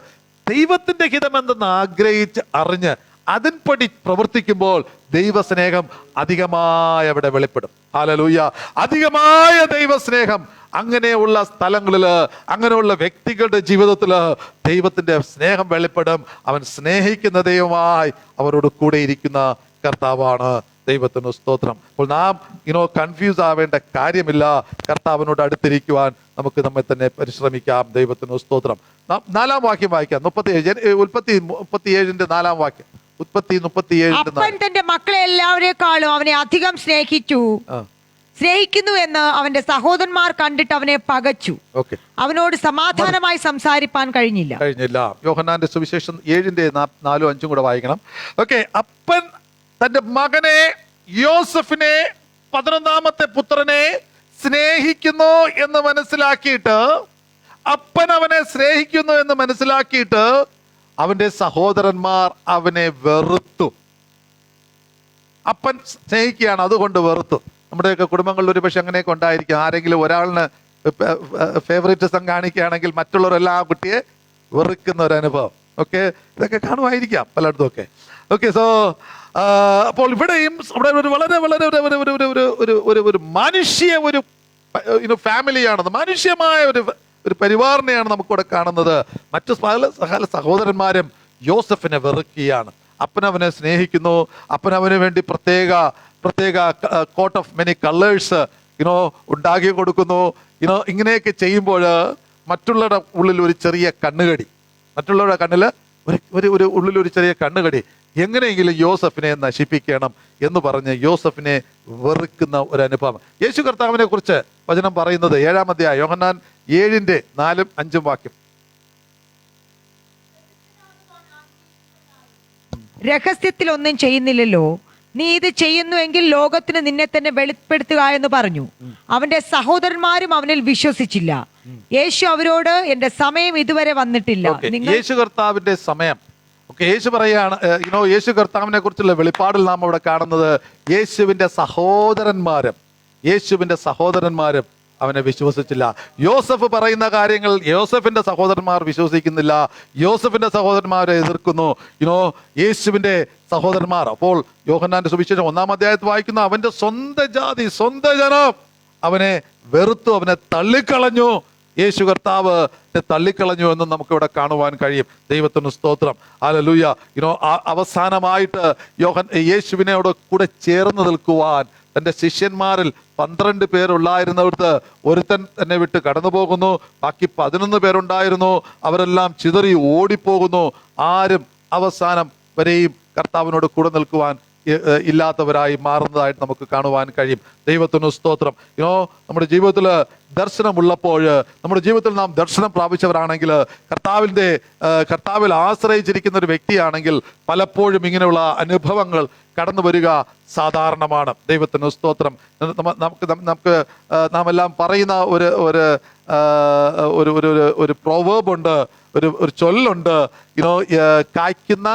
ദൈവത്തിന്റെ ഹിതം എന്തെന്ന് ആഗ്രഹിച്ച് അറിഞ്ഞ് അതിൻപടി പ്രവർത്തിക്കുമ്പോൾ ദൈവസ്നേഹം അധികമായി അവിടെ വെളിപ്പെടും. ഹല്ലേലൂയ. അധികമായ ദൈവസ്നേഹം അങ്ങനെയുള്ള സ്ഥലങ്ങളില്, അങ്ങനെയുള്ള വ്യക്തികളുടെ ജീവിതത്തില് ദൈവത്തിന്റെ സ്നേഹം വെളിപ്പെടും. അവൻ സ്നേഹിക്കുന്ന ദൈവമായി അവരോട് കൂടെ ഇരിക്കുന്ന കർത്താവാണ്. ദൈവത്തിന് സ്തോത്രം. അപ്പോൾ നാം കൺഫ്യൂസ് ആവേണ്ട കാര്യമില്ല. കർത്താവിനോട് അടുത്തിരിക്കുവാൻ നമുക്ക് നമ്മെ തന്നെ പരിശ്രമിക്കാം. ദൈവത്തിന് സ്തോത്രം. നാലാം വാക്യം വായിക്കാം. 37 4 വാക്യം. 37 അപ്പൻ തന്റെ മക്കളെ എല്ലാവരെക്കാളും അവനെ അധികം സ്നേഹിക്കുന്നു എന്ന് അവന്റെ സഹോദരന്മാർ കണ്ടിട്ട് അവനെ പകച്ചു. അവനോട് സമാധാനമായി സംസാരിപ്പാൻ കഴിഞ്ഞില്ല. യോഹന്നാന്റെ സുവിശേഷം 7:4-5 കൂടെ വായിക്കണം. അപ്പൻ തന്റെ മകനെ യോസഫിനെ 11ാമത്തെ പുത്രനെ സ്നേഹിക്കുന്നു എന്ന് മനസ്സിലാക്കിയിട്ട്, അപ്പൻ അവനെ സ്നേഹിക്കുന്നു എന്ന് മനസ്സിലാക്കിയിട്ട് അവന്റെ സഹോദരന്മാർ അവനെ വെറുത്തു. അപ്പൻ സ്നേഹിക്കുകയാണ്, അതുകൊണ്ട് വെറുത്തു. നമ്മുടെയൊക്കെ കുടുംബങ്ങളിൽ ഒരു പക്ഷെ അങ്ങനെയൊക്കെ ഉണ്ടായിരിക്കും. ആരെങ്കിലും ഒരാളിന് ഫേവറേറ്റിസം കാണിക്കുകയാണെങ്കിൽ മറ്റുള്ളവരെല്ലാം ആ കുട്ടിയെ വെറുക്കുന്ന ഒരു അനുഭവം. ഇതൊക്കെ കാണുമായിരിക്കാം പലയിടത്തും ഒക്കെ. സോ അപ്പോൾ ഇവിടെയും ഒരു വളരെ വളരെ ഒരു മനുഷ്യ ഒരു ഫാമിലിയാണത്, മനുഷ്യമായ ഒരു പരിവാറിനെയാണ് നമുക്കിവിടെ കാണുന്നത്. മറ്റു സകല സഹോദരന്മാരും യോസഫിനെ വെറുക്കുകയാണ്. അപ്പനവനെ സ്നേഹിക്കുന്നു, അപ്പനവന് വേണ്ടി പ്രത്യേക കോട്ട് ഓഫ് മെനി കളേഴ്സ് ഉണ്ടാക്കി കൊടുക്കുന്നു. ഇങ്ങനെയൊക്കെ ചെയ്യുമ്പോൾ മറ്റുള്ളവരുടെ ഉള്ളിൽ ഒരു ചെറിയ കണ്ണുകടി, മറ്റുള്ളവരുടെ കണ്ണിൽ ഉള്ളിൽ ഒരു ചെറിയ കണ്ണുകടി, എങ്ങനെയെങ്കിലും യോസഫിനെ നശിപ്പിക്കണം എന്ന് പറഞ്ഞ് യോസഫിനെ വെറുക്കുന്ന ഒരു അനുഭവം. യേശു കർത്താവിനെ കുറിച്ച് വചനം പറയുന്നത് 7-ാം അധ്യായം യോഹന്നാൻ 7:4-5 വാക്യം. രഹസ്യത്തിൽ ഒന്നും ചെയ്യുന്നില്ലല്ലോ, നീ ഇത് ചെയ്യുന്നുവെങ്കിൽ ലോകത്തിന് നിന്നെ തന്നെ വെളിപ്പെടുത്തുക എന്ന് പറഞ്ഞു. അവന്റെ സഹോദരന്മാരും അവനിൽ വിശ്വസിച്ചില്ല. യേശു അവരോട്, എന്റെ സമയം ഇതുവരെ വന്നിട്ടില്ല. യേശു കർത്താവിന്റെ സമയം യേശു പറയാണ്. യേശു കർത്താവിനെ കുറിച്ചുള്ള വെളിപ്പാടിൽ നാം അവിടെ കാണുന്നത് യേശുവിന്റെ സഹോദരന്മാരും അവനെ വിശ്വസിച്ചില്ല. യോസഫ് പറയുന്ന കാര്യങ്ങൾ യോസഫിന്റെ സഹോദരന്മാർ വിശ്വസിക്കുന്നില്ല. യോസഫിന്റെ സഹോദരന്മാരെ എതിർക്കുന്നു. യേശുവിന്റെ സഹോദരന്മാർ. അപ്പോൾ യോഹന്നാന്റെ സുവിശേഷം 1-ാം അധ്യായത്തിൽ വായിക്കുന്ന അവന്റെ സ്വന്തം ജാതി, സ്വന്തം ജനം അവനെ വെറുത്തു, അവനെ തള്ളിക്കളഞ്ഞു. യേശു കർത്താവ് തള്ളിക്കളഞ്ഞു എന്നും നമുക്കിവിടെ കാണുവാൻ കഴിയും. ദൈവത്തിന് സ്തോത്രം. ഹല്ലേലൂയ. അവസാനമായിട്ട് യേശുവിനോട് കൂടെ ചേർന്ന് നിൽക്കുവാൻ തൻ്റെ ശിഷ്യന്മാരിൽ 12 പേരുള്ളായിരുന്നിടത്ത് ഒരുത്തൻ തന്നെ വിട്ട് കടന്നു പോകുന്നു. ബാക്കി 11 പേരുണ്ടായിരുന്നു. അവരെല്ലാം ചിതറി ഓടിപ്പോകുന്നു. ആരും അവസാനം വരെയും കർത്താവിനോട് കൂടെ നിൽക്കുവാൻ ഇല്ലാത്തവരായി മാറുന്നതായിട്ട് നമുക്ക് കാണുവാൻ കഴിയും. ദൈവത്തിന് സ്തോത്രം. നമ്മുടെ ജീവിതത്തിൽ ദർശനമുള്ളപ്പോൾ, നമ്മുടെ ജീവിതത്തിൽ നാം ദർശനം പ്രാപിച്ചവരാണെങ്കിൽ, കർത്താവിൽ ആശ്രയിച്ചിരിക്കുന്ന ഒരു വ്യക്തിയാണെങ്കിൽ പലപ്പോഴും ഇങ്ങനെയുള്ള അനുഭവങ്ങൾ കടന്നു വരിക സാധാരണമാണ്. ദൈവത്തിന് സ്തോത്രം. നമുക്ക് നാം എല്ലാം പറയുന്ന ഒരു പ്രോവേർബ് ഉണ്ട്, ഒരു ചൊല്ലുണ്ട്. കായ്ക്കുന്ന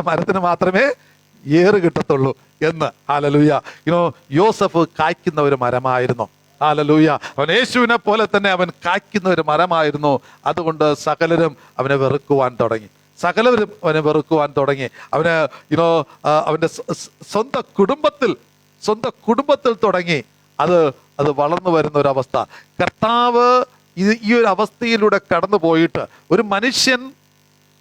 മരത്തിന് മാത്രമേ ഏറ് കിട്ടത്തുള്ളൂ എന്ന്. ഹല്ലേലൂയ. യോസഫ് കായ്ക്കുന്ന ഒരു മരമായിരുന്നു. ഹല്ലേലൂയ. അവൻ യേശുവിനെ പോലെ തന്നെ അവൻ കായ്ക്കുന്ന ഒരു മരമായിരുന്നു. അതുകൊണ്ട് സകലരും അവനെ വെറുക്കുവാൻ തുടങ്ങി. അവന് അവന്റെ സ്വന്തം കുടുംബത്തിൽ തുടങ്ങി അത് വളർന്നു വരുന്ന ഒരവസ്ഥ. കർത്താവ് ഈ ഒരു അവസ്ഥയിലൂടെ കടന്നു പോയിട്ട് ഒരു മനുഷ്യൻ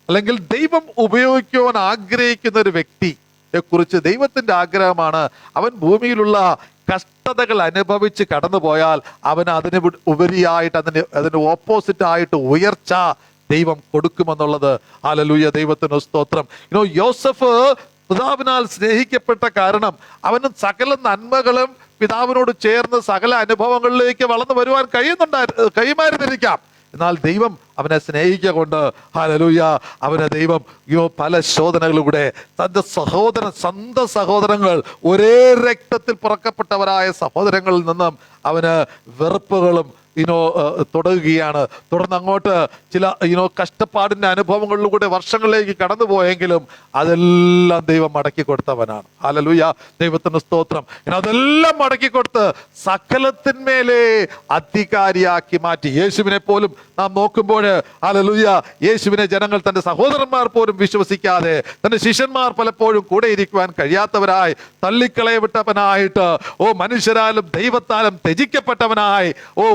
അല്ലെങ്കിൽ ദൈവം ഉപയോഗിക്കുവാൻ ആഗ്രഹിക്കുന്ന ഒരു വ്യക്തിയെ കുറിച്ച് ദൈവത്തിന്റെ ആഗ്രഹമാണ് അവൻ ഭൂമിയിലുള്ള കഷ്ടതകൾ അനുഭവിച്ച് കടന്നു പോയാൽ അവന് അതിന് ഉപരിയായിട്ട് അതിന് ഓപ്പോസിറ്റ് ആയിട്ട് ഉയർച്ച ദൈവം കൊടുക്കുമെന്നുള്ളത്. ഹല്ലേലൂയ. ദൈവത്തിന് സ്തോത്രം. യോസഫ് പിതാവിനാൽ സ്നേഹിക്കപ്പെട്ട കാരണം അവന് സകല നന്മകളും പിതാവിനോട് ചേർന്ന് സകല അനുഭവങ്ങളിലേക്ക് വളർന്നു വരുവാൻ കഴിയുമായിരുന്നിരിക്കാം. എന്നാൽ ദൈവം അവനെ സ്നേഹിക്കുക കൊണ്ട്, ഹല്ലേലൂയ, അവനെ ദൈവം പല ശോധനകളിലൂടെ സ്വന്തം സഹോദരങ്ങൾ, ഒരേ രക്തത്തിൽ പുറക്കപ്പെട്ടവരായ സഹോദരങ്ങളിൽ നിന്നും അവന് വെറുപ്പുകളും തുടരുകയാണ്. തുടർന്ന് അങ്ങോട്ട് ചില കഷ്ടപ്പാടിന്റെ അനുഭവങ്ങളിലൂടെ വർഷങ്ങളിലേക്ക് കടന്നുപോയെങ്കിലും അതെല്ലാം ദൈവം മടക്കി കൊടുത്തവനാണ്. ഹല്ലേലൂയ. ദൈവത്തിന് സ്തോത്രം. അതെല്ലാം മടക്കി കൊടുത്ത് സകലത്തിന്മേലെ അധികാരിയാക്കി മാറ്റി. യേശുവിനെ പോലും നാം നോക്കുമ്പോൾ പറയുമ്പോഴ് ഹല്ലേലൂയ, യേശുവിനെ ജനങ്ങൾ, തന്റെ സഹോദരന്മാർ പോലും വിശ്വസിക്കാതെ, തന്റെ ശിഷ്യന്മാർ പലപ്പോഴും കൂടെ ഇരിക്കുവാൻ കഴിയാത്തവരായി, തള്ളിക്കളയപ്പെട്ടവനായിട്ട്, മനുഷ്യരാലും ദൈവത്താലും ത്യജിക്കപ്പെട്ടവനായി,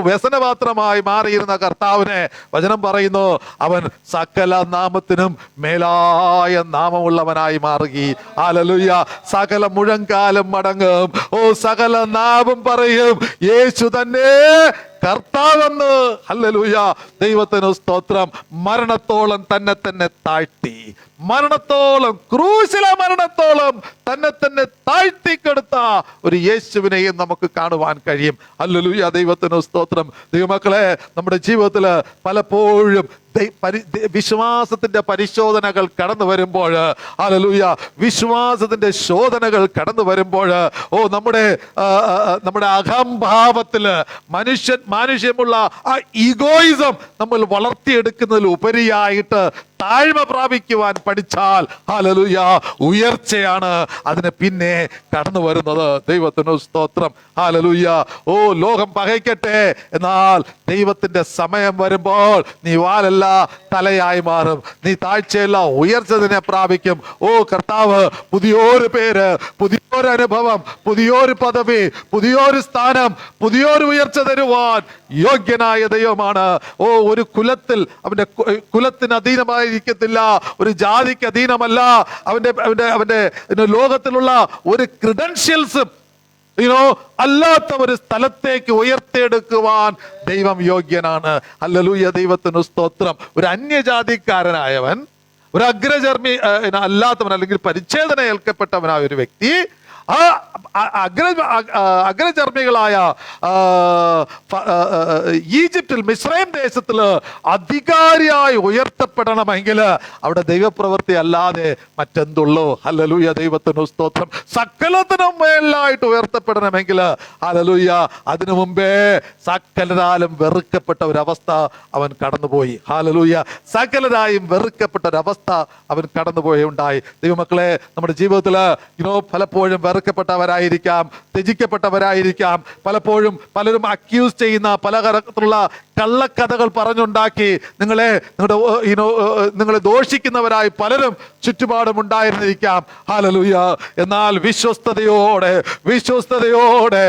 വ്യസനപാത്രമായി മാറിയിരുന്ന കർത്താവിനെ വചനം പറയുന്നു, അവൻ സകല നാമത്തിനും മേലായ നാമമുള്ളവനായി മാറുകി. ഹല്ലേലൂയ. സകല മുഴങ്കാലും മടങ്ങും, സകല നാവും പറയും യേശു തന്നെ കർത്താവെന്ന്. ഹല്ലേലൂയ. ദൈവത്തിന് സ്തോത്രം. മരണത്തോളം തന്നെ താഴ്ത്തി, മരണത്തോളം, ക്രൂശിലെ മരണത്തോളം തന്നെ താഴ്ത്തിക്കെടുത്ത ഒരു യേശുവിനെയും നമുക്ക് കാണുവാൻ കഴിയും. ഹല്ലേലൂയ. ദൈവത്തിന് സ്തോത്രം. ദൈവമക്കളെ, നമ്മുടെ ജീവിതത്തിൽ പലപ്പോഴും വിശ്വാസത്തിന്റെ പരിശോധനകൾ കടന്നു വരുമ്പോൾ, ഹല്ലേലൂയ, വിശ്വാസത്തിന്റെ ശോധനകൾ കടന്നു വരുമ്പോൾ, നമ്മുടെ അഹംഭാവത്തില് മാനുഷ്യമുള്ള ആ ഈഗോയിസം നമ്മൾ വളർത്തിയെടുക്കുന്നതിൽ ഉപരിയായിട്ട് താഴ്മ പ്രാപിക്കുവാൻ പഠിച്ചാൽ, ഹല്ലേലൂയ, ഉയർച്ചയാണ് അതിന് പിന്നെ കടന്നു വരുന്നത്. ദൈവത്തിന് സ്തോത്രം. ഹല്ലേലൂയ. ലോകം പകയ്ക്കട്ടെ, എന്നാൽ ദൈവത്തിന്റെ സമയം വരുമ്പോൾ നീ വാലല്ല തലയായി മാറും, നീ താഴ്ചയല്ല ഉയർച്ച തന്നെ പ്രാപിക്കും. കർത്താവ് പുതിയൊരു പേര്, പുതിയൊരു അനുഭവം, പുതിയൊരു പദവി, പുതിയൊരു സ്ഥാനം, പുതിയൊരു ഉയർച്ച തരുവാൻ യോഗ്യനായ ദൈവമാണ്. ഒരു കുലത്തിൽ, അവന്റെ കുലത്തിന് അധീനമായിരിക്കത്തില്ല, ഒരു ജാതിക്ക് അധീനമല്ല, അവന്റെ ലോകത്തിലുള്ള ഒരു ക്രിഡൻഷ്യൽസും അല്ലാത്ത ഒരു സ്ഥലത്തേക്ക് ഉയർത്തെടുക്കുവാൻ ദൈവം യോഗ്യനാണ്. ഹല്ലേലൂയ. ദൈവത്തിന് സ്തോത്രം. ഒരു അന്യജാതിക്കാരനായവൻ, ഒരു അഗ്രചർമ്മി അല്ലാത്തവൻ, അല്ലെങ്കിൽ പരിച്ഛേദന ഏൽക്കപ്പെട്ടവനായ ഒരു വ്യക്തി ആ അഗ്രചർമ്മികളായ ഈജിപ്തിൽ, മിസ്രൈം ദേശത്തില് അധികാരിയായി ഉയർത്തപ്പെടണമെങ്കിൽ അവിടെ ദൈവപ്രവൃത്തി അല്ലാതെ മറ്റെന്തുള്ളൂ? ഹല്ലേലൂയ. ദൈവത്തിന് സ്തോത്രം. സകലത്തിനും മേലായിട്ട് ഉയർത്തപ്പെടണമെങ്കിൽ, ഹല്ലേലൂയ, അതിനു മുമ്പേ സകലരാലും വെറുക്കപ്പെട്ട ഒരവസ്ഥ അവൻ കടന്നുപോയി. ഹല്ലേലൂയ. സകലരായും വെറുക്കപ്പെട്ട ഒരവസ്ഥ അവൻ കടന്നുപോയുണ്ടായി. ദൈവമക്കളെ, നമ്മുടെ ജീവിതത്തില് പലപ്പോഴും വെറുക്കപ്പെട്ടവരായിരിക്കാം, ത്യജിക്കപ്പെട്ടവരായിരിക്കാം. പലപ്പോഴും പലരും അക്യൂസ് ചെയ്യുന്ന പല തരത്തിലുള്ള കള്ളക്കഥകൾ പറഞ്ഞുണ്ടാക്കി നിങ്ങളെ ദോഷിക്കുന്നവരായി പലരും ചുറ്റുപാടും ഉണ്ടായിരുന്നിരിക്കാം. ഹല്ലേലൂയ. എന്നാൽ വിശ്വസ്തയോടെ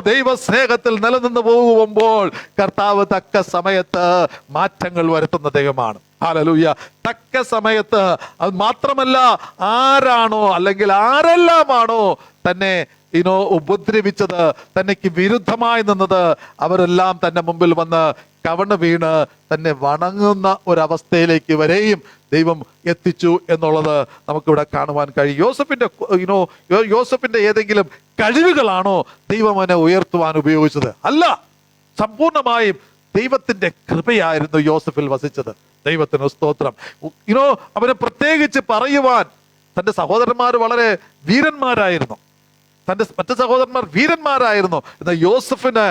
ദൈവസ്നേഹത്തിൽ നിലനിന്ന് പോകുമ്പോൾ കർത്താവ് തക്ക സമയത്ത് മാറ്റങ്ങൾ വരുത്തുന്ന ദൈവമാണ്. ഹല്ലേലൂയ. തക്ക സമയത്ത്. അത് മാത്രമല്ല, ആരാണോ അല്ലെങ്കിൽ ആരെല്ലാമാണോ തന്നെ ഉപദ്രവിച്ചത്, തന്നെക്ക് വിരുദ്ധമായി നിന്നത്, അവരെല്ലാം തന്റെ മുമ്പിൽ വന്ന് കവണ് വീണ് തന്നെ വണങ്ങുന്ന ഒരവസ്ഥയിലേക്ക് വരെയും ദൈവം എത്തിച്ചു എന്നുള്ളത് നമുക്കിവിടെ കാണുവാൻ കഴിയും. യോസഫിന്റെ ഏതെങ്കിലും കഴിവുകളാണോ ദൈവം അവനെ ഉയർത്തുവാൻ ഉപയോഗിച്ചത്? അല്ല, സമ്പൂർണമായും ദൈവത്തിന്റെ കൃപയായിരുന്നു യോസഫിൽ വസിച്ചത്. ദൈവത്തിന് സ്തോത്രം. അവനെ പ്രത്യേകിച്ച് പറയുവാൻ, തന്റെ സഹോദരന്മാർ വളരെ വീരന്മാരായിരുന്നു, തന്റെ മറ്റു സഹോദരന്മാർ വീരന്മാരായിരുന്നു. എന്നാൽ യോസഫിന്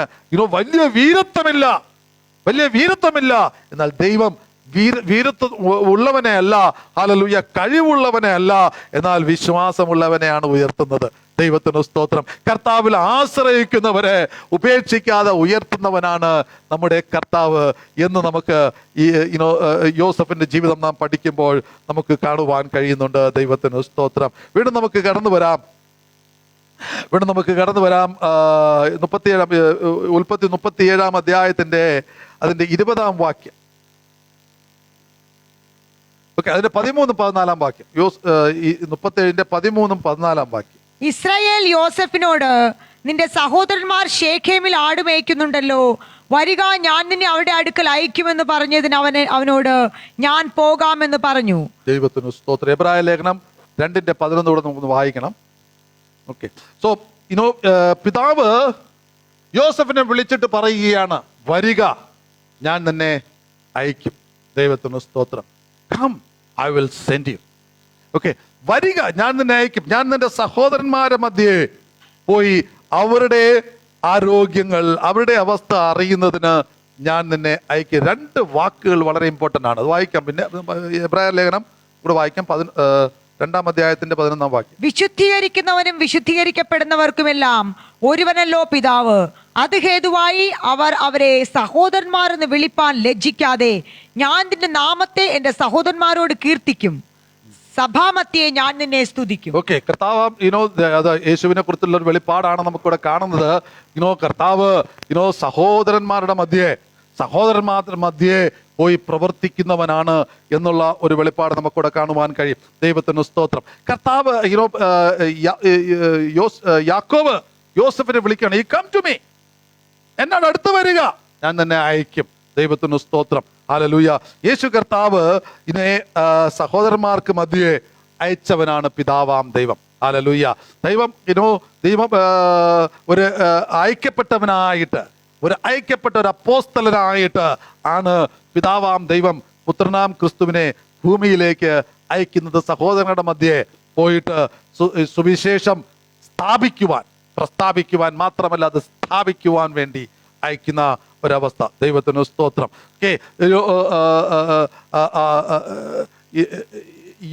വലിയ വീരത്വമില്ല. എന്നാൽ ദൈവം വീരത്വം ഉള്ളവനെ അല്ല, ഹല്ലേലൂയ, കഴിവുള്ളവനെ അല്ല, എന്നാൽ വിശ്വാസമുള്ളവനെയാണ് ഉയർത്തുന്നത്. ദൈവത്തിന് സ്തോത്രം. കർത്താവിൽ ആശ്രയിക്കുന്നവരെ ഉപേക്ഷിക്കാതെ ഉയർത്തുന്നവനാണ് നമ്മുടെ കർത്താവ് എന്ന് നമുക്ക് ഈ യോസഫിന്റെ ജീവിതം നാം പഠിക്കുമ്പോൾ നമുക്ക് കാണുവാൻ കഴിയുന്നുണ്ട്. ദൈവത്തിന് സ്തോത്രം. വീണ്ടും നമുക്ക് കടന്നു വരാം. ഉൽപ്പത്തി 37 അധ്യായത്തിന്റെ അതിന്റെ 20 വാക്യം. അതിന്റെ 13-14 വാക്യം. 37 13-14 വാക്യം. ഇസ്രായേൽ യോസഫിനോട്, നിന്റെ സഹോദരന്മാർ ശേഖേമിൽ ആട് മേയ്ക്കുന്നുണ്ടല്ലോ, വരിക, ഞാൻ നിന്നെ അവരുടെ അടുക്കൽ അയക്കുമെന്ന് പറഞ്ഞതിന് അവനോട്, ഞാൻ പോകാമെന്ന് പറഞ്ഞു. ദൈവത്തിന് സ്തോത്രം. എബ്രായ ലേഖനം 2:11 നമുക്ക് വായിക്കണം. സോ പിതാവ് യോസഫിനെ വിളിച്ചിട്ട് പറയുകയാണ്, വരിക, ഞാൻ നിന്നെ അയക്കും. ദൈവത്തിന് സ്തോത്രം. Come, I will send you. വരിക, ഞാൻ നിന്നെ അയക്കും. ഞാൻ നിന്റെ സഹോദരന്മാരെ മധ്യേ പോയി അവരുടെ ആരോഗ്യങ്ങൾ, അവരുടെ അവസ്ഥ അറിയുന്നതിന് ഞാൻ നിന്നെ അയക്കും. 2 വാക്കുകൾ വളരെ ഇമ്പോർട്ടൻ്റ് ആണ്. അത് വായിക്കാം. പിന്നെ എബ്രായ ലേഖനം കൂടെ വായിക്കാം. 2 അധ്യായത്തിന്റെ 11 വാക്യം. വിശുദ്ധീകരിക്കുന്നവനും വിശുദ്ധീകരിക്കപ്പെടുന്നവർക്കുമെല്ലാം ഒരുവനല്ലോ പിതാവ്, അത് ഹേതുവായി അവർ അവരെ സഹോദരന്മാരെന്ന് വിളിപ്പാൻ ലജ്ജിക്കാതെ ഞാൻ നിന്റെ നാമത്തെ എന്റെ സഹോദരന്മാരോട് കീർത്തിക്കും, സഭാമധ്യേ ഞാൻ നിന്നെ സ്തുതിക്കും. ഓക്കെ, കർത്താവ് അത് യേശുവിനെ കുറിച്ചുള്ള ഒരു വെളിപ്പാടാണ് നമുക്കിവിടെ കാണുന്നത്. കർത്താവ് സഹോദരന്മാരുടെ മധ്യേ പോയി പ്രവർത്തിക്കുന്നവനാണ് എന്നുള്ള ഒരു വെളിപ്പാട് നമുക്കിവിടെ കാണുവാൻ കഴിയും. ദൈവത്തിന് സ്തോത്രം. കർത്താവ് യാക്കോബ് യോസഫിനെ വിളിക്കുകയാണ്, ഈ കം ടു മീ, എന്നോട് അടുത്ത് വരിക, ഞാൻ നിന്നെ അയക്കും. ദൈവത്തിന് സ്തോത്രം. ഹല്ലേലൂയ. യേശു കർത്താവ് ഇതിനെ സഹോദരന്മാർക്ക് മധ്യേ അയച്ചവനാണ് പിതാവാം ദൈവം. ഹല്ലേലൂയ. ദൈവം ഒരു അയക്കപ്പെട്ടവനായിട്ട്, ഒരു അപ്പോസ്തലനായിട്ട് ആണ് പിതാവാം ദൈവം പുത്രനാം ക്രിസ്തുവിനെ ഭൂമിയിലേക്ക് അയക്കുന്നത്. സഹോദരങ്ങളുടെ മധ്യേ പോയിട്ട് സുവിശേഷം പ്രസ്താവിക്കുവാൻ മാത്രമല്ല, അത് സ്ഥാപിക്കുവാൻ വേണ്ടി അയക്കുന്ന ഒരവസ്ഥ. ദൈവത്തിന് സ്തോത്രം.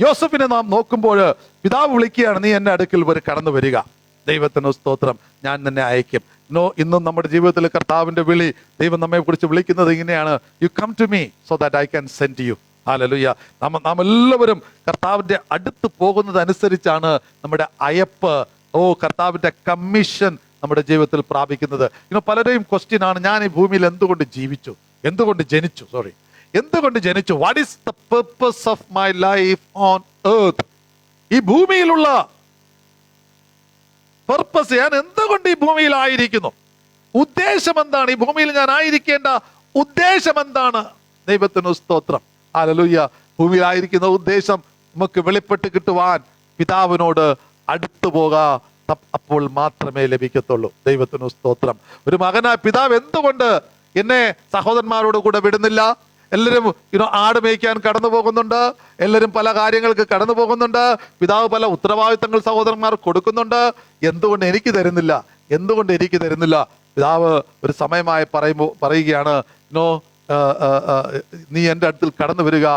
യോസഫിനെ നാം നോക്കുമ്പോൾ പിതാവ് വിളിക്കുകയാണ്, നീ എന്റെ അടുക്കൽ കടന്നു വരിക. ദൈവത്തിന് സ്തോത്രം, ഞാൻ നിന്നെ അയക്കും. ഇന്നും നമ്മുടെ ജീവിതത്തിൽ കർത്താവിന്റെ വിളി, ദൈവം നമ്മെ കുറിച്ച് വിളിക്കുന്നത് ഇങ്ങനെയാണ്, you come to me so that I can send you. Hallelujah. നാം എല്ലാവരും കർത്താവിന്റെ അടുത്ത് പോകുന്നത് അനുസരിച്ചാണ് നമ്മുടെ അയപ്പ്, കർത്താവിന്റെ കമ്മീഷൻ നമ്മുടെ ജീവിതത്തിൽ പ്രാപിക്കുന്നത്. പലരെയും ക്വസ്റ്റ്യൻ ആണ്, ഞാൻ ഈ ഭൂമിയിൽ എന്തുകൊണ്ട് ജനിച്ചു? What is the purpose of my life on earth? ഈ ഭൂമിയിലുള്ള പർപ്പസ്, ഞാൻ എന്തുകൊണ്ട് ഈ ഭൂമിയിലായിരിക്കുന്നു? ഉദ്ദേശം എന്താണ്? ഈ ഭൂമിയിൽ ഞാൻ ആയിരിക്കേണ്ട ഉദ്ദേശം എന്താണ്? ദൈവത്തിന് സ്തോത്രം. ഹല്ലേലൂയ. ഭൂമിയിലായിരിക്കുന്ന ഉദ്ദേശം നമുക്ക് വെളിപ്പെട്ട് കിട്ടുവാൻ പിതാവിനോട് അടുത്തു അപ്പോൾ മാത്രമേ ലഭിക്കത്തുള്ളൂ. ദൈവത്തിന് സ്തോത്രം. ഒരു മകനായ പിതാവ് എന്തുകൊണ്ട് എന്നെ സഹോദരന്മാരോട് കൂടെ വിടുന്നില്ല? എല്ലാവരും ആട് മേയ്ക്കാൻ കടന്നു പോകുന്നുണ്ട്, എല്ലാവരും പല കാര്യങ്ങൾക്ക് കടന്നു പോകുന്നുണ്ട്, പിതാവ് പല ഉത്തരവാദിത്തങ്ങൾ സഹോദരന്മാർ കൊടുക്കുന്നുണ്ട്. എന്തുകൊണ്ട് എനിക്ക് തരുന്നില്ല? പിതാവ് ഒരു സമയമായി പറയുകയാണ്, നീ എൻ്റെ അടുത്തിൽ കടന്നു വരിക,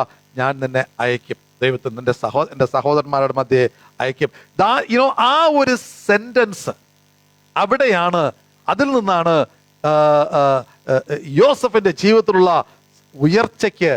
ഞാൻ നിന്നെ അയക്കും. ദൈവത്തിന് എൻ്റെ സഹോദരന്മാരുടെ മധ്യേ അയക്കും. ആ ഒരു സെന്റൻസ് അവിടെയാണ്, അതിൽ നിന്നാണ് യോസഫിന്റെ ജീവിതത്തിലുള്ള ഉയർച്ചയ്ക്ക്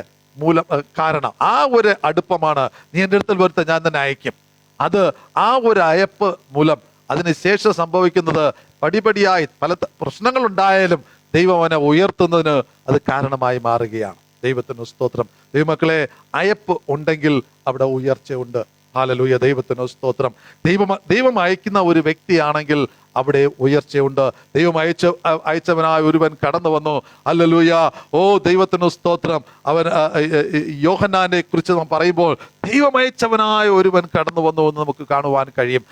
കാരണം. ആ ഒരു അടുപ്പമാണ്, നീ എൻ്റെ അടുത്തിൽ വരുത്ത, ഞാൻ തന്നെ അയക്കും. അത് ആ ഒരു അയപ്പ് മൂലം അതിനുശേഷം സംഭവിക്കുന്നത് പടിപടിയായി പല പ്രശ്നങ്ങളുണ്ടായാലും ദൈവം അവനെ ഉയർത്തുന്നതിന് അത് കാരണമായി മാറുകയാണ്. ദൈവത്തിന് സ്തോത്രം. ദൈവമക്കളെ, അയപ്പ് ഉണ്ടെങ്കിൽ അവിടെ ഉയർച്ചയുണ്ട്. ഹല്ലേലൂയ. ദൈവത്തിന് സ്തോത്രം. ദൈവം അയക്കുന്ന ഒരു വ്യക്തിയാണെങ്കിൽ അവിടെ ഉയർച്ചയുണ്ട്. ദൈവം അയച്ചവനായ ഒരുവൻ കടന്നു വന്നു. ഹല്ലേലൂയ. ദൈവത്തിന് സ്തോത്രം. അവൻ യോഹന്നാനെ കുറിച്ച് നാം പറയുമ്പോൾ ദൈവം അയച്ചവനായ ഒരുവൻ കടന്നു വന്നു എന്ന് നമുക്ക് കാണുവാൻ കഴിയും.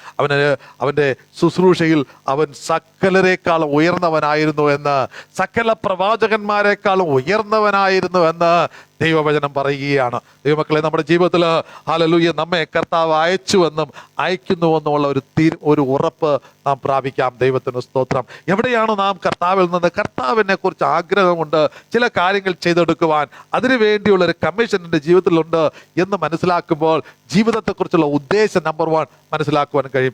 അവന്റെ ശുശ്രൂഷയിൽ അവൻ സകലരെക്കാളും ഉയർന്നവനായിരുന്നു എന്ന്, സകല പ്രവാചകന്മാരെക്കാളും ഉയർന്നവനായിരുന്നു എന്ന് ദൈവവചനം പറയുകയാണ്. ദൈവമക്കളെ, നമ്മുടെ ജീവിതത്തിൽ ഹല്ലേലൂയ നമ്മെ കർത്താവ് അയച്ചുവെന്നും അയക്കുന്നുവെന്നുമുള്ള ഒരു ഉറപ്പ് നാം പ്രാപിക്കാം. ദൈവത്തിന് സ്തോത്രം. എവിടെയാണ് നാം കർത്താവിൽ നിന്ന് കർത്താവിനെ കുറിച്ച് ആഗ്രഹമുണ്ട്, ചില കാര്യങ്ങൾ ചെയ്തെടുക്കുവാൻ, അതിനു വേണ്ടിയുള്ള ഒരു കമ്മീഷൻ എൻ്റെ ജീവിതത്തിലുണ്ട് എന്ന് മനസ്സിലാക്കുമ്പോൾ ജീവിതത്തെക്കുറിച്ചുള്ള ഉദ്ദേശം നമ്പർ 1 മനസ്സിലാക്കുവാൻ കഴിയും.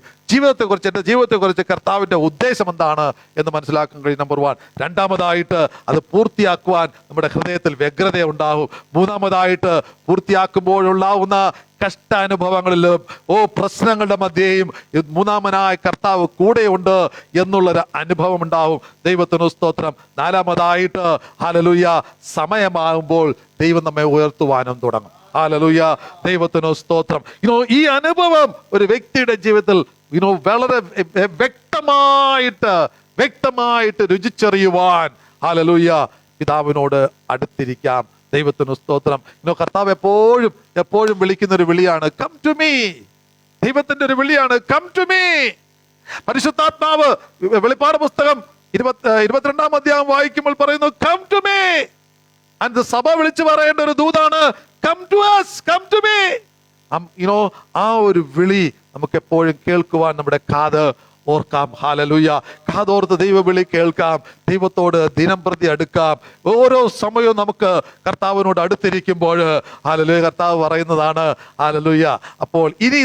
എൻ്റെ ജീവിതത്തെക്കുറിച്ച് കർത്താവിൻ്റെ ഉദ്ദേശം എന്താണ് എന്ന് മനസ്സിലാക്കാൻ കഴിയും. നമ്പർ 1. രണ്ടാമതായിട്ട് അത് പൂർത്തിയാക്കുവാൻ നമ്മുടെ ഹൃദയത്തിൽ വ്യഗ്രത ഉണ്ടാകും. മൂന്നാമതായിട്ട് പൂർത്തിയാക്കുമ്പോഴുണ്ടാവുന്ന കഷ്ടാനുഭവങ്ങളിലും പ്രശ്നങ്ങളുടെ മധ്യേയും മൂന്നാമനായ കർത്താവ് കൂടെയുണ്ട് എന്നുള്ളൊരു അനുഭവം ഉണ്ടാവും. ദൈവത്തിന് സ്തോത്രം. നാലാമതായിട്ട് ഹല്ലേലൂയ, സമയമാകുമ്പോൾ ദൈവം നമ്മെ ഉയർത്തുവാനും തുടങ്ങും. ഹല്ലേലൂയ. ദൈവത്തിന് സ്തോത്രം. ഈ അനുഭവം ഒരു വ്യക്തിയുടെ ജീവിതത്തിൽ വളരെ വ്യക്തമായിട്ട് രുചിച്ചറിയുവാൻ ഹല്ലേലൂയ പിതാവിനോട് അടുത്തിരിക്കാം. ദൈവത്തിന് സ്തോത്രം. കർത്താവ് എപ്പോഴും വിളിക്കുന്ന ഒരു വിളിയാണ്, കം ടു മീ. ദൈവത്തിന്റെ ഒരു വിളിയാണ്, കം ടു മീ. പരിശുദ്ധാത്മാവ് വെളിപ്പാട് പുസ്തകം 22-ാം അധ്യായം വായിക്കുമ്പോൾ പറയുന്നു, കം ടു മീ. ആൻഡ് സഭ വിളിച്ചു പറയേണ്ട ഒരു ദൂതാണ്, come to us, come to me. ആ ഒരു വിളി നമുക്ക് എപ്പോഴും കേൾക്കുവാൻ നമ്മുടെ കാത് ഓർക്കാം. ഹല്ലേലൂയ. കാതോർത്ത് ദൈവവിളി കേൾക്കാം, ദൈവത്തോട് ദിനം പ്രതി അടുക്കാം. ഓരോ സമയവും നമുക്ക് കർത്താവിനോട് അടുത്തിരിക്കുമ്പോൾ ഹല്ലേലൂയ കർത്താവ് പറയുന്നതാണ് ഹല്ലേലൂയ, അപ്പോൾ ഇനി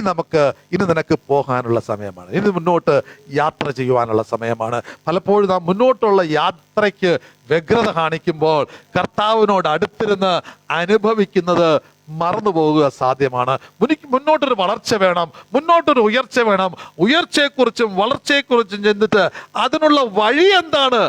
നിനക്ക് പോകാനുള്ള സമയമാണ്, ഇനി മുന്നോട്ട് യാത്ര ചെയ്യുവാനുള്ള സമയമാണ്. പലപ്പോഴും നാം മുന്നോട്ടുള്ള യാത്രയ്ക്ക് വ്യഗ്രത കാണിക്കുമ്പോൾ കർത്താവിനോട് അടുത്തിരുന്ന് അനുഭവിക്കുന്നത് മറന്നു പോകുക സാധ്യമാണ്. മുന്നോട്ടൊരു വളർച്ച വേണം, മുന്നോട്ടൊരു ഉയർച്ച വേണം. ഉയർച്ചയെക്കുറിച്ചും വളർച്ചയെക്കുറിച്ചും ചിന്തിട്ട് അതിനുള്ള വഴി എന്താണ്?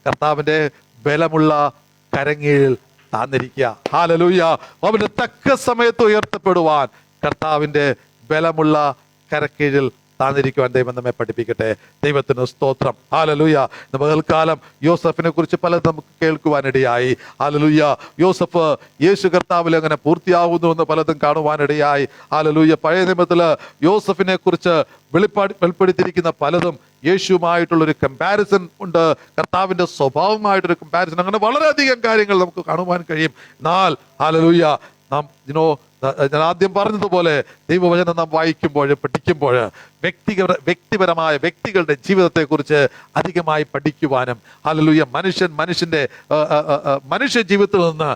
കർത്താവിന്റെ ബലമുള്ള കരങ്ങീഴിൽ താന്നിരിക്കുക. ഹല്ലേലൂയ. അവന്റെ തക്ക സമയത്ത് ഉയർത്തപ്പെടുവാൻ കർത്താവിന്റെ ബലമുള്ള കരക്കീഴിൽ താന്നിരിക്കുവാൻ ദൈവം നമ്മെ പഠിപ്പിക്കട്ടെ. ദൈവത്തിന് സ്തോത്രം. ഹല്ലേലൂയ. പകൽക്കാലം യോസഫിനെ കുറിച്ച് പലതും നമുക്ക് കേൾക്കുവാനിടയായി. ഹല്ലേലൂയ. യോസഫ് യേശു കർത്താവിൽ അങ്ങനെ പൂർത്തിയാവുന്നു എന്ന് പലതും കാണുവാനിടയായി. ഹല്ലേലൂയ. പഴയ നിയമത്തില് യോസഫിനെ കുറിച്ച് വെളിപ്പെടുത്തിയിരിക്കുന്ന പലതും യേശുവുമായിട്ടുള്ളൊരു കമ്പാരിസൺ ഉണ്ട്, കർത്താവിന്റെ സ്വഭാവമായിട്ടൊരു കമ്പാരിസൺ, അങ്ങനെ വളരെയധികം കാര്യങ്ങൾ നമുക്ക് കാണുവാൻ കഴിയും. എന്നാൽ ഹല്ലേലൂയ നാം ഞാൻ ആദ്യം പറഞ്ഞതുപോലെ ദൈവവചനം നാം വായിക്കുമ്പോൾ പഠിക്കുമ്പോൾ വ്യക്തിപരമായ വ്യക്തികളുടെ ജീവിതത്തെക്കുറിച്ച് അധികമായി പഠിക്കുവാനും ഹല്ലേലൂയ മനുഷ്യ ജീവിതത്തിൽ നിന്ന്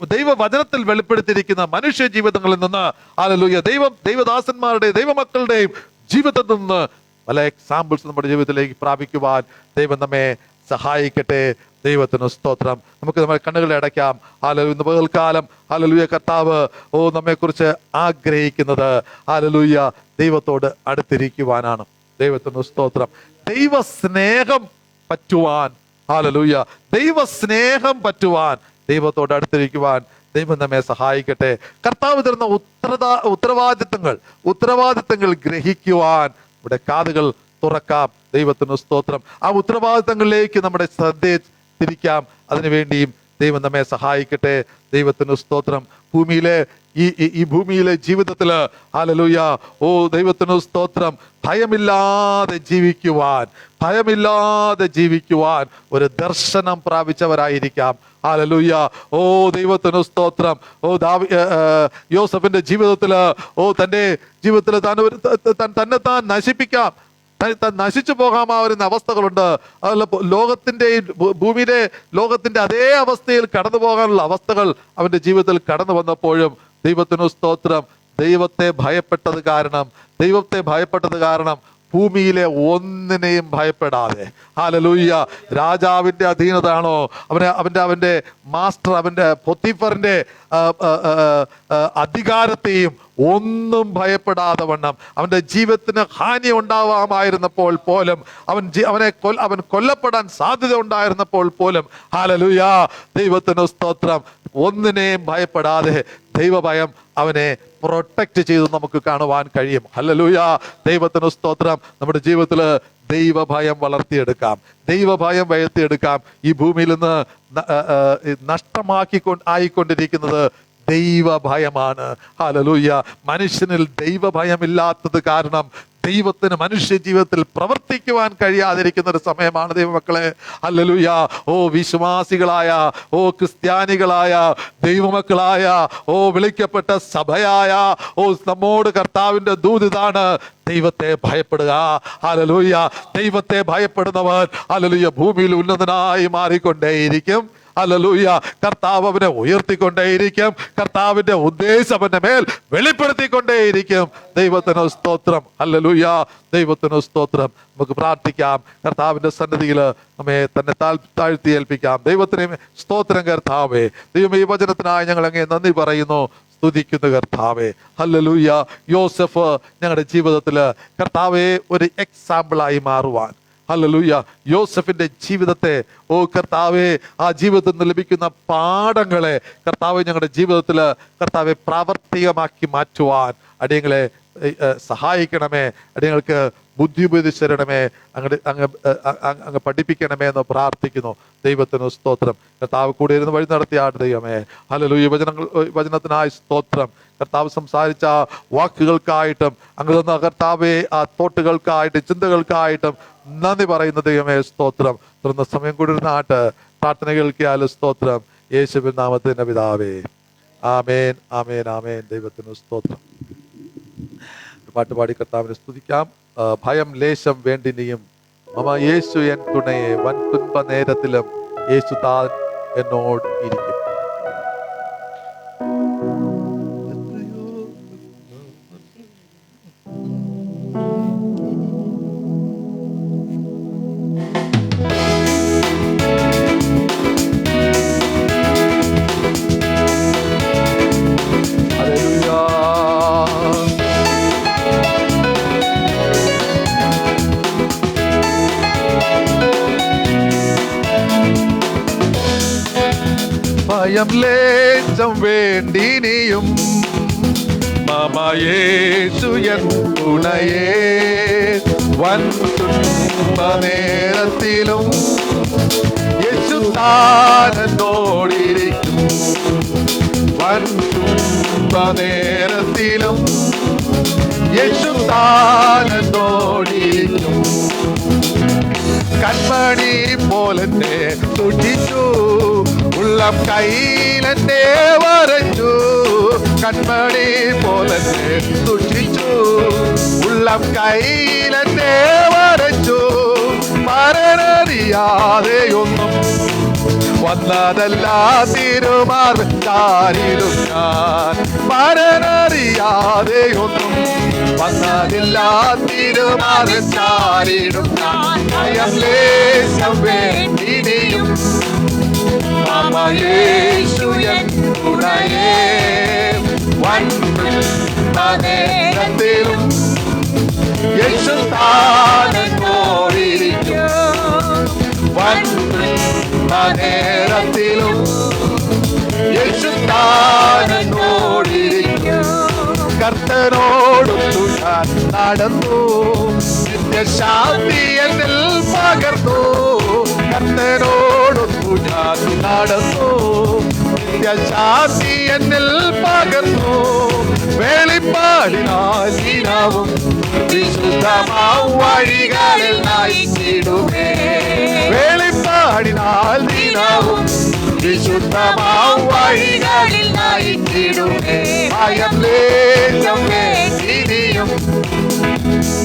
ദൈവവചനത്തിൽ വെളിപ്പെടുത്തിയിരിക്കുന്ന മനുഷ്യ ജീവിതങ്ങളിൽ നിന്ന് ഹല്ലേലൂയ ദൈവദാസന്മാരുടെ ദൈവമക്കളുടെയും ജീവിതത്തിൽ നിന്ന് പല എക്സാമ്പിൾസ് നമ്മുടെ ജീവിതത്തിലേക്ക് പ്രാപിക്കുവാൻ ദൈവം നമ്മെ സഹായിക്കട്ടെ. ദൈവത്തിന് സ്തോത്രം. നമുക്ക് നമ്മുടെ കണ്ണുകളെ അടയ്ക്കാം. ഹല്ലേലൂയ. ഇന്ന് പകൽക്കാലം ഹല്ലേലൂയ കർത്താവ് നമ്മെക്കുറിച്ച് ആഗ്രഹിക്കുന്നത് ഹല്ലേലൂയ ദൈവത്തോട് അടുത്തിരിക്കുവാനാണ്. ദൈവത്തിന് സ്തോത്രം. ദൈവസ്നേഹം പറ്റുവാൻ ഹല്ലേലൂയ ദൈവസ്നേഹം പറ്റുവാൻ ദൈവത്തോട് അടുത്തിരിക്കുവാൻ ദൈവം നമ്മെ സഹായിക്കട്ടെ. കർത്താവ് തരുന്ന ഉത്തരവാദിത്തങ്ങൾ ഗ്രഹിക്കുവാൻ ഇവിടെ കാതുകൾ തുറക്കാം. ദൈവത്തിന് സ്തോത്രം. ആ ഉത്തരവാദിത്തങ്ങളിലേക്ക് നമ്മുടെ ശ്രദ്ധയെ തിരിക്കാം. അതിനുവേണ്ടിയും ദൈവം നമ്മെ സഹായിക്കട്ടെ. ദൈവത്തിന് സ്തോത്രം. ഈ ഭൂമിയിലെ ജീവിതത്തില് ഹല്ലേലൂയ ദൈവത്തിന് സ്തോത്രം ഭയമില്ലാതെ ജീവിക്കുവാൻ ഒരു ദർശനം പ്രാപിച്ചവരായിരിക്കാം. ഹല്ലേലൂയ. ദൈവത്തിന് സ്തോത്രം. യോസഫിന്റെ ജീവിതത്തില് തന്റെ ജീവിതത്തില് തന്നെ നശിപ്പിക്കാം, നശിച്ചു പോകാമാവുന്ന അവസ്ഥകളുണ്ട്. അതല്ല ലോകത്തിന്റെ അതേ അവസ്ഥയിൽ കടന്നു പോകാനുള്ള അവസ്ഥകൾ അവന്റെ ജീവിതത്തിൽ കടന്നു വന്നപ്പോഴും ദൈവത്തിനു സ്തോത്രം ദൈവത്തെ ഭയപ്പെട്ടത് കാരണം ഭൂമിയിലെ ഒന്നിനെയും ഭയപ്പെടാതെ ഹല്ലേലൂയ രാജാവിന്റെ അധീനതാണോ അവന്റെ മാസ്റ്റർ അവന്റെ പൊത്തിഫറിന്റെ അധികാരത്തെയും ഒന്നും ഭയപ്പെടാതെ വണ്ണം അവന്റെ ജീവിതത്തിന് ഹാനി ഉണ്ടാവാമായിരുന്നപ്പോൾ പോലും അവൻ കൊല്ലപ്പെടാൻ സാധ്യത ഉണ്ടായിരുന്നപ്പോൾ പോലും ഹല്ലേലൂയ ദൈവത്തിന് സ്തോത്രം ഒന്നിനെയും ഭയപ്പെടാതെ ദൈവഭയം അവനെ പ്രൊട്ടക്ട് ചെയ്ത് നമുക്ക് കാണുവാൻ കഴിയും. ഹല്ലേലൂയ ദൈവത്തിന് സ്തോത്രം. നമ്മുടെ ജീവിതത്തിൽ ദൈവഭയം വളർത്തിയെടുക്കാം. ഈ ഭൂമിയിൽ നിന്ന് ആയിക്കൊണ്ടിരിക്കുന്നത് ദൈവഭയമാണ്. ഹല്ലേലൂയ. മനുഷ്യനിൽ ദൈവഭയമില്ലാത്തത് കാരണം ദൈവത്തിന് മനുഷ്യ ജീവിതത്തിൽ പ്രവർത്തിക്കുവാൻ കഴിയാതിരിക്കുന്ന ഒരു സമയമാണ് ദൈവമക്കളെ. ഹല്ലേലൂയ. വിശ്വാസികളായ ക്രിസ്ത്യാനികളായ ദൈവമക്കളായ വിളിക്കപ്പെട്ട സഭയായ നമ്മോട് കർത്താവിന്റെ ദൂതിതാണ് ദൈവത്തെ ഭയപ്പെടുക. ഹല്ലേലൂയ. ദൈവത്തെ ഭയപ്പെടുന്നവൻ ഹല്ലേലൂയ ഭൂമിയിൽ ഉന്നതനായി മാറിക്കൊണ്ടേയിരിക്കും. ഹല്ലേലൂയ. കർത്താവ് അവനെ ഉയർത്തിക്കൊണ്ടേയിരിക്കും. കർത്താവിന്റെ ഉദ്ദേശം അവന്റെ മേൽ വെളിപ്പെടുത്തിക്കൊണ്ടേയിരിക്കും. ദൈവത്തിന് സ്തോത്രം. ഹല്ലേലൂയ. ദൈവത്തിന് സ്തോത്രം. നമുക്ക് പ്രാർത്ഥിക്കാം. കർത്താവിന്റെ സന്നിധിയിൽ നമ്മെ തന്നെ താഴ്ത്തി ഏൽപ്പിക്കാം. ദൈവത്തിന് സ്തോത്രം. കർത്താവേ, ദൈവം ഈ വചനത്തിനായി ഞങ്ങൾ അങ്ങേ നന്ദി പറയുന്നു, സ്തുതിക്കുന്നു കർത്താവേ. ഹല്ലേലൂയ. യോസഫ് ഞങ്ങളുടെ ജീവിതത്തില് കർത്താവേ ഒരു എക്സാമ്പിളായി മാറുവാൻ ഹല്ലേലൂയ യോസഫിന്റെ ജീവിതത്തെ കർത്താവെ ആ ജീവിതത്തിൽ നിന്ന് ലഭിക്കുന്ന പാഠങ്ങളെ കർത്താവെ ഞങ്ങളുടെ ജീവിതത്തിൽ കർത്താവെ പ്രാവർത്തികമാക്കി മാറ്റുവാൻ അടിയങ്ങളെ സഹായിക്കണമേ. അടിയങ്ങൾക്ക് ബുദ്ധി ഉപദേശിച്ചരണമേ. അങ്ങ് പഠിപ്പിക്കണമേ എന്ന് പ്രാർത്ഥിക്കുന്നു. ദൈവത്തിന് സ്തോത്രം. കർത്താവ് കൂടെ ഇരുന്ന് വഴി നടത്തിയ ദൈവമേ. ഹല്ലേലൂയ. വചനത്തിനായി സ്തോത്രം. കർത്താവ് സംസാരിച്ച വാക്കുകൾക്കായിട്ടും അങ്ങ് തന്ന കർത്താവെ ആ തോട്ടുകൾക്കായിട്ടും ചിന്തകൾക്കായിട്ടും നന്ദി പറയുന്ന ദൈവമേ സ്തോത്രം. തുറന്ന സമയം കൂടി ഇരുന്നാട്ട് പ്രാർത്ഥന കേൾക്കിയാലും സ്തോത്രം. യേശുവിൻ നാമത്തിന്റെ പിതാവേ. ആമേൻ, ആമേൻ, ആമേൻ. ദൈവത്തിന് സ്തോത്രം. പാട്ടുപാടി കർത്താവിനെ സ്തുതിക്കാം. ഭയം ലേശം വേണ്ടിനിയും മമ യേശു എൻ തുണയെ വൻ തുൻപ നേരത്തിലും യേശു താൻ എന്നോട് ഇരിക്കും. ഭയം ലേശം വേണ്ടിനിയും മമ യേശു എൻ തുണയേ വൻ തുൻപ നേരത്തിലും യേശു താൻ എന്നോടിരിക്കും. വൻ തുൻപ നേരത്തിലും യേശു താൻ എന്നോടിരിക്കും. കൺമണി പോലെന്നെ സൂക്ഷിച്ചു, ഉള്ളം കയ്യിലെന്നെ വരച്ചു. കൺമണി പോലെന്നെ സൂക്ഷിച്ചു, ഉള്ളം കയ്യിലെന്നെ വരച്ചു. മരണറിയാതെയൊന്നും വന്നതല്ല തിരുമാർച്ചാരിലും ഞാൻ. മരണറിയാതെയൊന്നും വന്നതില്ല തിരുമാർച്ചാരിലും ഞാൻ. ഭയം ലേശം വേണ്ടിനിയും മമ യേശു എൻ തുണയേ വൻ തുൻപ നേരത്തിലും യേശു താൻ എന്നോടിരിക്കും. വൻ തുൻപ നേരത്തിലും യേശു താൻ എന്നോടിരിക്കും. കർത്തനോടൊത്തു ഞാൻ നടന്നു, നിത്യശാന്തി എന്നിൽ പകർന്നു. കർത്തനോടൊത്തു ഞാൻ നടന്നു, നിത്യശാന്തി എന്നിൽ പകർന്നു. വെളിപ്പാടിനാൽ ദിനവും വിശുദ്ധമാം വഴികളിൽ നയിച്ചിടുമേ. വെളിപ്പാടിനാൽ ദിനവും വിശുദ്ധമാം വഴികളിൽ നയിച്ചിടുമേ. ഭയം ലേശം വേണ്ടിനിയും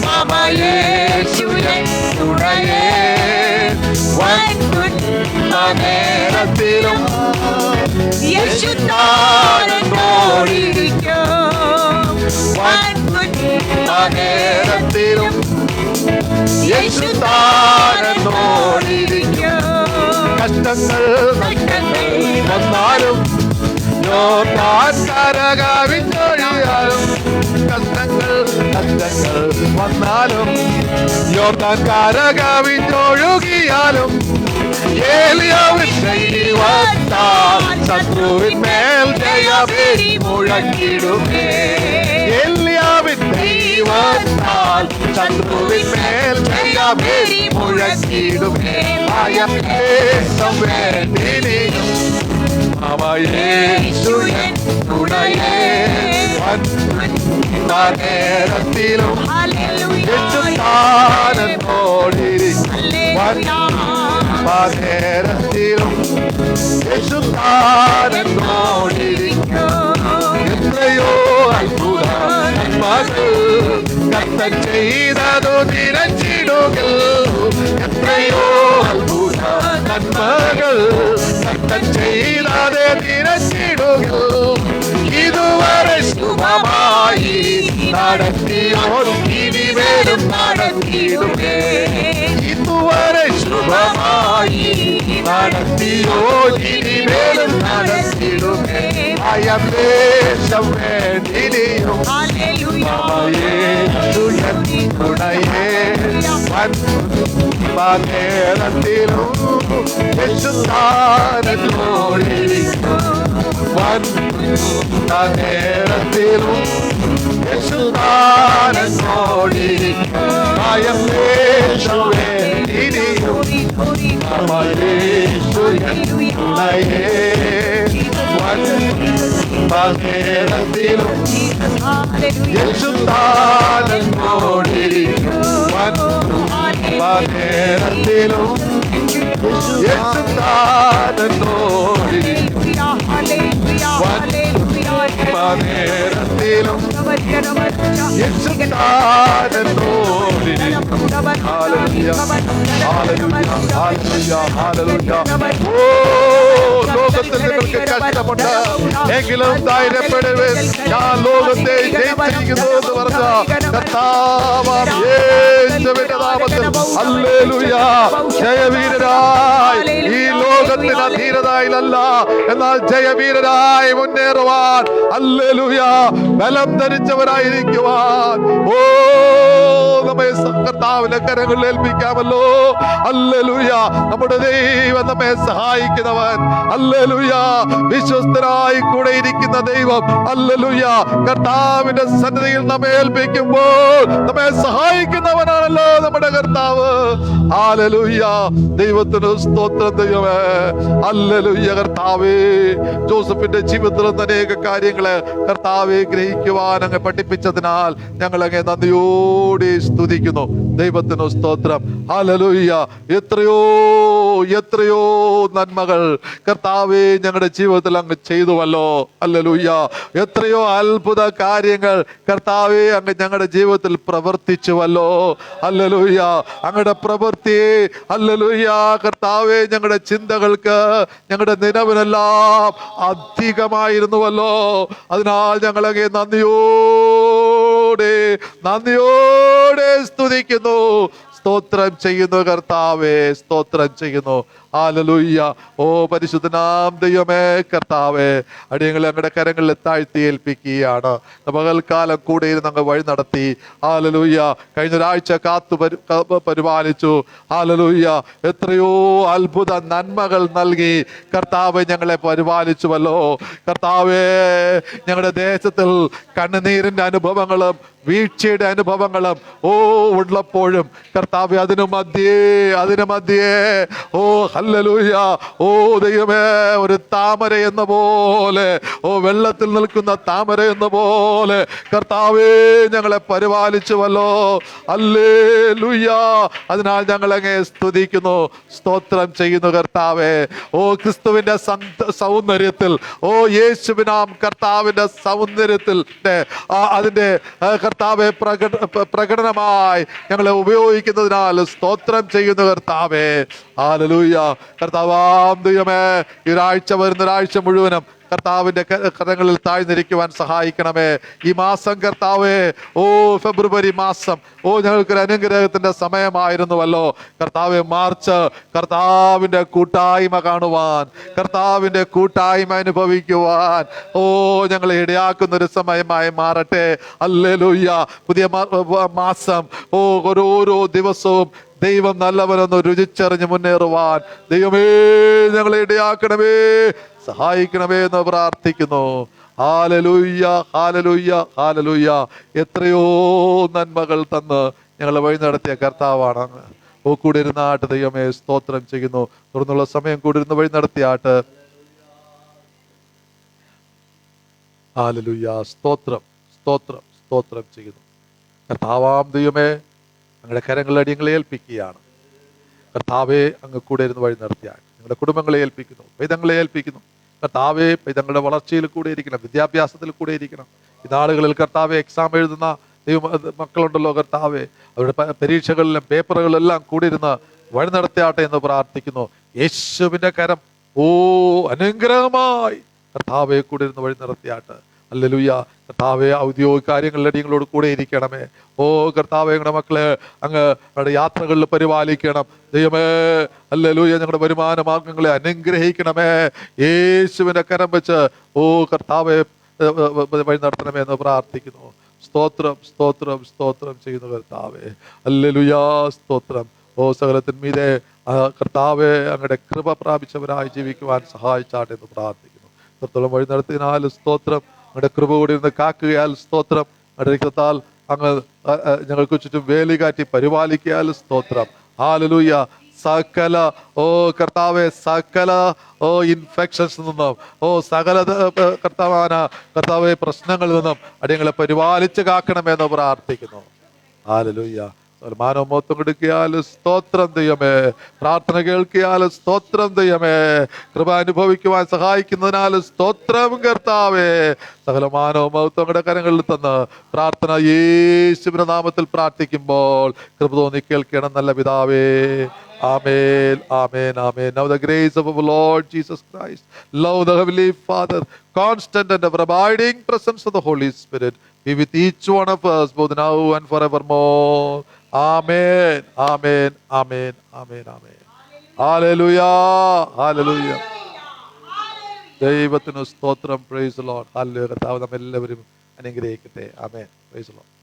മമ യേശു എൻ തുണയേ വൻ തുൻപ നേരത്തിലും യേശു താൻ എന്നോടിരിക്കും. വൻ തുൻപ നേരത്തിലും യേശു താൻ എന്നോടിരിക്കും. കഷ്ടങ്ങൾ നഷ്ടങ്ങൾ വന്നാലും യോർദാൻ കരകവിഞ്ഞൊഴിയാലും. കഷ്ടങ്ങൾ നഷ്ടങ്ങൾ വന്നാലും യോർദാൻ കരകവിഞ്ഞൊഴുകിയാലും. ഏലിയാവിൻ ദൈവത്താൽ ശത്രുവിന്മേൽ ജയഭേരി മുഴക്കിടുമേ. ഏലിയാവിൻ ദൈവത്താൽ ശത്രുവിന്മേൽ ജയഭേരി മുഴക്കിടുമേ. ഭയം ലേശം വേണ്ടിനിയും മമ യേശു എൻ തുണയേ വൻ തുൻപ നേരത്തിലും യേശു താൻ എന്നോടിരിക്കും. വൻ തുൻപ നേരത്തിലും യേശു താൻ എന്നോടിരിക്കും. എത്രയോ അത്ഭുത നന്മകൾ കർത്തൻ ചെയ്തതു നിരച്ചിടുകൾ. എത്രയോ അത്ഭുത നന്മകൾ കർത്തൻ ചെയ്തത് നിരച്ചിടുകൾ. ഇതുവരെ ശുഭമായി നടത്തിയോരും ഇനി വരും നടത്തിയിടുമേ. ഇതുവരെ ശുഭമായി നടത്തിയോ ഇനി വരും നടത്തിയിടുമേ. ഭയം ലേശം വേണ്ടിനിയും മമ യേശു എൻ തുണയേ വൻ തുൻപ നേരത്തിലും യേശു താൻ എന്നോടിരിക്കും. വൻ തുൻപ നേരത്തിലും യേശു താൻ എന്നോടിരിക്കും. ഭയം ലേശം വേണ്ടിനിയും മമ യേശു എൻ തുണയേ വൻ തുൻപ നേരത്തിലും യേശു താൻ എന്നോടിരിക്കും. വൻ തുൻപ നേരത്തിലും യേശു താൻ എന്നോടിരിക്കും. വൻ തുൻപ നേരത്തിലും യേശു താൻ എന്നോടിരിക്കും. ലോകത്തിൽ നിങ്ങൾക്ക് കഷ്ടമുണ്ട് എങ്കിലും ധൈര്യപ്പെടുവിൻ, ഞാൻ ലോകത്തെ ജയിച്ചിരിക്കുന്നു എന്ന് പറഞ്ഞ കർത്താവാം യേശുവിന്റെ നാമത്തിൽ ഹല്ലേലൂയ. ജയവീരരായി ഈ ലോകത്തിന് അധീനതയിലല്ല, എന്നാൽ ജയവീരരായി മുന്നേറുവാൻ ഹല്ലേലൂയ ബലം ധരിച്ചവരായിരിക്കുവാൻ നമ്മെ കർത്താവിന്റെ കരങ്ങളിൽ ഏൽപ്പിക്കാമല്ലോ. ഹല്ലേലൂയ. നമ്മുടെ ദൈവം നമ്മെ സഹായിക്കുന്നവൻ. ഹല്ലേലൂയ. വിശ്വസ്തരായി കൂടെ ഇരിക്കുന്ന ദൈവം. ഹല്ലേലൂയ. കർത്താവിന്റെ സന്നിധിയിൽ നമ്മെ ഏൽപ്പിക്കുമ്പോൾ നമ്മെ സഹായിക്കുന്നവനാണല്ലോ നമ്മുടെ കർത്താവ്. ഹല്ലേലൂയ. ദൈവത്തിന് സ്തോത്രം. ദൈവമേ ഹല്ലേലൂയ. കർത്താവേ, ജോസഫിന്റെ ജീവിതത്തിൽ അനേക കാര്യങ്ങള് കർത്താവെ ഗ്രഹിക്കുവാൻ അങ്ങ് പഠിപ്പിച്ചതിനാൽ ഞങ്ങൾ അങ്ങ് നന്ദിയോടെ സ്തുതിക്കുന്നു. ദൈവത്തിന് സ്തോത്രം. ഹല്ലേലൂയ. എത്രയോ എത്രയോ നന്മകൾ കർത്താവെ ഞങ്ങളുടെ ജീവിതത്തിൽ അങ്ങ് ചെയ്തുവല്ലോ. ഹല്ലേലൂയ. എത്രയോ അത്ഭുത കാര്യങ്ങൾ കർത്താവെ അങ്ങ് ഞങ്ങളുടെ ജീവിതത്തിൽ പ്രവർത്തിച്ചുവല്ലോ. ഹല്ലേലൂയ. അങ്ങയുടെ പ്രവൃത്തിയെ ഹല്ലേലൂയ കർത്താവെ ഞങ്ങളുടെ ചിന്തകൾക്ക് ഞങ്ങളുടെ നിലവിലെല്ലാം അധികമായിരുന്നുവല്ലോ. അതിനാൽ ഞങ്ങളങ്ങേ നന്ദിയോടെ സ്തുതിക്കുന്നു, സ്തോത്രം ചെയ്യുന്നു കർത്താവേ, സ്തോത്രം ചെയ്യുന്നു. ഹല്ലേലൂയ. ഓ പരിശുദ്ധനാം ദൈവമേ കർത്താവേ, അടിയങ്ങളെ അങ്ങയുടെ കരങ്ങളിൽ താഴ്ത്തി ഏൽപ്പിക്കുകയാണ്. പകൽക്കാലം കൂടെ ഇരുന്ന് അങ്ങ് വഴി നടത്തി. ഹല്ലേലൂയ. കഴിഞ്ഞ ഒരാഴ്ച കാത്തു പരിപാലിച്ചു. ഹല്ലേലൂയ. എത്രയോ അത്ഭുത നന്മകൾ നൽകി കർത്താവെ ഞങ്ങളെ പരിപാലിച്ചുവല്ലോ. കർത്താവേ, ഞങ്ങളുടെ ദേശത്തിൽ കണ്ണുനീരിന്റെ അനുഭവങ്ങളും വീഴ്ചയുടെ അനുഭവങ്ങളും ഉള്ളപ്പോഴും കർത്താവെ അതിനു മധ്യേ ഹല്ലേലൂയ. ദൈവമേ, ഒരു താമര എന്ന പോലെ വെള്ളത്തിൽ നിൽക്കുന്ന താമര എന്ന പോലെ കർത്താവേ ഞങ്ങളെ പരിപാലിച്ചുവല്ലോ. ഹല്ലേലൂയ. അതിനാൽ ഞങ്ങൾ അങ്ങേ സ്തുതിക്കുന്നു, സ്തോത്രം ചെയ്യുന്നു കർത്താവേ. ക്രിസ്തുവിന്റെ സൗന്ദര്യത്തിൽ യേശുവിനാം കർത്താവിന്റെ സൗന്ദര്യത്തിൽ അതിന്റെ കർത്താവെ പ്രകടനമായി ഞങ്ങളെ ഉപയോഗിക്കുന്നതിനാൽ സ്തോത്രം ചെയ്യുന്നു കർത്താവേ. ഹല്ലേലൂയ. കർത്താവാം ദൈവമേ, ഈ ഒരാഴ്ച വരുന്നൊരാഴ്ച മുഴുവനും കർത്താവിന്റെ കരങ്ങളിൽ താഴ്ന്നിരിക്കുവാൻ സഹായിക്കണമേ. ഈ മാസം കർത്താവേ, ഫെബ്രുവരി മാസം ഞങ്ങൾക്കൊരു അനുഗ്രഹത്തിന്റെ സമയമായിരുന്നുവല്ലോ കർത്താവെ. മാർച്ച് കർത്താവിന്റെ കൂട്ടായ്മ കാണുവാൻ, കർത്താവിന്റെ കൂട്ടായ്മ അനുഭവിക്കുവാൻ ഞങ്ങളെ ഇടയാക്കുന്ന ഒരു സമയമായി മാറട്ടെ. ഹല്ലേലൂയ. പുതിയ മാസം ഓരോ ദിവസവും ദൈവം നല്ലവനെന്ന് രുചിച്ചറിഞ്ഞ് മുന്നേറുവാൻ ദൈവമേ ഞങ്ങളെ ഇടയാക്കണമേ, സഹായിക്കണമേ എന്ന് പ്രാർത്ഥിക്കുന്നു. ഹല്ലേലൂയ. ഹല്ലേലൂയ. ഹല്ലേലൂയ. എത്രയോ നന്മകൾ തന്ന് ഞങ്ങളെ വഴി നടത്തിയ കർത്താവാണ്. കൂടെ ഇരുന്നാട്ട് ദൈവമേ സ്തോത്രം ചെയ്യുന്നു. തുടർന്നുള്ള സമയം കൂടെ ഇരുന്ന് വഴി നടത്തിയാട്ട്. ഹല്ലേലൂയ. സ്തോത്രം, സ്തോത്രം, സ്തോത്രം ചെയ്യുന്നു. കർത്താവാം ദൈവമേ, ഞങ്ങളുടെ കരങ്ങളിൽ അടിയങ്ങളെ ഏൽപ്പിക്കുകയാണ്. കർത്താവെ, അങ്ങ് കൂടെ ഇരുന്ന് വഴി നടത്തിയാൽ ഞങ്ങളുടെ കുടുംബങ്ങളെ ഏൽപ്പിക്കുന്നു, പൈതങ്ങളെ ഏൽപ്പിക്കുന്നു. കർത്താവെ, പൈതങ്ങളുടെ വളർച്ചയിൽ കൂടെ ഇരിക്കണം, വിദ്യാഭ്യാസത്തിൽ കൂടെ ഇരിക്കണം. ഈ നാളുകളിൽ കർത്താവെ എക്സാം എഴുതുന്ന മക്കളുണ്ടല്ലോ കർത്താവെ, അവരുടെ പരീക്ഷകളിലും പേപ്പറുകളെല്ലാം കൂടി ഇരുന്ന് വഴി നടത്തിയാട്ടെ എന്ന് പ്രാർത്ഥിക്കുന്നു. യേശുവിന്റെ കരം അനുഗ്രഹമായി കർത്താവെ കൂടെ ഇരുന്ന് വഴി നടത്തിയാട്ട്. ഹല്ലേലൂയ. കർത്താവെ, ഔദ്യോഗിക കാര്യങ്ങളിൽ അടിയങ്ങളോട് കൂടെ ഇരിക്കണമേ. കർത്താവെ, ഞങ്ങളുടെ മക്കളെ അങ്ങ് അവരുടെ യാത്രകളിൽ പരിപാലിക്കണം ദൈവമേ. ഹല്ലേലൂയ. ഞങ്ങളുടെ വരുമാന മാർഗങ്ങളെ അനുഗ്രഹിക്കണമേ. യേശുവിന്റെ കരം വെച്ച് കർത്താവെ വഴി നടത്തണമേ എന്ന് പ്രാർത്ഥിക്കുന്നു. സ്തോത്രം, സ്തോത്രം, സ്തോത്രം ചെയ്യുന്നു കർത്താവെ. ഹല്ലേലൂയ. സ്തോത്രം. സകലത്തിന്മീതെ കർത്താവെ അങ്ങയുടെ കൃപ പ്രാപിച്ചവരായി ജീവിക്കുവാൻ സഹായിച്ചാട്ടെ എന്ന് പ്രാർത്ഥിക്കുന്നു. സ്തോത്രം. വഴി നടത്തിയതിനാൽ സ്തോത്രം. അങ്ങയുടെ കൃപ കൂടി ഇരുന്ന് കാക്കുകയാൽ സ്തോത്രം. അങ്ങയുടെ രക്തത്താൽ അങ്ങ് ഞങ്ങൾക്ക് ചുറ്റും വേലി കാറ്റി പരിപാലിക്കയാൽ സ്തോത്രം. ഹല്ലേലൂയ. സകല കർത്താവെ, സകല ഇൻഫെക്ഷൻസ് നിന്നും സകല കർത്താവെ പ്രശ്നങ്ങളിൽ നിന്നും അടിയങ്ങളെ പരിപാലിച്ച് കാക്കണമെന്ന് പ്രാർത്ഥിക്കുന്നു. ഹല്ലേലൂയ. മാനവമോത്വം കൊടുക്കിയാൽ സ്തോത്രം ദൈവമേ. പ്രാർത്ഥന കേൾക്കിയാൽ സ്തോത്രം ദൈവമേ. കൃപ അനുഭവിക്കുവാൻ സഹായിക്കുന്നതിനാൽ സ്തോത്രം കർത്താവേ. സകല മാനവമോത്വങ്ങളുടെ കരങ്ങളിൽ തന്ന് പ്രാർത്ഥന യേശുവിന്റെ നാമത്തിൽ പ്രാർത്ഥിക്കുമ്പോൾ കൃപ തോന്നി കേൾക്കണം നല്ല പിതാവേ. Amen, amen, amen. Now the grace of our Lord Jesus Christ, love of the Heavenly Father, constant and ever abiding presence of the Holy Spirit be with each one of us both now and forevermore. Amen, amen, amen, amen, amen. Hallelujah, hallelujah. ദൈവത്തിന് സ്തോത്രം. Praise the Lord. Hallelujah. കർത്താവ് നമ്മെല്ലാവരും അനുഗ്രഹിക്കട്ടെ. Amen. Praise the Lord.